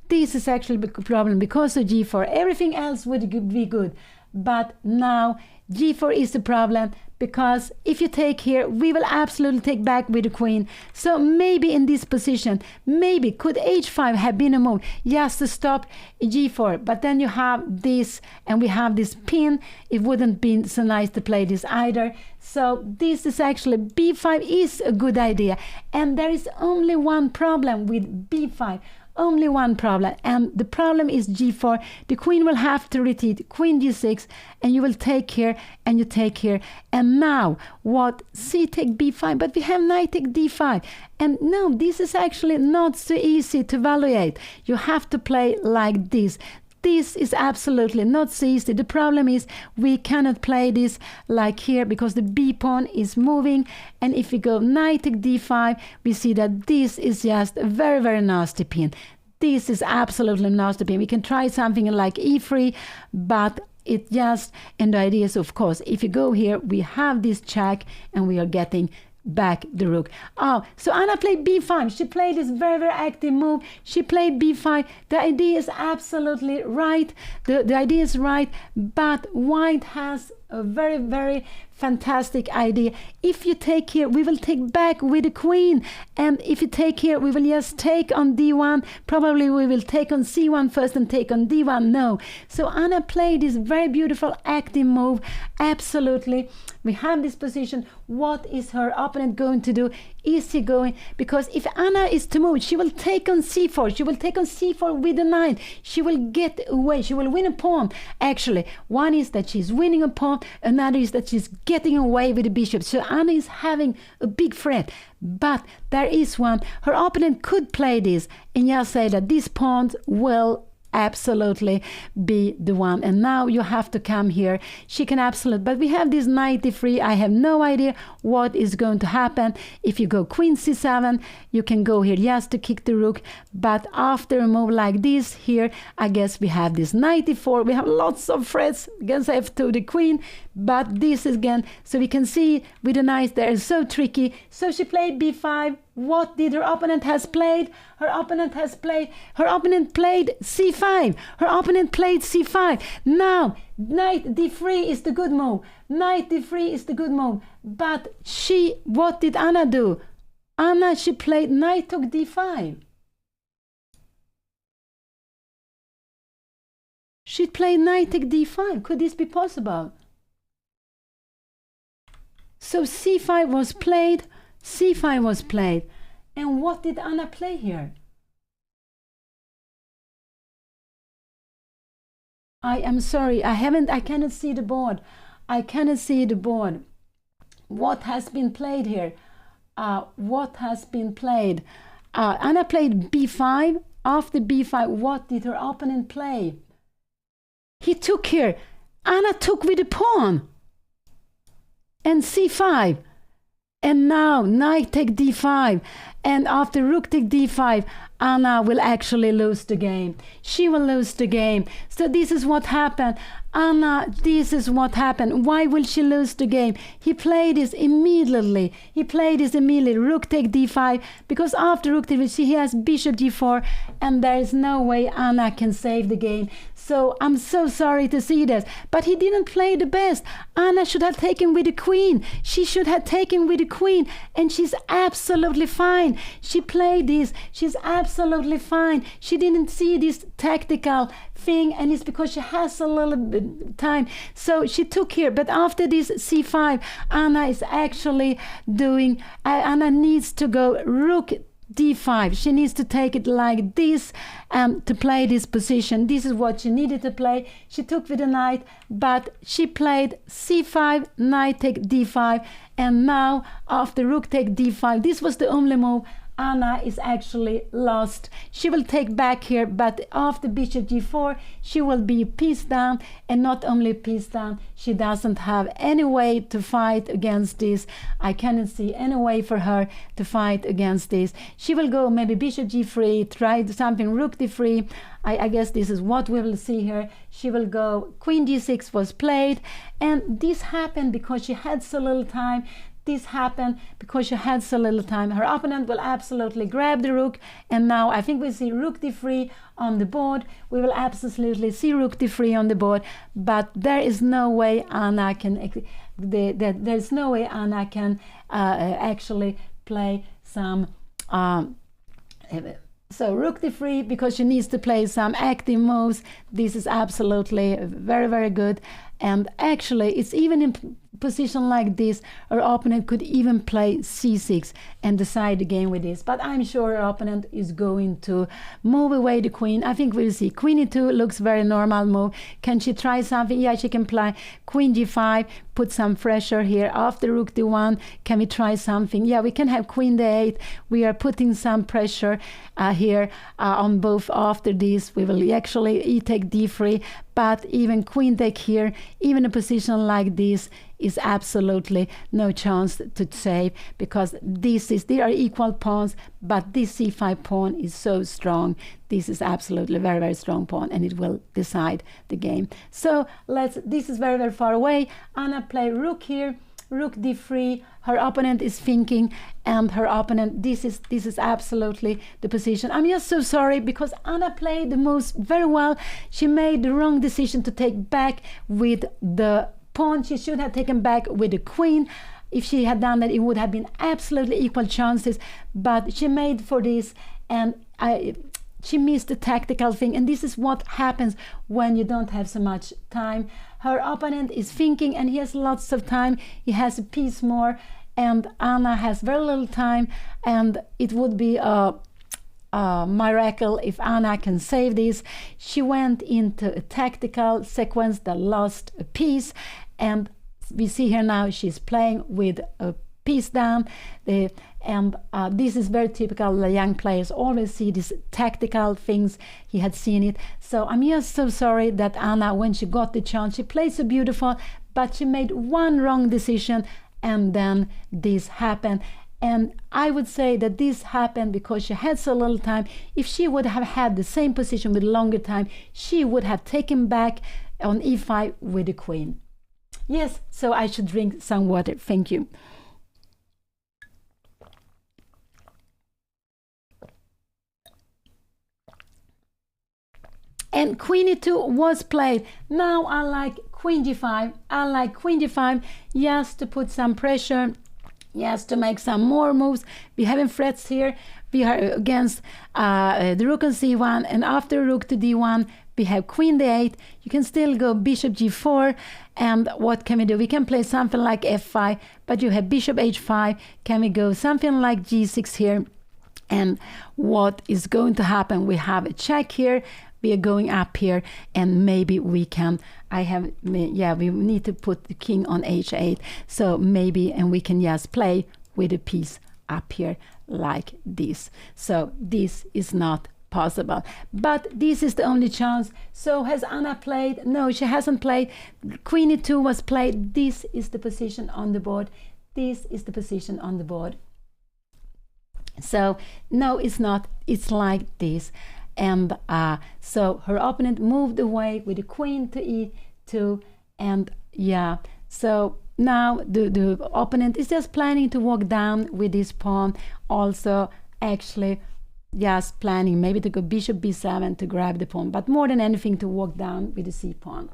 S1: This is actually a problem because of g4. Everything else would be good. But now g4 is the problem, because if you take here, we will absolutely take back with the queen. So maybe in this position, maybe could h5 have been a move just to stop g4. But then you have this, and we have this pin. It wouldn't be so nice to play this either. So this is actually, b5 is a good idea. And there is only one problem with b5. Only one problem, and the problem is g4. The queen will have to retreat, queen g6, and you will take here, and you take here. And now, what? C take b5, but we have knight take d5. And no, this is actually not so easy to evaluate. You have to play like this. This is absolutely not so easy. The problem is we cannot play this like here because the b pawn is moving. And if we go knight take d5, we see that this is just a very, very nasty pin. This is absolutely nasty pin. We can try something like e3, but it just, and the idea is, of course, if you go here, we have this check and we are getting back the rook. Oh, so Anna played b5. She played this very, very active move. She played b5. The idea is absolutely right. The idea is right, but white has a very, very fantastic idea. If you take here, we will take back with the queen, and if you take here, we will just take on d1. Probably we will take on c1 first and take on d1. No. So Anna played this very beautiful active move. Absolutely, we have this position. What is her opponent going to do? Is he going, because if Anna is to move, she will take on c4. She will take on c4 with the knight. She will get away. She will win a pawn. Actually, one is that she's winning a pawn, another is that she's getting away with the bishop. So Anna is having a big threat. But there is one. Her opponent could play this and just say that these pawns will absolutely be the one. And now you have to come here. She can absolutely, but we have this knight d3. I have no idea what is going to happen. If you go queen c7, you can go here just to kick the rook. But after a move like this here, I guess we have this knight d4. We have lots of threats against f2, the queen. But this is again, so we can see with the knight there is so tricky. So she played b5. What did her opponent has played? Her opponent played c5. Her opponent played c5. Now, knight d3 is the good move. Knight d3 is the good move. But what did Anna do? Anna, she played knight took d5. She played knight take d5. Could this be possible? So c5 was played. c5 was played. And what did Anna play here? I am sorry, I cannot see the board. I cannot see the board. What has been played here? What has been played? Anna played b5. After b5, what did her opponent play? He took here. Anna took with the pawn. And c5. And now knight take d5. And after rook take d5, Anna will actually lose the game. She will lose the game. So this is what happened. Anna, this is what happened. Why will she lose the game? He played this immediately. Rook take d5. Because after rook take d5, he has bishop d4. And there is no way Anna can save the game. So I'm so sorry to see this. But he didn't play the best. Anna should have taken with the queen. She should have taken with the queen. And she's absolutely fine. She played this. She's absolutely fine. She didn't see this tactical thing, and it's because she has a little bit time. So she took here, but after this c5, Anna is actually doing, Anna needs to go rook d5. She needs to take it like this to play this position. This is what she needed to play. She took with the knight, but she played c5, knight take d5, and now after rook take d5, this was the only move. Anna is actually lost. She will take back here, but after bishop g4, she will be a piece down, and not only a piece down, she doesn't have any way to fight against this. I cannot see any way for her to fight against this. She will go maybe bishop g3, try something rook d3. I guess this is what we will see here. She will go queen d6 was played, and this happened because she had so little time. This happened because she had so little time. Her opponent will absolutely grab the rook, and now I think we see rook d3 on the board. We will absolutely see rook d3 on the board, but there is no way Anna can. There's no way Anna can actually play some. So rook d3 because she needs to play some active moves. This is absolutely very, very good, and actually it's even in position like this, her opponent could even play c6 and decide the game with this. But I'm sure her opponent is going to move away the queen. I think we'll see queen e2 looks very normal move. Can she try something? Yeah, she can play queen g5, put some pressure here. After rook d1, can we try something? Yeah, we can have queen d8. We are putting some pressure here on both. After this, we will actually e take d3, but even queen take here, even a position like this is absolutely no chance to save, because they are equal pawns, but this c5 pawn is so strong. This is absolutely very, very strong pawn, and it will decide the game. So this is very, very far away. Anna play rook here, rook d3. Her opponent is thinking, and her opponent, this is absolutely the position. I'm just so sorry, because Anna played the most very well. She made the wrong decision to take back with the pawn. She should have taken back with the queen. If she had done that, it would have been absolutely equal chances, but she made for this, and she missed the tactical thing, and this is what happens when you don't have so much time. Her opponent is thinking, and he has lots of time. He has a piece more, and Anna has very little time, and it would be a miracle if Anna can save this. She went into a tactical sequence that lost a piece, and we see here now she's playing with a piece down. This is very typical. The young players always see these tactical things. He had seen it. So I'm just so sorry that Anna, when she got the chance, she played so beautiful, but she made one wrong decision, and then this happened. And I would say that this happened because she had so little time. If she would have had the same position with longer time, she would have taken back on e5 with the queen. Yes, so I should drink some water. Thank you. And queen e2 was played. Now I like queen g5. I like queen g5 just to put some pressure, just to make some more moves. We having threats here. We are against the rook on c1, and after rook to d1, we have queen d8. You can still go bishop g4, and what can we do? We can play something like f5, but you have bishop h5. Can we go something like g6 here? And what is going to happen? We have a check here. We are going up here, and maybe we can, we need to put the king on h8. So maybe, and we can just play with a piece up here like this. So this is not possible, but this is the only chance. So has Anna played? No, she hasn't played. Queen e2 was played. This is the position on the board. This is the position on the board. So no, it's not. It's like this. And so her opponent moved away with the queen to e2, and yeah, so now the opponent is just planning to walk down with this pawn, also actually just planning maybe to go bishop b7 to grab the pawn, but more than anything to walk down with the c pawn.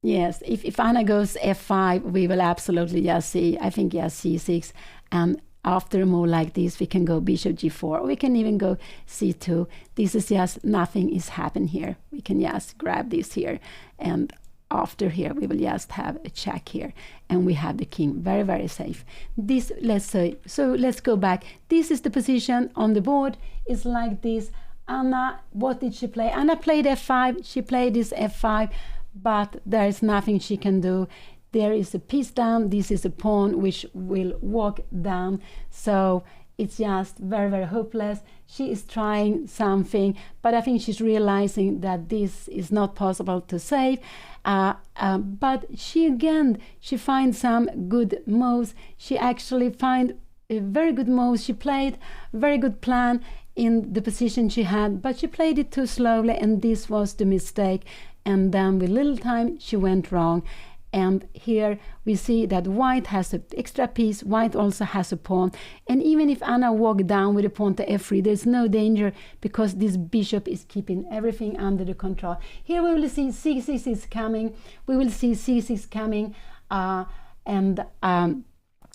S1: Yes, if Anna goes f5, we will absolutely just see, I think, yes, c6, and after a move like this, we can go bishop g4, or we can even go c2. This is just, nothing is happening here. We can just grab this here, and after here, we will just have a check here, and we have the king very, very safe. This, let's say, so let's go back. This is the position on the board. It's like this. Anna, what did she play? Anna played f5. She played this f5, but there is nothing she can do. There is a piece down. This is a pawn which will walk down. So it's just very, very hopeless. She is trying something, but I think she's realizing that this is not possible to save. But she finds some good moves. She actually find a very good moves. She played a very good plan in the position she had, but she played it too slowly, and this was the mistake. And then with little time, she went wrong. And here we see that white has an extra piece. White also has a pawn. And even if Anna walked down with a pawn to f3, there's no danger because this bishop is keeping everything under the control. Here we will see c6 is coming. We will see c6 coming.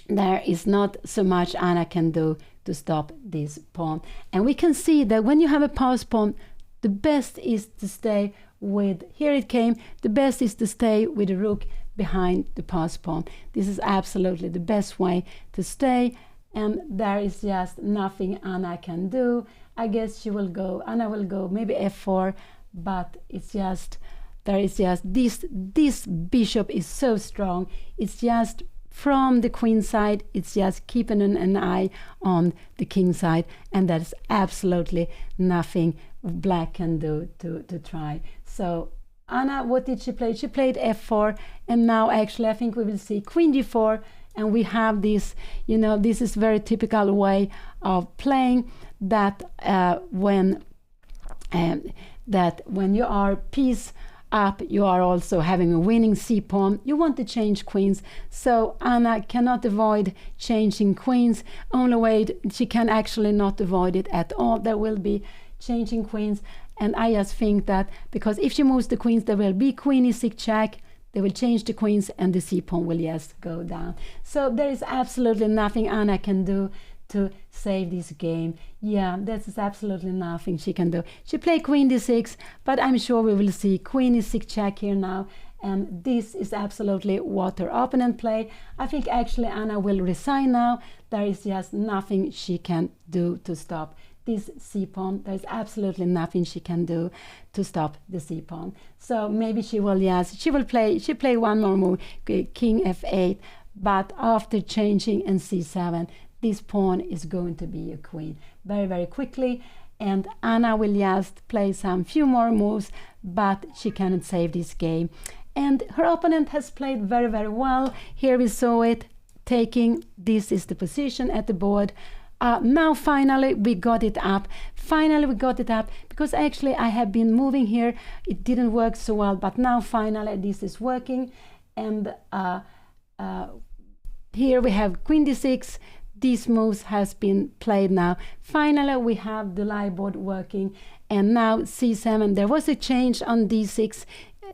S1: There is not so much Anna can do to stop this pawn. And we can see that when you have a pass pawn, the best is to stay with, here it came, the best is to stay with the rook behind the pass pawn. This is absolutely the best way to stay, and there is just nothing Anna can do. I guess she will go, Anna will go maybe f4, but it's just, there is just this bishop is so strong. It's just from the queen side, it's just keeping an eye on the king side, and there's absolutely nothing black can do to try. So Anna, what did she play? She played f4, and now actually I think we will see queen g4, and we have this, you know, this is very typical way of playing that when you are piece up, you are also having a winning c-pawn. You want to change queens, so Anna cannot avoid changing queens. Only way she can actually not avoid it at all. There will be changing queens, and I just think that because if she moves the queens, there will be queen e6 check. They will change the queens and the c-pawn will just go down. So there is absolutely nothing Anna can do to save this game. Yeah, that's absolutely nothing she can do. She played queen d6, but I'm sure we will see queen e6 check here now. And this is absolutely what her opponent played. I think actually Anna will resign now. There is just nothing she can do to stop this c-pawn. There's absolutely nothing she can do to stop the c-pawn. So maybe she will, yes, she play one more move, king f8, but after changing and c7, this pawn is going to be a queen very, very quickly. And Anna will just play some few more moves, but she cannot save this game. And her opponent has played very, very well. Here we saw it taking, this is the position at the board. Now finally we got it up. Finally we got it up, because actually I have been moving here. It didn't work so well, but now finally this is working. And here we have queen d6. These moves has been played now. Finally we have the live board working, and now c7. There was a change on d6.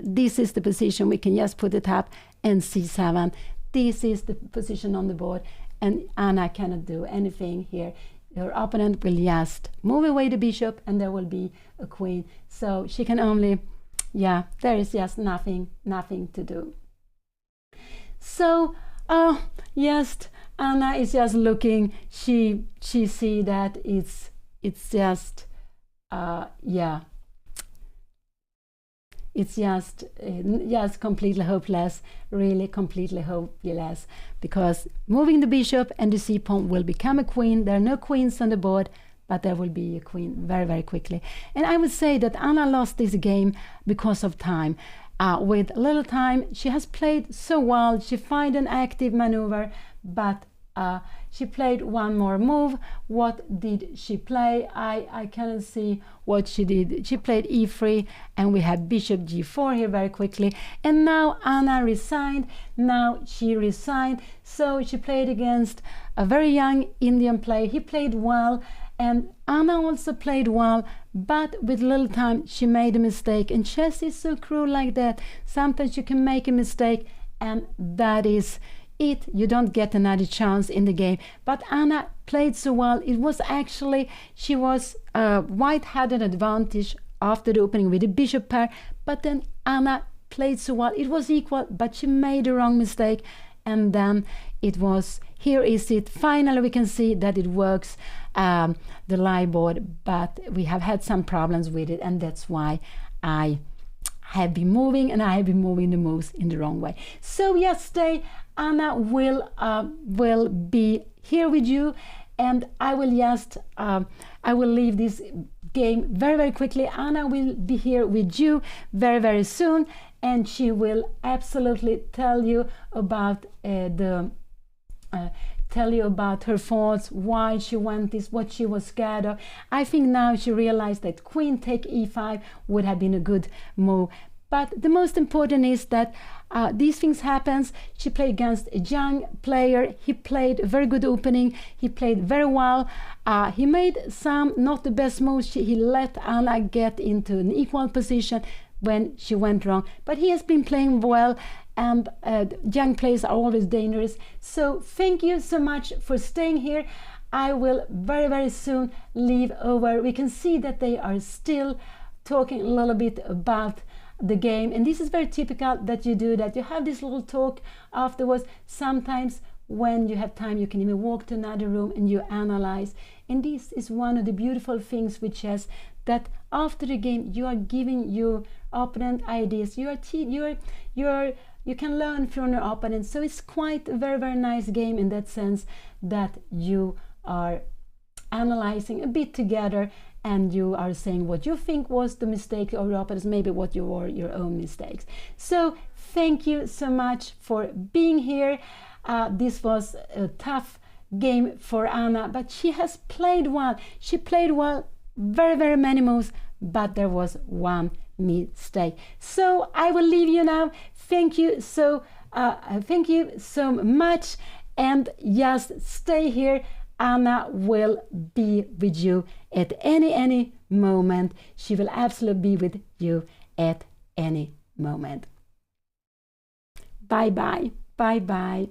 S1: This is the position. We can just put it up, and c7. This is the position on the board, and Anna cannot do anything here. Her opponent will just move away the bishop, and there will be a queen. So she can only, yeah, there is just nothing to do. So yes, Anna is just looking. She see that it's just yeah, it's just completely hopeless, really completely hopeless, because moving the bishop and the c-pawn will become a queen. There are no queens on the board, but there will be a queen very, very quickly. And I would say that Anna lost this game because of time. With little time, she has played so well. She found an active maneuver, but she played one more move. What did she play? I cannot see what she did. She played e3, and we have bishop g4 here very quickly. And now Anna resigned. Now she resigned. So she played against a very young Indian player. He played well, and Anna also played well, but with little time she made a mistake. And chess is so cruel like that. Sometimes you can make a mistake, and that is it. You don't get another chance in the game. But Anna played so well. It was actually, she was white had an advantage after the opening with the bishop pair, but then Anna played so well. It was equal, but she made a wrong mistake, and then it was, here is it. Finally we can see that it works, the live board, but we have had some problems with it, and that's why I have been moving, and I have been moving the moves in the wrong way. So yesterday Anna will be here with you, and I will just I will leave this game very, very quickly. Anna will be here with you very, very soon, and she will absolutely tell you about her faults, why she went this, what she was scared of. I think now she realized that queen take e5 would have been a good move. But the most important is that these things happens. She played against a young player. He played a very good opening. He played very well. He made some not the best moves. He let Anna get into an equal position when she went wrong. But he has been playing well, and young players are always dangerous. So thank you so much for staying here. I will very, very soon leave over. We can see that they are still talking a little bit about the game, and this is very typical that you do that. You have this little talk afterwards. Sometimes when you have time, you can even walk to another room and you analyze. And this is one of the beautiful things with chess, that after the game you are giving your opponent ideas. You can learn from your opponent. So it's quite a very, very nice game in that sense, that you are analyzing a bit together, and you are saying what you think was the mistake of your opponents, maybe what were your own mistakes. So thank you so much for being here. This was a tough game for Anna, but she has played well. She played well, very, very many moves, but there was one me stay. So I will leave you now. Thank you so much, and just stay here. Anna will be with you at any moment. She will absolutely be with you at any moment. Bye bye. Bye bye.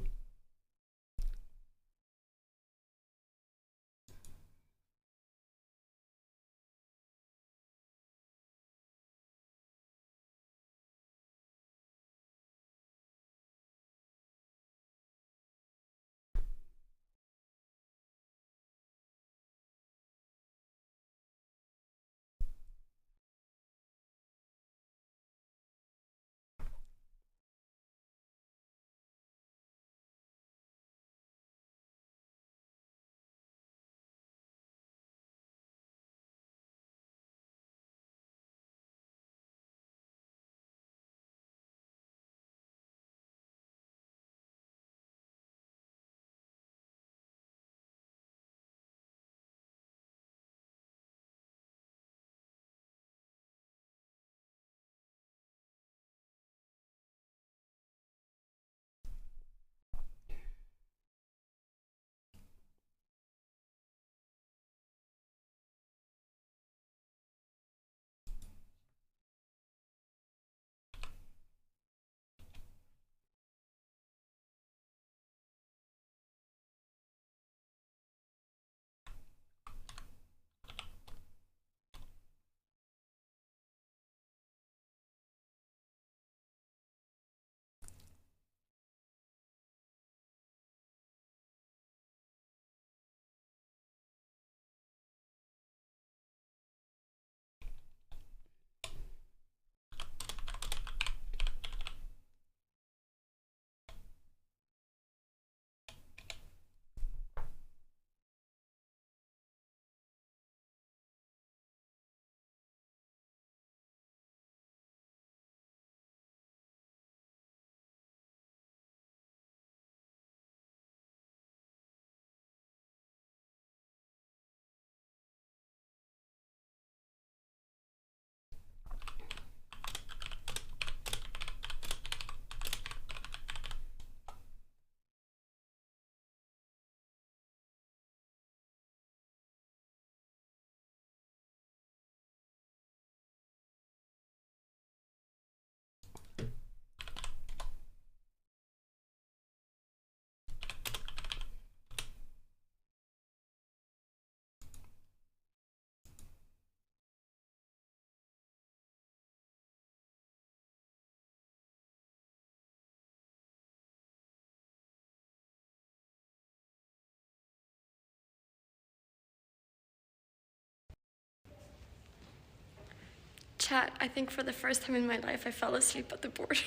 S2: Chat, I think for the first time in my life, I fell asleep at the board.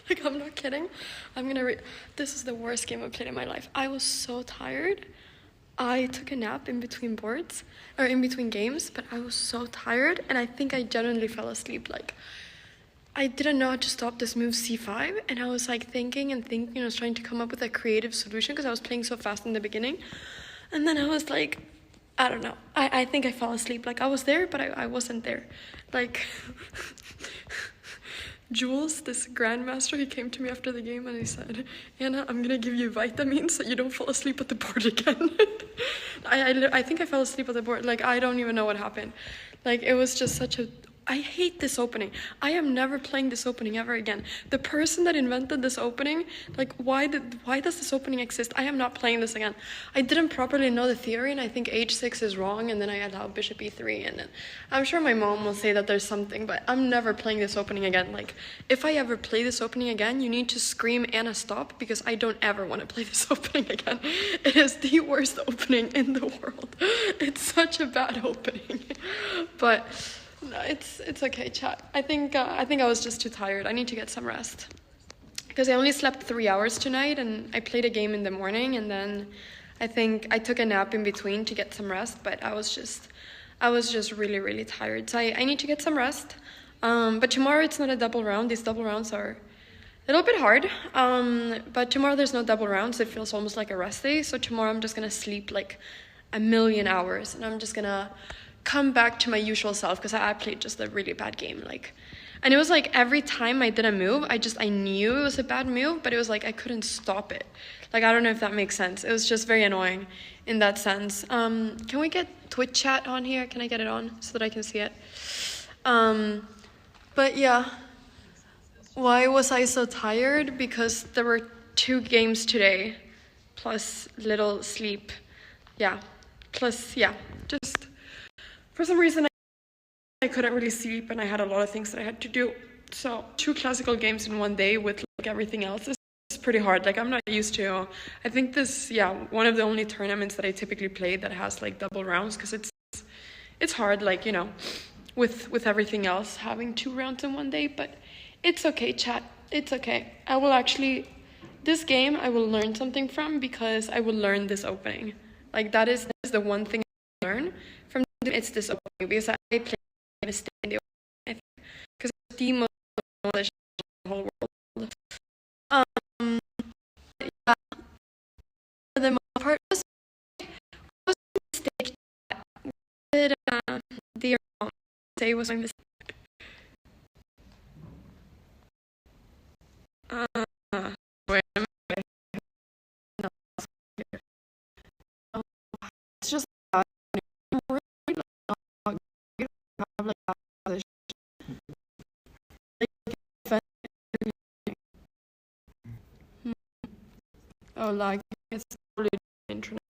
S2: Like, I'm not kidding. This is the worst game I've played in my life. I was so tired. I took a nap in between boards, or in between games, but I was so tired, and I think I genuinely fell asleep. Like, I didn't know how to stop this move c5, and I was like thinking, I was trying to come up with a creative solution because I was playing so fast in the beginning. And then I was like, I don't know. I think I fell asleep. Like, I was there, but I wasn't there. Like, Jules, this grandmaster, he came to me after the game and he said, Anna, I'm gonna give you vitamins so you don't fall asleep at the board again. I think I fell asleep at the board. Like, I don't even know what happened. Like, it was just I hate this opening. I am never playing this opening ever again. The person that invented this opening, like, why does this opening exist? I am not playing this again. I didn't properly know the theory, and I think h6 is wrong, and then I allowed bishop e3, and then I'm sure my mom will say that there's something, but I'm never playing this opening again. Like, if I ever play this opening again, you need to scream Anna stop, because I don't ever want to play this opening again. It is the worst opening in the world. It's such a bad opening. But no, it's okay, chat. I think I was just too tired. I need to get some rest. Because I only slept 3 hours tonight, and I played a game in the morning, and then I think I took a nap in between to get some rest, but I was just really, really tired. So I need to get some rest. But tomorrow it's not a double round. These double rounds are a little bit hard. But tomorrow there's no double rounds. It feels almost like a rest day. So tomorrow I'm just gonna sleep like a million hours, and I'm just gonna come back to my usual self, because I played just a really bad game. Like, and it was like every time I did a move, I knew it was a bad move, but it was like I couldn't stop it. Like, I don't know if that makes sense. It was just very annoying in that sense. Can we get Twitch chat on here? Can I get it on so that I can see it? But yeah, why was I so tired? Because there were 2 games today, plus little sleep. Yeah, plus, yeah, just for some reason I couldn't really sleep, and I had a lot of things that I had to do. So 2 classical games in one day with like everything else is pretty hard. Like, I'm not used to. I think this, one of the only tournaments that I typically play that has like double rounds, because it's hard, like, you know, with everything else having 2 rounds in one day. But it's okay, chat. It's okay. I will actually, this game I will learn something from, because I will learn this opening. Like, that is the one thing I learn from it. It's this opening, because I play in the opening, I think, because it's the most knowledge in the whole world. Yeah, the most part was a mistake. Did the say was my mistake? Wait a minute. No, it's just oh, like, it's totally internet.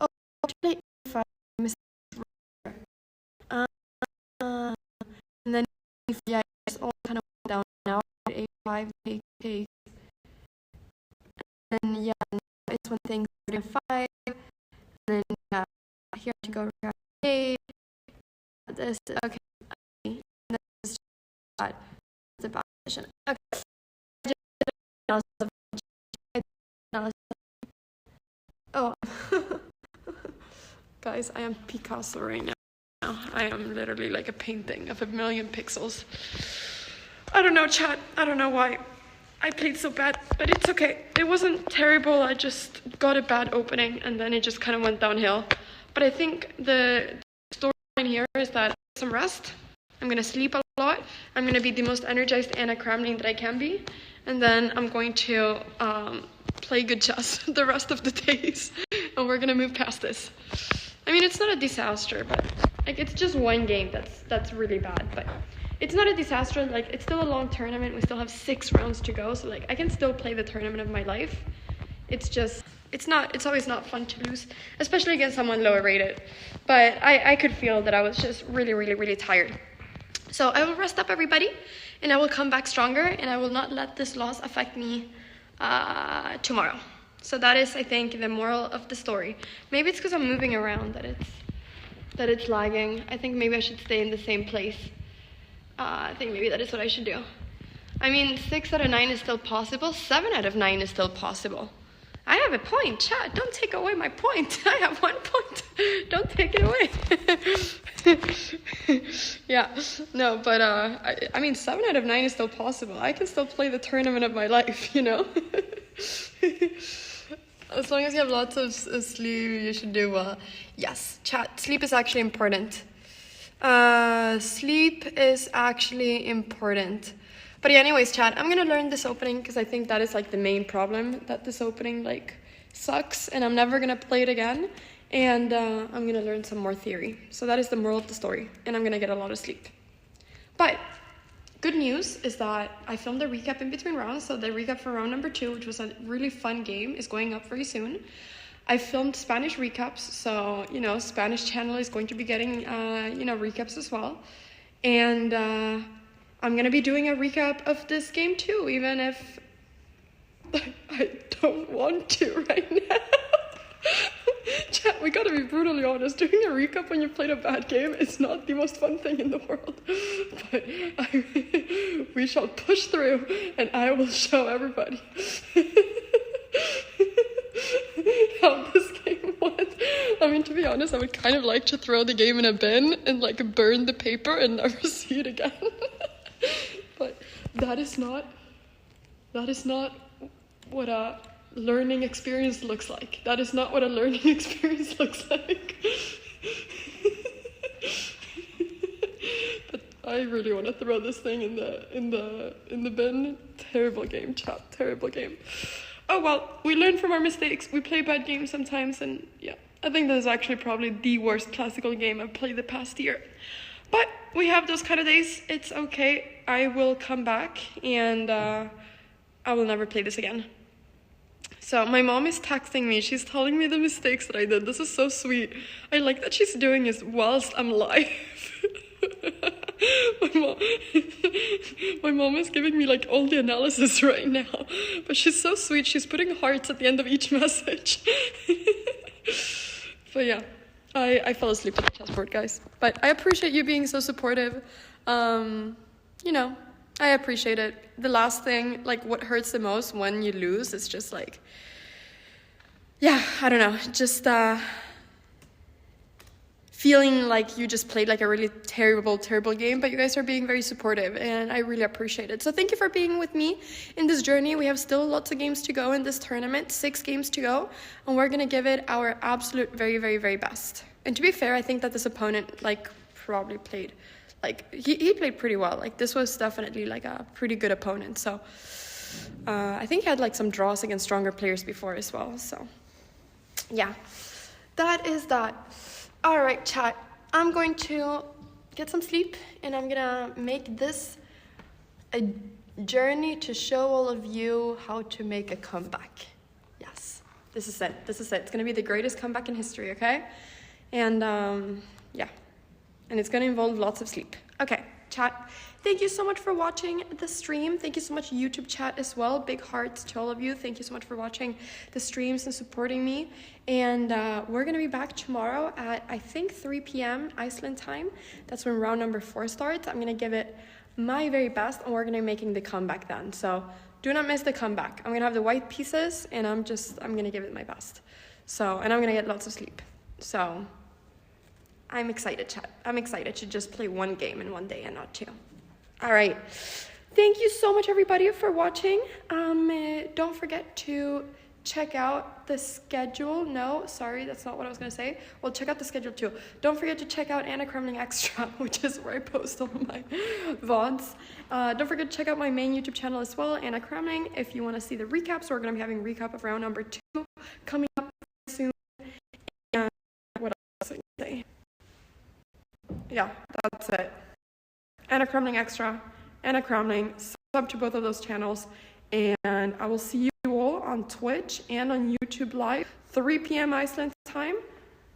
S2: Oh, actually, if I miss and then yeah, it's all kind of down now. 85 take, and yeah, it's one thing 35, and then yeah, here to go okay. This okay. And this is bad. It's a bad position. Okay. Oh, guys, I am Picasso right now. I am literally like a painting of 1,000,000 pixels. I don't know, chat. I don't know why I played so bad, but it's okay. It wasn't terrible. I just got a bad opening, and then it just kind of went downhill. But I think the storyline here is that some rest. I'm going to sleep a lot. I'm going to be the most energized Anna Cramling that I can be. And then I'm going to play good chess the rest of the days. And we're going to move past this. I mean, it's not a disaster, but like, it's just one game that's really bad. But it's not a disaster. Like, it's still a long tournament. We still have 6 rounds to go. So like, I can still play the tournament of my life. It's just, it's always not fun to lose, especially against someone lower rated. But I could feel that I was just really, really, really tired. So I will rest up, everybody, and I will come back stronger, and I will not let this loss affect me tomorrow. So that is, I think, the moral of the story. Maybe it's because I'm moving around that it's lagging. I think maybe I should stay in the same place. I think maybe that is what I should do. I mean, 6 out of 9 is still possible. 7 out of 9 is still possible. I have a point, chat. Don't take away my point. I have 1 point. Don't take it away. Yeah, no, but I mean, 7 out of 9 is still possible. I can still play the tournament of my life, you know? As long as you have lots of sleep, you should do well. Yes, chat. Sleep is actually important. Sleep is actually important. But yeah, anyways, chat, I'm gonna learn this opening, because I think that is like the main problem, that this opening like sucks, and I'm never gonna play it again. And I'm gonna learn some more theory. So that is the moral of the story, and I'm gonna get a lot of sleep. But good news is that I filmed a recap in between rounds. So the recap for round number 2, which was a really fun game, is going up very soon. I filmed Spanish recaps, so, you know, Spanish channel is going to be getting, recaps as well. And I'm going to be doing a recap of this game too, even if I don't want to right now. Chat, we gotta be brutally honest. Doing a recap when you played a bad game is not the most fun thing in the world. But we shall push through, and I will show everybody how this game went. I mean, to be honest, I would kind of like to throw the game in a bin and like burn the paper and never see it again. But that is not what learning experience looks like. That is not what a learning experience looks like. But I really want to throw this thing in the bin. Terrible game, chat. Terrible game. Oh well, we learn from our mistakes. We play bad games sometimes, and yeah, I think this is actually probably the worst classical game I've played the past year. But we have those kind of days. It's okay. I will come back, and I will never play this again. So my mom is texting me. She's telling me the mistakes that I did. This is so sweet. I like that she's doing this whilst I'm live. My mom is giving me like all the analysis right now. But she's so sweet. She's putting hearts at the end of each message. But yeah, I fell asleep at the chessboard, guys. But I appreciate you being so supportive. You know, I appreciate it. The last thing, like what hurts the most when you lose is just like, yeah, I don't know, just feeling like you just played like a really terrible game, but you guys are being very supportive and I really appreciate it. So thank you for being with me in this journey. We have still lots of games to go in this tournament, 6 games to go, and we're gonna give it our absolute very best. And to be fair, I think that this opponent like probably played, like he played pretty well. Like this was definitely like a pretty good opponent. So I think he had like some draws against stronger players before as well. So yeah, that is that. All right, chat. I'm going to get some sleep and I'm gonna make this a journey to show all of you how to make a comeback. Yes, this is it. This is it. It's gonna be the greatest comeback in history, okay? And yeah, and it's gonna involve lots of sleep. Okay, chat. Thank you so much for watching the stream. Thank you so much, YouTube chat as well. Big hearts to all of you. Thank you so much for watching the streams and supporting me. And we're going to be back tomorrow at, I think, 3 p.m. Iceland time. That's when round number 4 starts. I'm going to give it my very best, and we're going to be making the comeback then. So do not miss the comeback. I'm going to have the white pieces, and I'm going to give it my best. So, and I'm going to get lots of sleep. So I'm excited, chat. I'm excited to just play 1 game in 1 day and not 2. All right. Thank you so much, everybody, for watching. Don't forget to check out the schedule. No, sorry, that's not what I was going to say. Well, check out the schedule, too. Don't forget to check out Cramling Extra, which is where I post all of my VODs. Don't forget to check out my main YouTube channel as well, Cramling, if you want to see the recaps. We're going to be having a recap of round number 2 coming up soon. And what else was I going to say? Yeah, that's it. Cramling Extra, Cramling, sub to both of those channels, and I will see you all on Twitch and on YouTube Live, 3 p.m. Iceland time.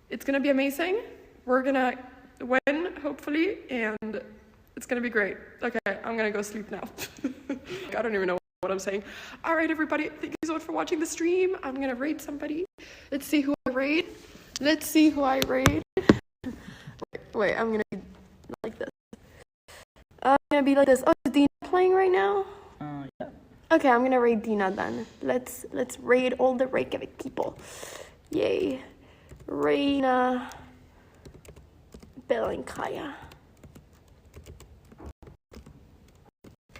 S2: It's gonna be amazing. We're gonna win, hopefully, and it's gonna be great. Okay, I'm gonna go sleep now. I don't even know what I'm saying. All right, everybody, thank you so much for watching the stream. I'm gonna raid somebody. Let's see who I raid. Wait, I'm gonna be like this. I'm gonna be like this. Oh, is Dina playing right now? Yeah. Okay, I'm gonna raid Dina then. Let's raid all the Reykjavik people. Yay. Reina Belenkaya.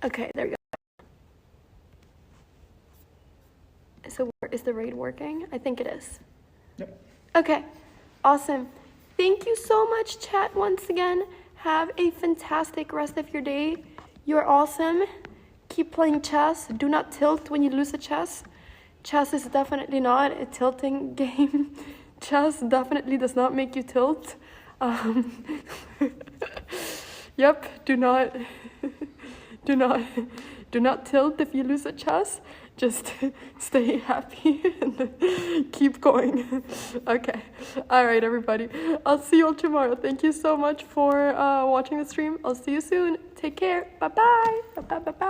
S2: Okay, there you go. So is the raid working? I think it is. Yep. Okay, awesome. Thank you so much, chat, once again. Have a fantastic rest of your day. You're awesome. Keep playing chess. Do not tilt when you lose a chess. Chess is definitely not a tilting game. Chess definitely does not make you tilt. Yep, do not tilt if you lose a chess. Just stay happy and keep going. Okay. All right, everybody. I'll see you all tomorrow. Thank you so much for watching the stream. I'll see you soon. Take care. Bye-bye. Bye-bye. Bye-bye.